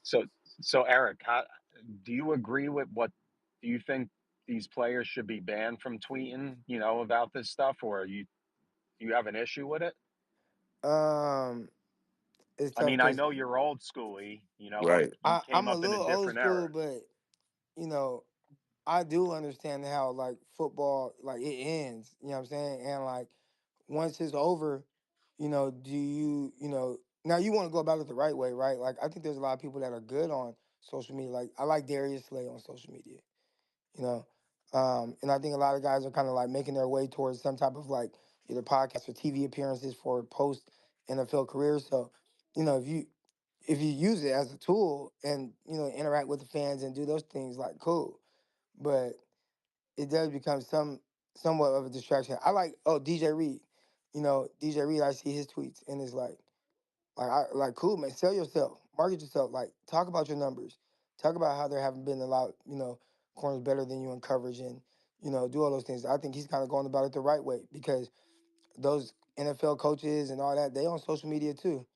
So, so Eric, do you agree with what? Do you think these players should be banned from tweeting, about this stuff, or you have an issue with it? Um, it's I tough mean, I because know you're old schooly, like Right. you came I'm a up in a little old different school, era. but you know, I do understand how like football like it ends, you know what I'm saying? And like once it's over, do now you want to go about it the right way, right? Like I think there's a lot of people that are good on social media. Like I like Darius Slay on social media, you know. And I think a lot of guys are kind of like making their way towards some type of like either podcast or TV appearances for post NFL careers. So, if you use it as a tool and interact with the fans and do those things, like cool. But it does become somewhat of a distraction. I like DJ Reed. DJ Reed, I see his tweets and it's like cool, man, sell yourself, market yourself, like talk about your numbers. Talk about how there haven't been a lot, corners better than you in coverage and do all those things. I think he's kind of going about it the right way because those NFL coaches and all that, they on social media too.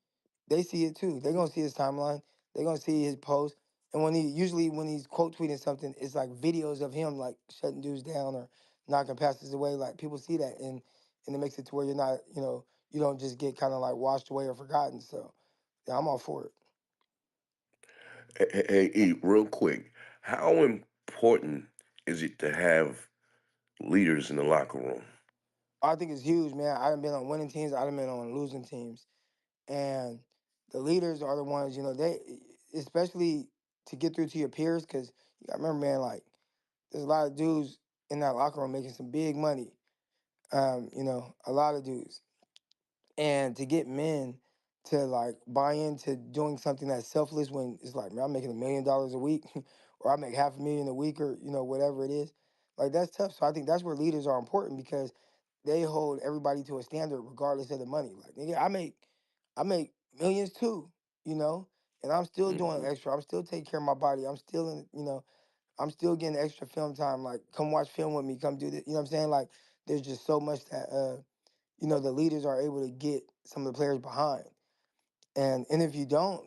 They see it too. They're gonna see his timeline. They're gonna see his post. And when he's quote tweeting something, it's like videos of him like shutting dudes down or knocking passes away. Like people see that and it makes it to where you're not, you don't just get kind of like washed away or forgotten. So yeah, I'm all for it. Hey, E, real quick, how important is it to have leaders in the locker room? I think it's huge, man. I done been on winning teams, I done been on losing teams. And the leaders are the ones, they especially to get through to your peers, because you gotta remember, man, like there's a lot of dudes in that locker room making some big money. A lot of dudes. And to get men to like buy into doing something that's selfless when it's like, man, I'm making $1 million a week or I make half a million a week or, whatever it is. Like that's tough. So I think that's where leaders are important because they hold everybody to a standard regardless of the money. Like nigga, I make millions too, you know, and I'm still doing Hmm. extra. I'm still taking care of my body. I'm still I'm still getting extra film time. Like, come watch film with me. Come do this. You know what I'm saying? Like, there's just so much that the leaders are able to get some of the players behind. And if you don't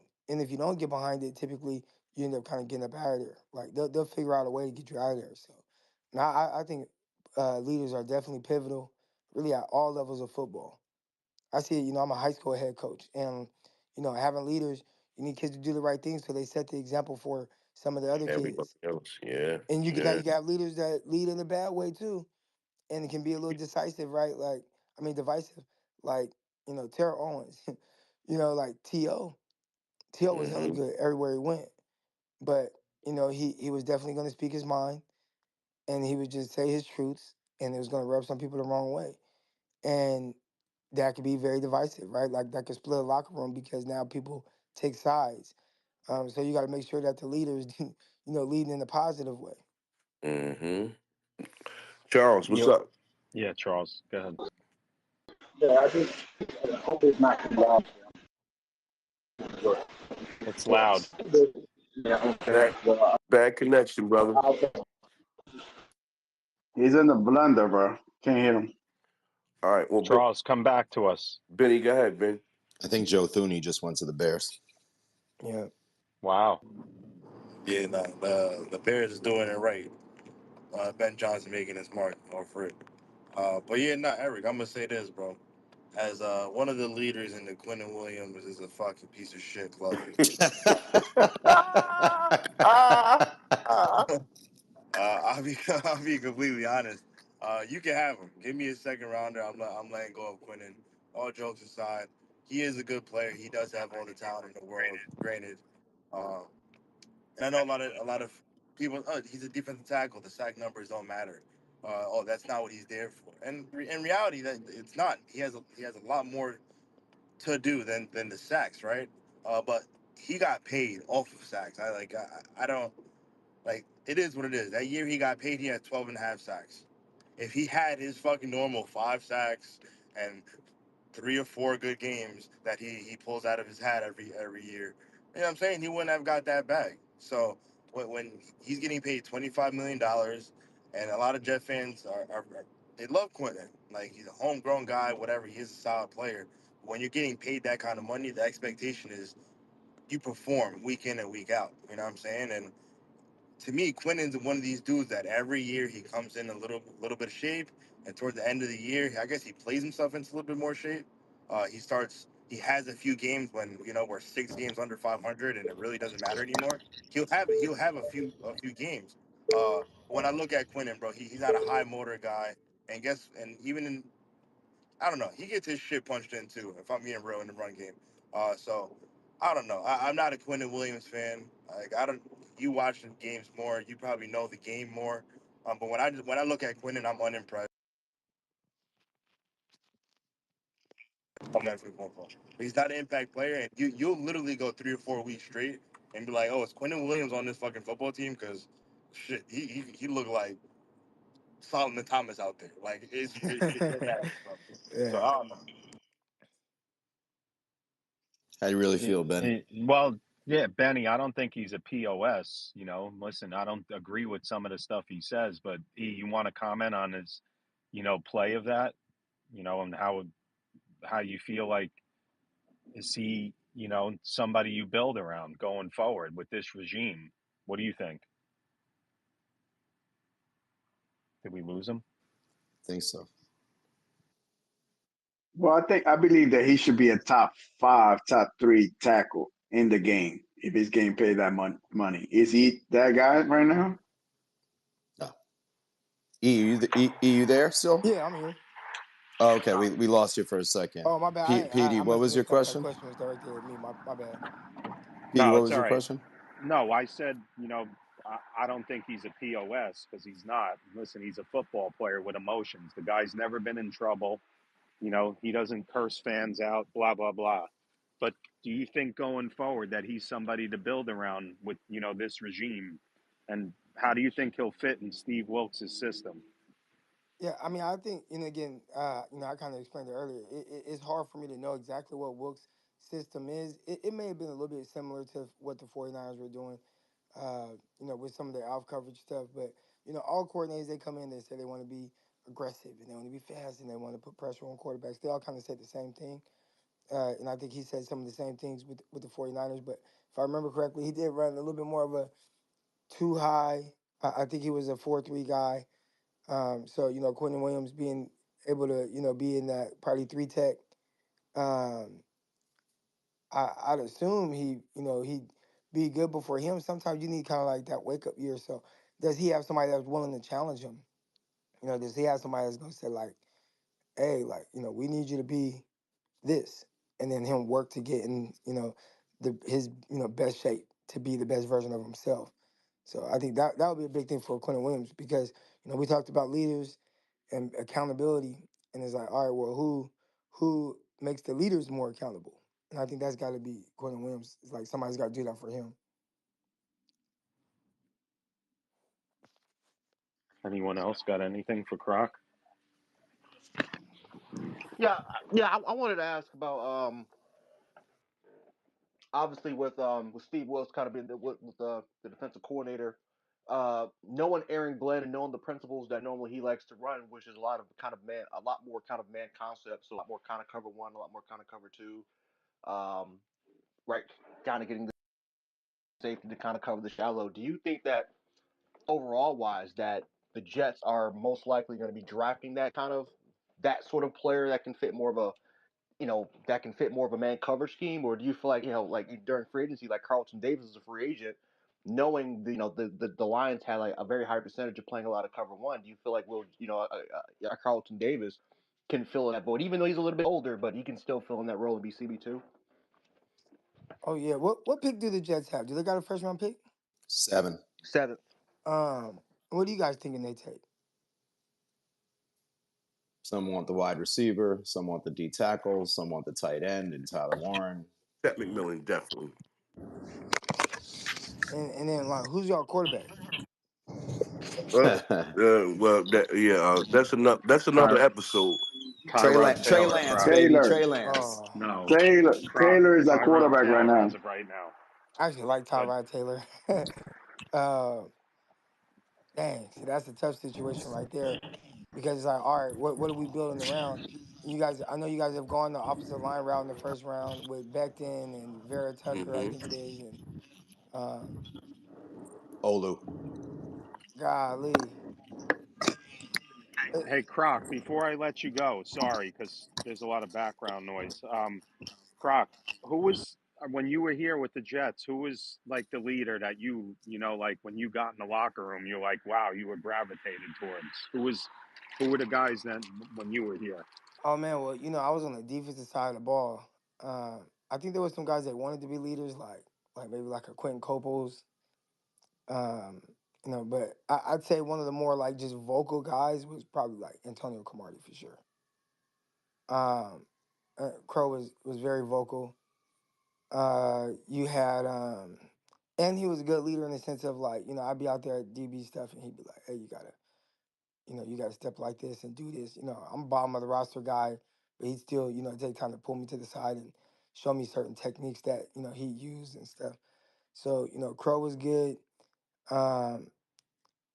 get behind it, typically you end up kind of getting up out of there. Like they'll figure out a way to get you out of there. So now I think leaders are definitely pivotal, really at all levels of football. I see it, I'm a high school head coach, and having leaders, you need kids to do the right thing so they set the example for some of the other Everybody kids. else, yeah, And yeah. you got leaders that lead in a bad way too, and it can be a little decisive, right? Like I mean divisive, like Terrell Owens, like To was hella Hmm. good everywhere he went, but he was definitely going to speak his mind, and he would just say his truths, and it was going to rub some people the wrong way, and that could be very divisive, right? Like that could split a locker room because now people take sides. So you got to make sure that the leaders, leading in a positive way. Hmm. Charles, what's Yo, up? yeah, Charles, go ahead. Yeah, I just I hope it's not too loud. It's loud. Yeah, okay. Bad, Well, bad connection, brother. He's in the blender, bro. Can't hit him. All right, well, Charles, come back to us. Benny, go ahead, Ben. I think Joe Thuney just went to the Bears. Yeah. Wow. Yeah, the Bears is doing it right. Ben Johnson making his mark off it. But yeah, Eric, I'm gonna say this, bro. As one of the leaders in the Quentin Williams is a fucking piece of shit club. I'll be I'll be completely honest. You can have him. Give me a second rounder. I'm letting go of Quentin. All jokes aside, he is a good player. He does have all the talent in the world. Granted, uh, and I know a lot of people. Oh, he's a defensive tackle. The sack numbers don't matter. That's not what he's there for. And in reality, that it's not. He has a lot more to do than the sacks, right? But he got paid off of sacks. I don't like it is what it is. That year he got paid, he had 12 and a half sacks. If he had his fucking normal 5 sacks and 3 or 4 good games that he pulls out of his hat every year, you know what I'm saying? He wouldn't have got that bag. So when he's getting paid $25 million, and a lot of Jet fans are they love Quentin. Like he's a homegrown guy, whatever. He is a solid player. When you're getting paid that kind of money, the expectation is you perform week in and week out. You know what I'm saying? And to me, Quentin's one of these dudes that every year he comes in a little bit of shape, and towards the end of the year, I guess he plays himself into a little bit more shape. He has a few games when we're 6 games under 500, and it really doesn't matter anymore. He'll have a few games. When I look at Quentin, bro, he's not a high motor guy, and even in I don't know. He gets his shit punched in too, if I'm being real in the run game. So I don't know. I'm not a Quentin Williams fan. Like I don't. You watch the games more. You probably know the game more. But when I look at Quentin, I'm unimpressed. I'm not football player. He's not an impact player, and you'll literally go 3 or 4 weeks straight and be like, oh, it's Quentin Williams on this fucking football team because shit, he looked like Solomon Thomas out there. Like it's that bad, bro. So Yeah. I don't know. How do you really Yeah, feel, Benny? well, yeah, Benny, I don't think he's a POS. Listen, I don't agree with some of the stuff he says, but you want to comment on his, play of that, and how you feel like is he, somebody you build around going forward with this regime? What do you think? Did we lose him? I think so. Well, I believe that he should be a top five, top three tackle in the game if he's getting paid that money. Is he that guy right now? No. You there still? Yeah, I'm here. Oh, okay, we lost you for a second. Oh, my bad. PD, I what must have was your missed that question? question was directed at me. My bad. PD, No, what it's was all your right. question? No, I said, I don't think he's a POS because he's not. Listen, he's a football player with emotions. The guy's never been in trouble. He doesn't curse fans out, blah, blah, blah. But do you think going forward that he's somebody to build around with, this regime? And how do you think he'll fit in Steve Wilkes' system? Yeah, I mean, I think, again, I kind of explained it earlier. It's hard for me to know exactly what Wilk's system is. It may have been a little bit similar to what the 49ers were doing, with some of their off coverage stuff. But, all coordinators, they come in, they say they want to be aggressive and they want to be fast and they want to put pressure on quarterbacks. They all kind of say the same thing. And I think he said some of the same things with the 49ers. But if I remember correctly, he did run a little bit more of a too high. I think he was a 4-3 guy. So Quentin Williams being able to be in that probably 3 tech, um, I'd assume he be good. But for him, sometimes you need kind of like that wake up year. So does he have somebody that's willing to challenge him? Does he have somebody that's gonna say like, hey, like, we need you to be this, and then him work to get in, his best shape to be the best version of himself. So I think that would be a big thing for Quentin Williams because we talked about leaders and accountability, and it's like, all right, well, who makes the leaders more accountable? And I think that's got to be Quentin Williams. It's like somebody's got to do that for him. Anyone else got anything for Croc? Yeah, yeah. I wanted to ask about obviously with Steve Wilks kind of being with the defensive coordinator, knowing Aaron Glenn and knowing the principles that normally he likes to run, which is a lot more kind of man concepts, so a lot more kind of cover one, a lot more kind of cover two, right? Kind of getting the safety to kind of cover the shallow. Do you think that overall wise that the Jets are most likely going to be drafting that sort of player that can fit more of a man coverage scheme, or do you feel like like during free agency, like Carlton Davis is a free agent, knowing the Lions had like a very high percentage of playing a lot of cover one? Do you feel like Carlton Davis can fill in that void, even though he's a little bit older, but he can still fill in that role and be CB2? Oh yeah, what pick do the Jets have? Do they got a first round pick? 7. Seventh. What do you guys thinking they take? Some want the wide receiver, some want the D tackle, some want the tight end and Tyler Warren. Pat McMillan, definitely. And then like, who's your quarterback? That's enough. That's another Ty, episode. Tyrod Trey Taylor, Lance, Croc. baby, Taylor. Trey Lance. Oh, No, Taylor. Croc. Taylor is our Tyrod quarterback right Taylor now. as of right now. I actually like But Tyrod Taylor. uh, Dang, see that's a tough situation right there because it's like, all right, what are we building around? And you guys, I know you guys have gone the opposite line route in the first round with Becton and Vera Tucker, I Hmm. think it is, and uh, Olu. golly, Uh, hey, Croc. Before I let you go, sorry, because there's a lot of background noise. Croc, who was when you were here with the Jets? Who was like the leader that like when you got in the locker room, you're like, wow, you were gravitated towards? Who were the guys then when you were here? oh man, well I was on the defensive side of the ball. I think there was some guys that wanted to be leaders, like maybe like a Quentin Coples. Um, but I'd say one of the more like just vocal guys was probably like Antonio Cromartie for sure. Um, Crow was very vocal. You had and he was a good leader in the sense of like I'd be out there at DB stuff and he'd be like, hey, you gotta step like this and do this. I'm bottom of the roster guy, but he'd still take time to pull me to the side and show me certain techniques that he used and stuff. So Crow was good. Um,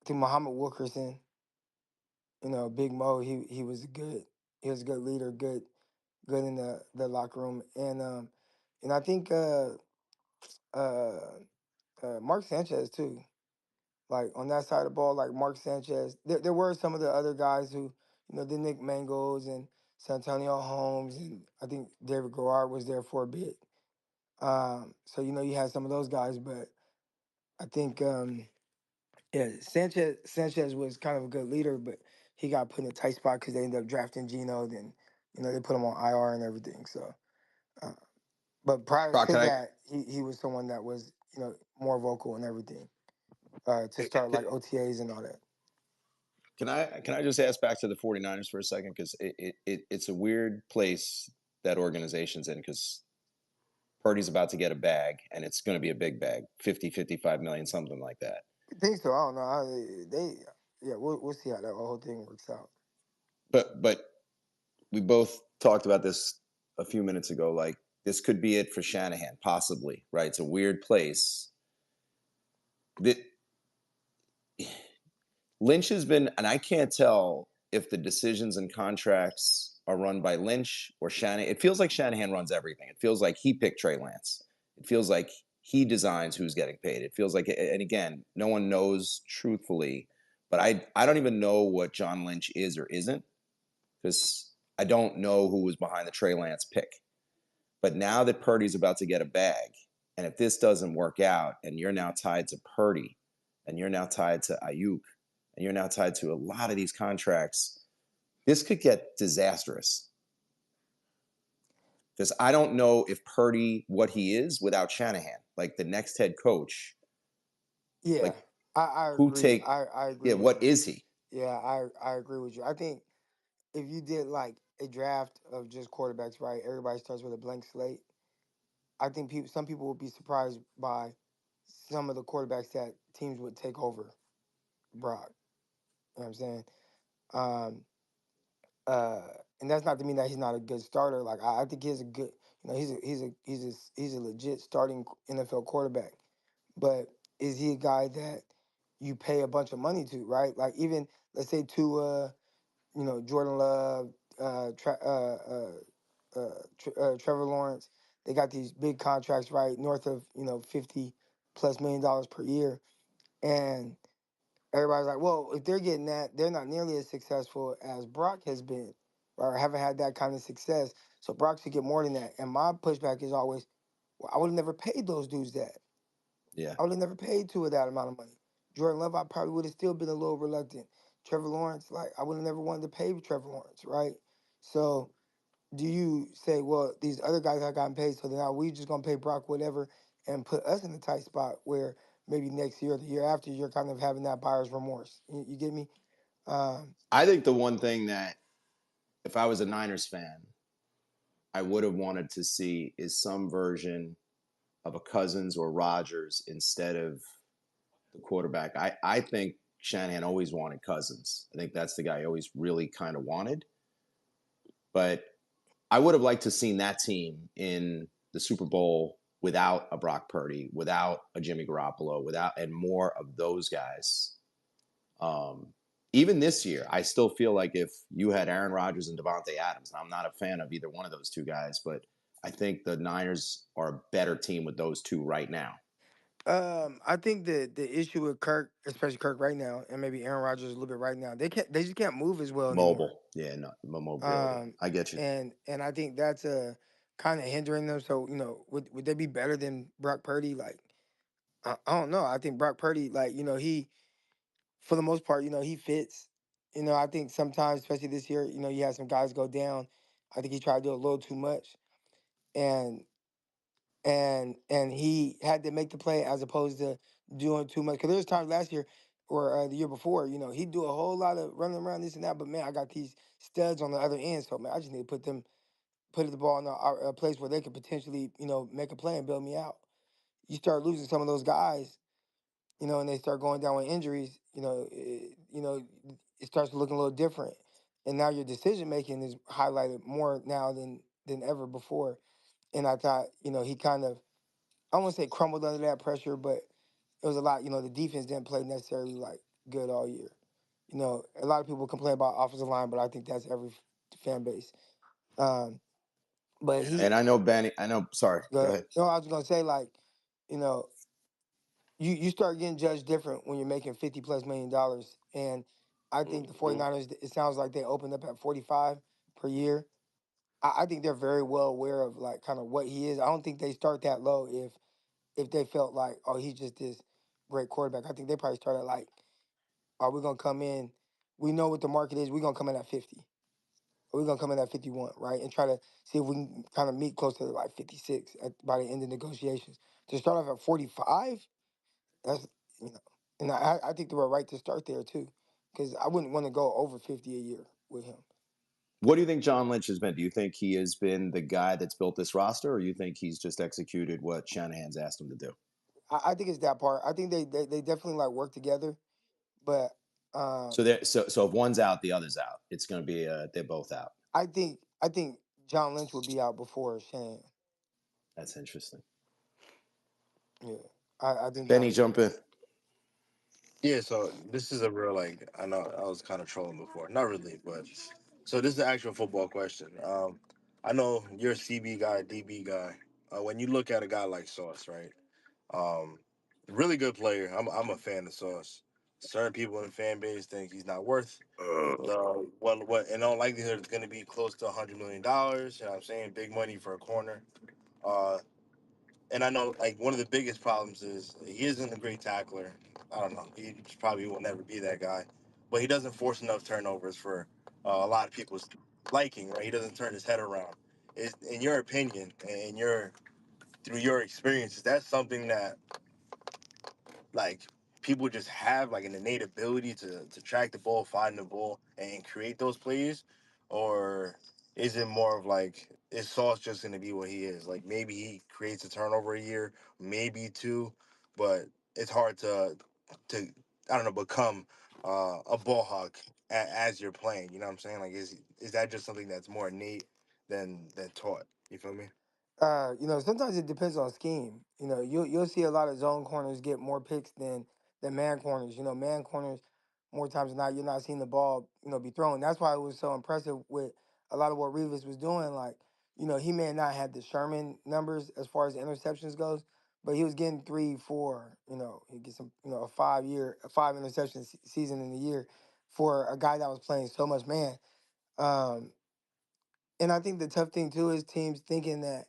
I think Muhammad Wilkerson, Big Mo, he was a good leader, good in the locker room, and I think uh, Mark Sanchez too. Like on that side of the ball, like Mark Sanchez. There were some of the other guys who, the Nick Mangos and Santonio Holmes, and I think David Garrard was there for a bit. So you had some of those guys, but I think yeah, Sanchez was kind of a good leader, but he got put in a tight spot because they ended up drafting Geno. Then they put him on IR and everything. So, uh, but prior Croc, to that, he was someone that was more vocal and everything to start like OTAs and all that. Can I just ask back to the 49ers for a second? Because it's a weird place that organization's in because Purdy's about to get a bag, and it's going to be a big bag, 50, 55 million, something like that. I think so. I don't know. Yeah, we'll see how that whole thing works out. But we both talked about this a few minutes ago. Like, this could be it for Shanahan, possibly, right? It's a weird place. Lynch has been, and I can't tell if the decisions and contracts are run by Lynch or Shanahan. It feels like Shanahan runs everything. It feels like he picked Trey Lance. It feels like he designs who's getting paid. It feels like, and again, no one knows truthfully, but I don't even know what John Lynch is or isn't because I don't know who was behind the Trey Lance pick. But now that Purdy's about to get a bag, And if this doesn't work out, and you're now tied to Purdy, and you're now tied to Ayuk, and you're now tied to a lot of these contracts, this could get disastrous. Because I don't know if Purdy, what he is without Shanahan, like the next head coach, Yeah, like I who agree. take, I agree yeah, with what you. is he? Yeah, I agree with you. I think if you did like a draft of just quarterbacks, right? Everybody starts with a blank slate. I think some people would be surprised by some of the quarterbacks that teams would take over Brock. You know what I'm saying? Um, uh, and that's not to mean that he's not a good starter. Like I think he's a good, he's a legit starting NFL quarterback. But is he a guy that you pay a bunch of money to, right? Like even let's say to Jordan Love, Trevor Lawrence, they got these big contracts, right, north of $50+ million per year, and everybody's like, well, if they're getting that, they're not nearly as successful as Brock has been, or haven't had that kind of success. So Brock should get more than that. And my pushback is always, well, I would have never paid those dudes that. Yeah. I would have never paid Tua that amount of money. Jordan Love, I probably would have still been a little reluctant. Trevor Lawrence, like I would have never wanted to pay Trevor Lawrence, right? So do you say, well, these other guys have gotten paid, so now we just gonna pay Brock whatever and put us in a tight spot where maybe next year or the year after you're kind of having that buyer's remorse. You get me? Um, I think the one thing that if I was a Niners fan, I would have wanted to see is some version of a Cousins or Rodgers instead of the quarterback. I think Shanahan always wanted Cousins. I think that's the guy he always really kind of wanted. But I would have liked to seen that team in the Super Bowl without a Brock Purdy, without a Jimmy Garoppolo, without and more of those guys. Um, Even this year, I still feel like if you had Aaron Rodgers and Devontae Adams, and I'm not a fan of either one of those two guys, but I think the Niners are a better team with those two right now. I think the issue with Kirk, especially Kirk right now, and maybe Aaron Rodgers a little bit right now, they just can't move as well anymore. Mobile, yeah, no, mobility. Um, I get you. and I think that's a kind of hindering them. So would they be better than Brock Purdy? Like I don't know. I think Brock Purdy, like he for the most part, he fits. I think sometimes, especially this year, you had some guys go down. I think he tried to do a little too much, and and he had to make the play as opposed to doing too much. Because there was times last year or the year before, he'd do a whole lot of running around this and that. But man, I got these studs on the other end, so man, I just need to put the ball in a place where they could potentially, make a play and bail me out. You start losing some of those guys, and they start going down with injuries, it starts looking a little different. And now your decision making is highlighted more now than ever before. And I thought, he kind of, I won't say crumbled under that pressure, but it was a lot. The defense didn't play necessarily like good all year. A lot of people complain about offensive line, but I think that's every fan base. Um, but And he, I know Benny. I know. Sorry, go ahead. no, I was gonna say like, you know, you start getting judged different when you're making $50+ million. And I think the Mhm. 49ers, it sounds like they opened up at 45 per year. I think they're very well aware of like kind of what he is. I don't think they start that low if they felt like, oh, he's just this great quarterback. I think they probably started like, are we gonna come in? We know what the market is. We're gonna come in at 50. Or we're gonna come in at 51, right? And try to see if we can kind of meet close to like 56 by the end of negotiations. To start off at 45, that's and I think they were right to start there too, because I wouldn't want to go over 50 a year with him. What do you think John Lynch has been? Do you think he has been the guy that's built this roster, or you think he's just executed what Shanahan's asked him to do? I think it's that part. I think they definitely like work together, but So so if one's out, the other's out. It's going to be they're both out. I think John Lynch would be out before Shanahan. That's interesting. Yeah, I think John Benny, Lynch. jump in. Yeah, so this is a real like I know I was kind of trolling before, not really, but so this is an actual football question. I know you're a CB guy, DB guy. When you look at a guy like Sauce, right? Um, Really good player. I'm a fan of Sauce. Certain people in the fan base think he's not worth the what in all likelihood it's going to be close to $100 million. You know what I'm saying? Big money for a corner. Uh, And I know like one of the biggest problems is he isn't a great tackler. I don't know. He probably will never be that guy, but he doesn't force enough turnovers for a lot of people's liking. Right? He doesn't turn his head around. In your opinion, and your through your experience, is that something that like people just have like an innate ability to track the ball, find the ball, and create those plays, or is it more of like is Sauce just going to be what he is? Like maybe he creates a turnover a year, maybe two, but it's hard to I don't know become a ball hawk as you're playing. You know what I'm saying? Like is that just something that's more innate than taught? You feel me? Sometimes it depends on scheme. You'll see a lot of zone corners get more picks than man corners. Man corners more times than not, you're not seeing the ball, be thrown. That's why it was so impressive with a lot of what Revis was doing. Like, he may have not had the Sherman numbers as far as the interceptions goes, but he was getting 3, 4. He gets some, a 5 interception season in a year for a guy that was playing so much man. Um, and I think the tough thing too is teams thinking that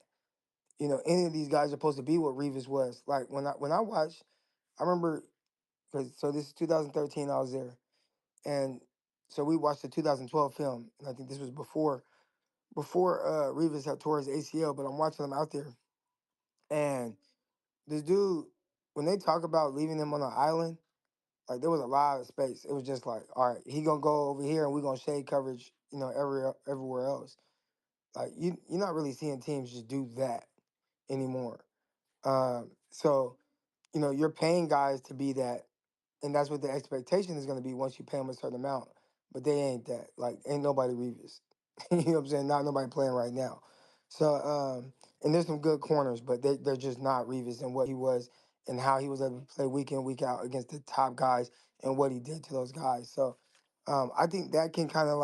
any of these guys are supposed to be what Revis was. Like when I watched, I remember because so this is 2013. I was there, and so we watched the 2012 film, and I think this was before Revis had tore his ACL. But I'm watching him out there, and this dude, when they talk about leaving him on an island, like there was a lot of space. It was just like, all right, he gonna go over here, and we're gonna shade coverage, everywhere else. Like you're not really seeing teams just do that anymore. So you're paying guys to be that, and that's what the expectation is going to be once you pay them a certain amount. But they ain't that. Like, ain't nobody Reeves. You know what I'm saying? Not nobody playing right now. So, and there's some good corners, but they're just not Reeves and what he was and how he was able to play week in, week out against the top guys and what he did to those guys. So, I think that can kind of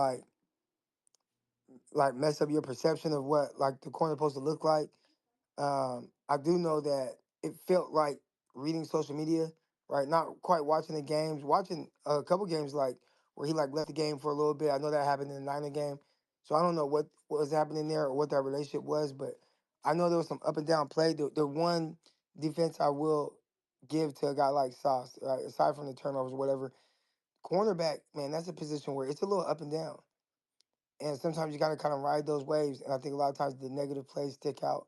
like mess up your perception of what like the corner supposed to look like. I do know that it felt like reading social media, right? Not quite watching the games, watching a couple games like where he like left the game for a little bit. I know that happened in the Niner game, so I don't know what was happening there or what that relationship was, but I know there was some up and down play. The one defense I will give to a guy like Sauce, right? Aside from the turnovers, or whatever, cornerback, man, that's a position where it's a little up and down. And sometimes you got to kind of ride those waves. And I think a lot of times the negative plays stick out,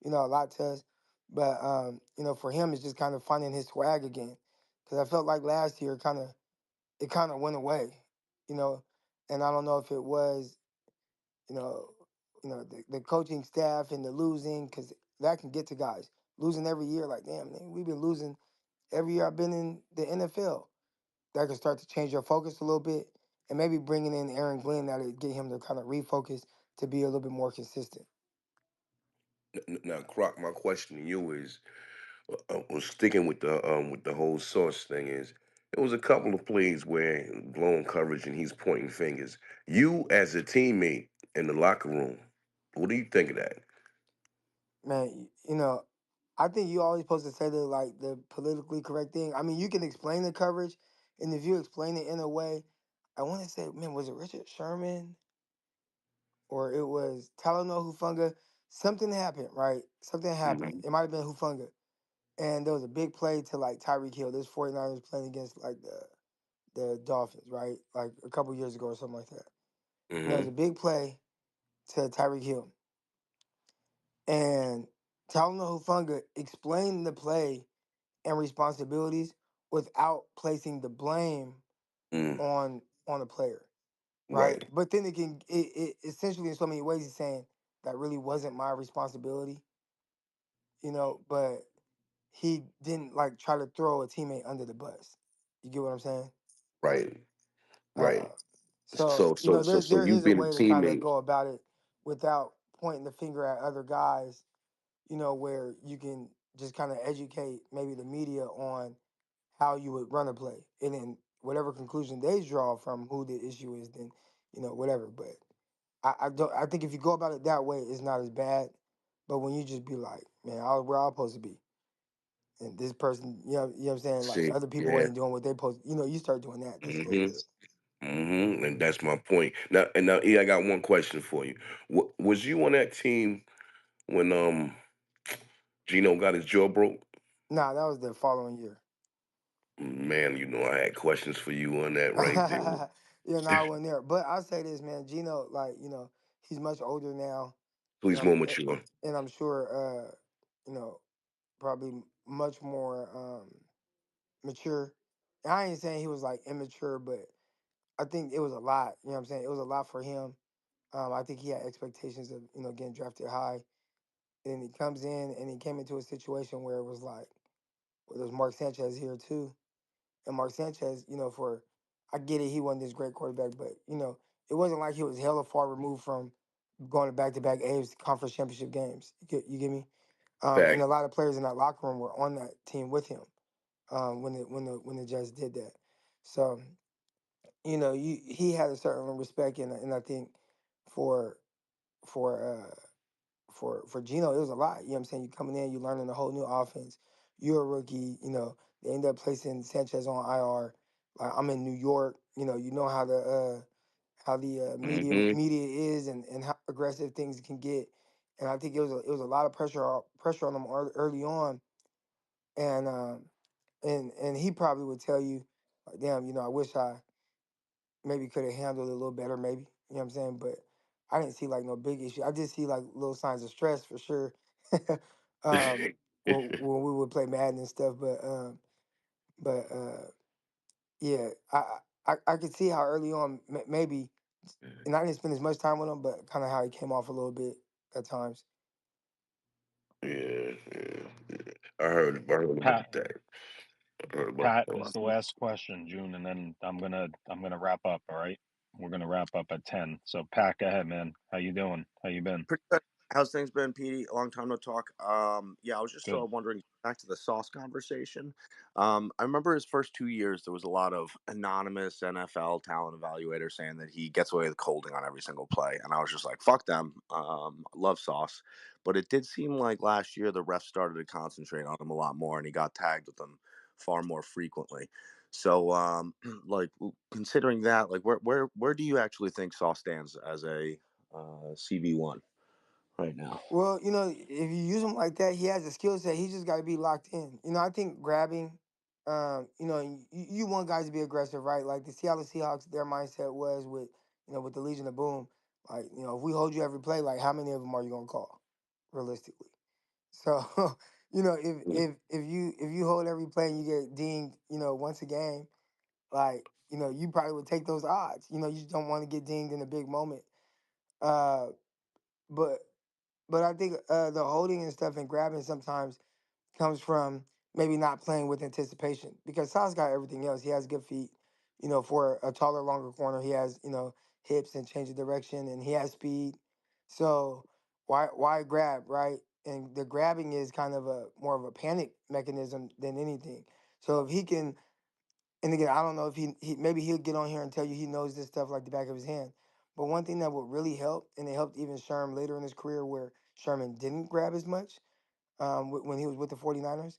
a lot to us. But, for him, it's just kind of finding his swag again. Because I felt like last year it kind of went away, you know. And I don't know if it was, you know, the coaching staff and the losing, because that can get to guys. Losing every year, like, damn, man, we've been losing every year I've been in the NFL. That can start to change your focus a little bit, and maybe bringing in Aaron Glenn that'll get him to kind of refocus to be a little bit more consistent. Now, Croc, my question to you is, sticking with the whole source thing is, it was a couple of plays where blown coverage and he's pointing fingers. You as a teammate in the locker room, what do you think of that? Man, I think you always supposed to say the politically correct thing. I mean, you can explain the coverage, and if you explain it in a way, I want to say, man, was it Richard Sherman or it was Talanoa Hufanga? Something happened, right? Something happened. Hmm. It might have been Hufanga. And there was a big play to like Tyreek Hill. This 49ers playing against like the Dolphins, right? Like a couple years ago or something like that. And there was Hmm. a big play to Tyreek Hill. And Talanoa Hufanga explained the play and responsibilities without placing the blame Mm. on the player, right? Right, But then it essentially in so many ways he's saying that really wasn't my responsibility, but he didn't like try to throw a teammate under the bus. You get what I'm saying? right, Uh, right. so So there you is a being a way to kind of teammate, go about it without pointing the finger at other guys. Where you can just kind of educate maybe the media on how you would run a play, and then whatever conclusion they draw from who the issue is, then whatever. But I don't. I think if you go about it that way, it's not as bad. But when you just be like, man, I was where I was supposed to be, and this person, what I'm saying, like see, other people yeah. ain't doing what they supposed. You start doing that. That's a little Hmm. weird. And that's my point. Now, E, I got one question for you. Was you on that team when Gino got his jaw broke. Nah, that was the following year. Man, I had questions for you on that right there. Yeah, no, I wasn't there. But I say this, man, Gino, like, he's much older now, Please more mature. and I'm sure, you know, probably much more mature. And I ain't saying he was like immature, but I think it was a lot. You know what I'm saying? It was a lot for him. I think he had expectations of, getting drafted high. And he comes in and he came into a situation where it was like, well, there's Mark Sanchez here too. And Mark Sanchez, I get it, he wasn't this great quarterback, but it wasn't like he was hella far removed from going to back-to-back AFC conference championship games. You get me? And Fact. a lot of players in that locker room were on that team with him when the Jets did that. So he had a certain respect, and I think for for uh, for Gino, it was a lot. You know what I'm saying? You coming in, you learning a whole new offense. You're a rookie. They end up placing Sanchez on IR. Like, I'm in New York. You know how the Hmm. media is, and how aggressive things can get. And I think it was a lot of pressure on them early on. And he probably would tell you, like, damn, I wish I maybe could have handled it a little better, maybe. You know what I'm saying? But I didn't see like no big issue. I did see like little signs of stress for sure. um, when we would play Madden and stuff, but yeah, I could see how early on maybe, and I didn't spend as much time with him, but kind of how he came off a little bit at times. Yeah, yeah, yeah. I heard about Pat, that. I heard about Pat, this is the that. last question, June, and then I'm gonna wrap up. All right, we're gonna wrap up at 10. So Pat, go ahead, man. How you doing? How you been? Pretty good. How's things been, Petey? A long time no talk. Yeah, I was just Good. wondering, back to the Sauce conversation. I remember his first 2 years, there was a lot of anonymous NFL talent evaluators saying that he gets away with holding on every single play, and I was just like, fuck them. I love Sauce, but it did seem like last year the refs started to concentrate on him a lot more, and he got tagged with them far more frequently. So, like, considering that, like, where do you actually think Sauce stands as a CB1 right now? Well, if you use him like that, he has a skill set. He just got to be locked in. I think grabbing, you want guys to be aggressive, right? Like the Seattle Seahawks, their mindset was with the Legion of Boom, like, if we hold you every play, like how many of them are you gonna call, realistically? So, if Mm. if you hold every play and you get dinged, once a game, like, you probably would take those odds. You just don't want to get dinged in a big moment. Uh, but but I think the holding and stuff and grabbing sometimes comes from maybe not playing with anticipation, because Sal's got everything else. He has good feet. For a taller, longer corner, he has hips and change of direction, and he has speed. So why grab, right? And the grabbing is kind of a more of a panic mechanism than anything. So if he can, and again, I don't know if he maybe he'll get on here and tell you he knows this stuff like the back of his hand. But one thing that would really help, and it helped even Sherm later in his career where Sherman didn't grab as much, when he was with the 49ers,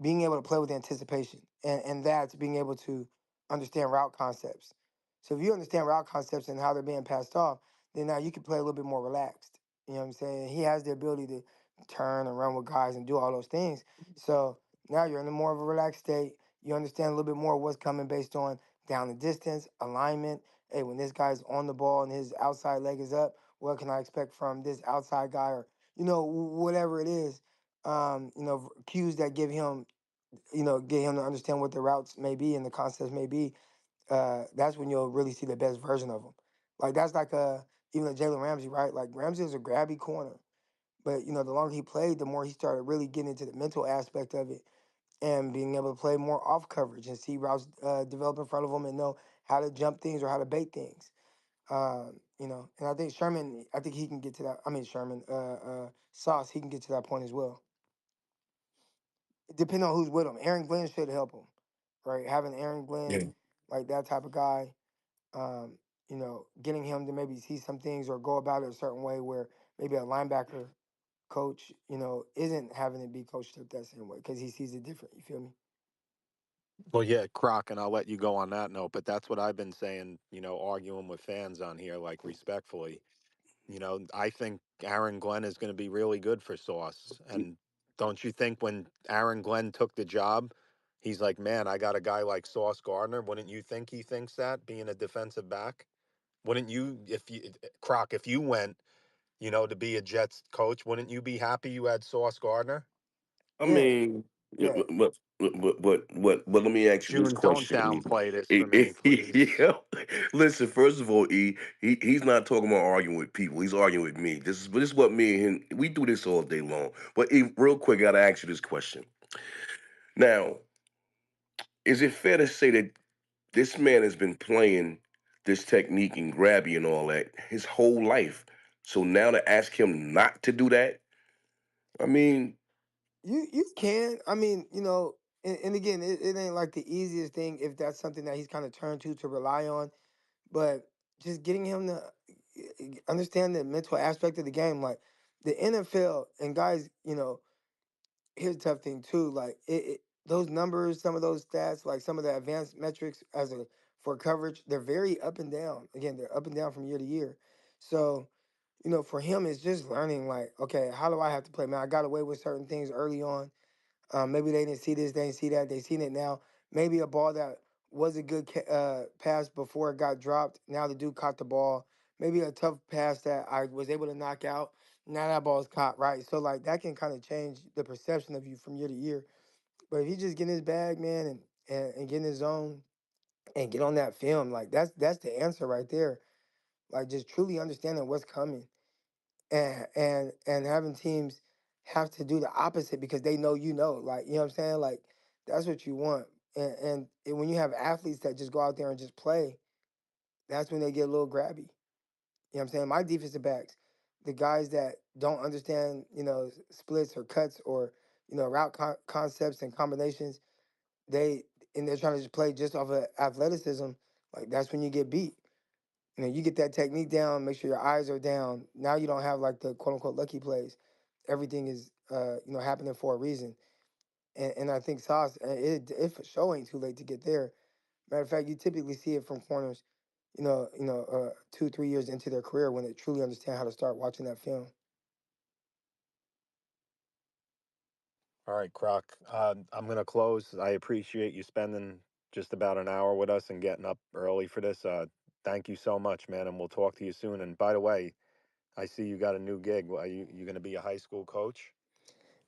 being able to play with anticipation. And that's being able to understand route concepts. So if you understand route concepts and how they're being passed off, then now you can play a little bit more relaxed. You know what I'm saying? He has the ability to turn and run with guys and do all those things. So now you're in a more of a relaxed state. You understand a little bit more of what's coming based on down the distance, alignment. Hey, when this guy's on the ball and his outside leg is up, what can I expect from this outside guy, or whatever it is. Cues that give him, get him to understand what the routes may be and the concepts may be. That's when you'll really see the best version of him. Like that's like even a Jalen Ramsey, right? Like Ramsey is a grabby corner, but the longer he played, the more he started really getting into the mental aspect of it and being able to play more off coverage and see routes develop in front of him and know how to jump things or how to bait things. And I think Sherman, I think he can get to that. I mean Sherman, Sauce, he can get to that point as well. Depending on who's with him. Aaron Glenn should help him, right? Having Aaron Glenn, Yeah. like that type of guy, getting him to maybe see some things or go about it a certain way where maybe a linebacker coach, isn't having it be coached up that same way because he sees it different. You feel me? Well, yeah, Croc, and I'll let you go on that note, but that's what I've been saying, arguing with fans on here, like respectfully. I think Aaron Glenn is going to be really good for Sauce. And Don't you think when Aaron Glenn took the job, he's like, man, I got a guy like Sauce Gardner. Wouldn't you think he thinks that being a defensive back? Wouldn't you, if you, Croc, if you went, to be a Jets coach, wouldn't you be happy you had Sauce Gardner? I Yeah, mean, yeah, yeah. but let me ask you this June, don't question. downplay this for me, please. Yeah. Listen, first of all, he's not talking about arguing with people. He's arguing with me. This is what me and him we do this all day long. But real quick, I gotta ask you this question. Now, is it fair to say that this man has been playing this technique and grabby and all that his whole life? So now to ask him not to do that, I mean, You can. I mean, and again, it ain't like the easiest thing if that's something that he's kind of turned to rely on. But just getting him to understand the mental aspect of the game, like the NFL and guys, here's the tough thing too. Like those numbers, some of those stats, like some of the advanced metrics for coverage, they're very up and down. Again, they're up and down from year to year. So, for him, it's just learning. Like, okay, how do I have to play? Man, I got away with certain things early on. Maybe they didn't see this, they didn't see that, they seen it now. Maybe a ball that was a good pass before it got dropped. Now the dude caught the ball. Maybe a tough pass that I was able to knock out. Now that ball's caught, right? So like that can kind of change the perception of you from year to year. But if he just get in his bag, man, and get in his zone and get on that film, like that's the answer right there. Like just truly understanding what's coming and having teams have to do the opposite because they know like you know what I'm saying, like that's what you want. And when you have athletes that just go out there and just play, that's when they get a little grabby. You know what I'm saying? My defensive backs, the guys that don't understand splits or cuts or route concepts and combinations, they and they're trying to just play just off of athleticism. Like that's when you get beat. You get that technique down, make sure your eyes are down. Now you don't have like the quote unquote lucky plays. Everything is happening for a reason. And I think Sauce, it for sure ain't too late to get there. Matter of fact, you typically see it from corners, 2, 3 years into their career when they truly understand how to start watching that film. All right, Croc. I'm going to close. I appreciate you spending just about an hour with us and getting up early for this. Thank you so much, man, and we'll talk to you soon. And by the way, I see you got a new gig. Are you going to be a high school coach?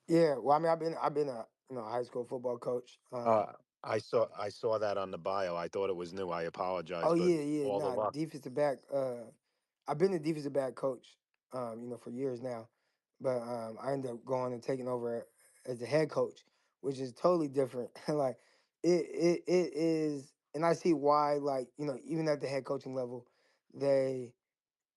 Yeah, well, I mean, I've been a high school football coach. Uh, I saw that on the bio. I thought it was new. I apologize, Oh but yeah, yeah, all the nah, luck. defensive back. I've been a defensive back coach, for years now, but I ended up going and taking over as the head coach, which is totally different. Like it is, and I see why. Like even at the head coaching level, they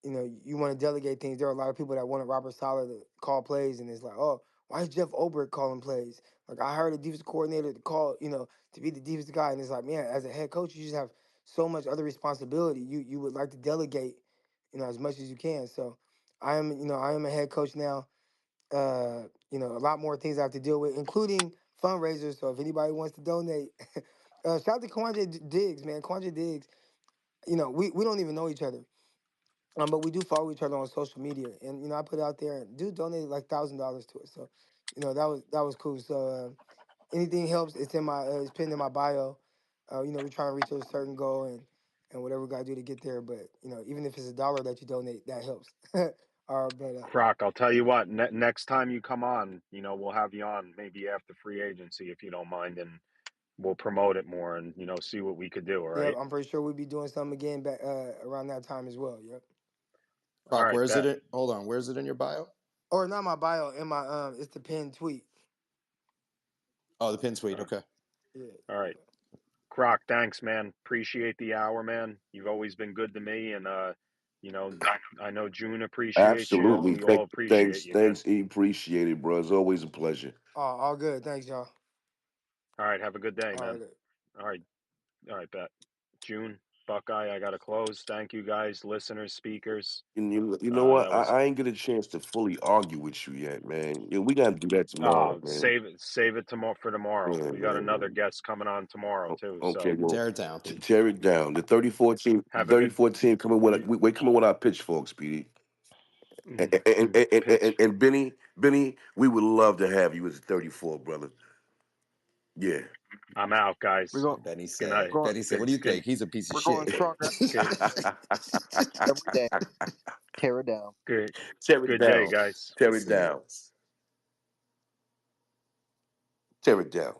you want to delegate things. There are a lot of people that wanted Robert Sala to call plays, and it's like, oh, why is Jeff Obert calling plays? Like I heard a defensive coordinator to call, to be the defensive guy, and it's like, man, as a head coach, you just have so much other responsibility. You would like to delegate, as much as you can. So I am a head coach now. A lot more things I have to deal with, including fundraisers. So if anybody wants to donate, shout out to Quandre Diggs, man. Quandre Diggs. We don't even know each other. But we do follow each other on social media, and I put it out there, and dude donated like $1,000 to it. So, that was cool. So, anything helps. It's pinned in my bio. We're trying to reach a certain goal, and whatever we gotta do to get there. But even if it's $1 that you donate, that helps. But Croc, I'll tell you what. Next time you come on, we'll have you on maybe after free agency if you don't mind, and we'll promote it more and see what we could do. All yeah, right. I'm pretty sure we'll be doing something again back around that time as well. Yep. All Croc, right, where's it bet. in? Hold on, where's it in your bio? Or not my bio, in my it's the pinned tweet. Oh, the pin suite. Uh, Okay. Yeah. all right. Croc, thanks, man. Appreciate the hour, man. You've always been good to me, and you know, I know June appreciates you, and absolutely. we all appreciate you, man. Thanks. He appreciate it, bro. It's always a pleasure. All good. Thanks, y'all. All right, have a good day, All man. right. All right, all right, bet. June, Buckeye, I gotta close. Thank you, guys, listeners, speakers. And you know what? That was I ain't get a chance to fully argue with you yet, man. Yeah, we gotta do that tomorrow, man. save it tomorrow for tomorrow. Yeah, We got another man. guest coming on tomorrow too. Okay, So well, Tear it down. tear it down. The 34 team, have a good. 34 team coming with You, we coming with our pitchforks, Speedy. Pitch. And Benny, we would love to have you as a 34, brother. Yeah. I'm out, We're guys. going. Benny Good We're night. said. going. Benny said, Good, "What do you good, think? He's a piece of We're going shit." stronger after good, every day. Tear it down. good, Tear it good day, down. guys. Tear Yes, it it down. is. Tear it down.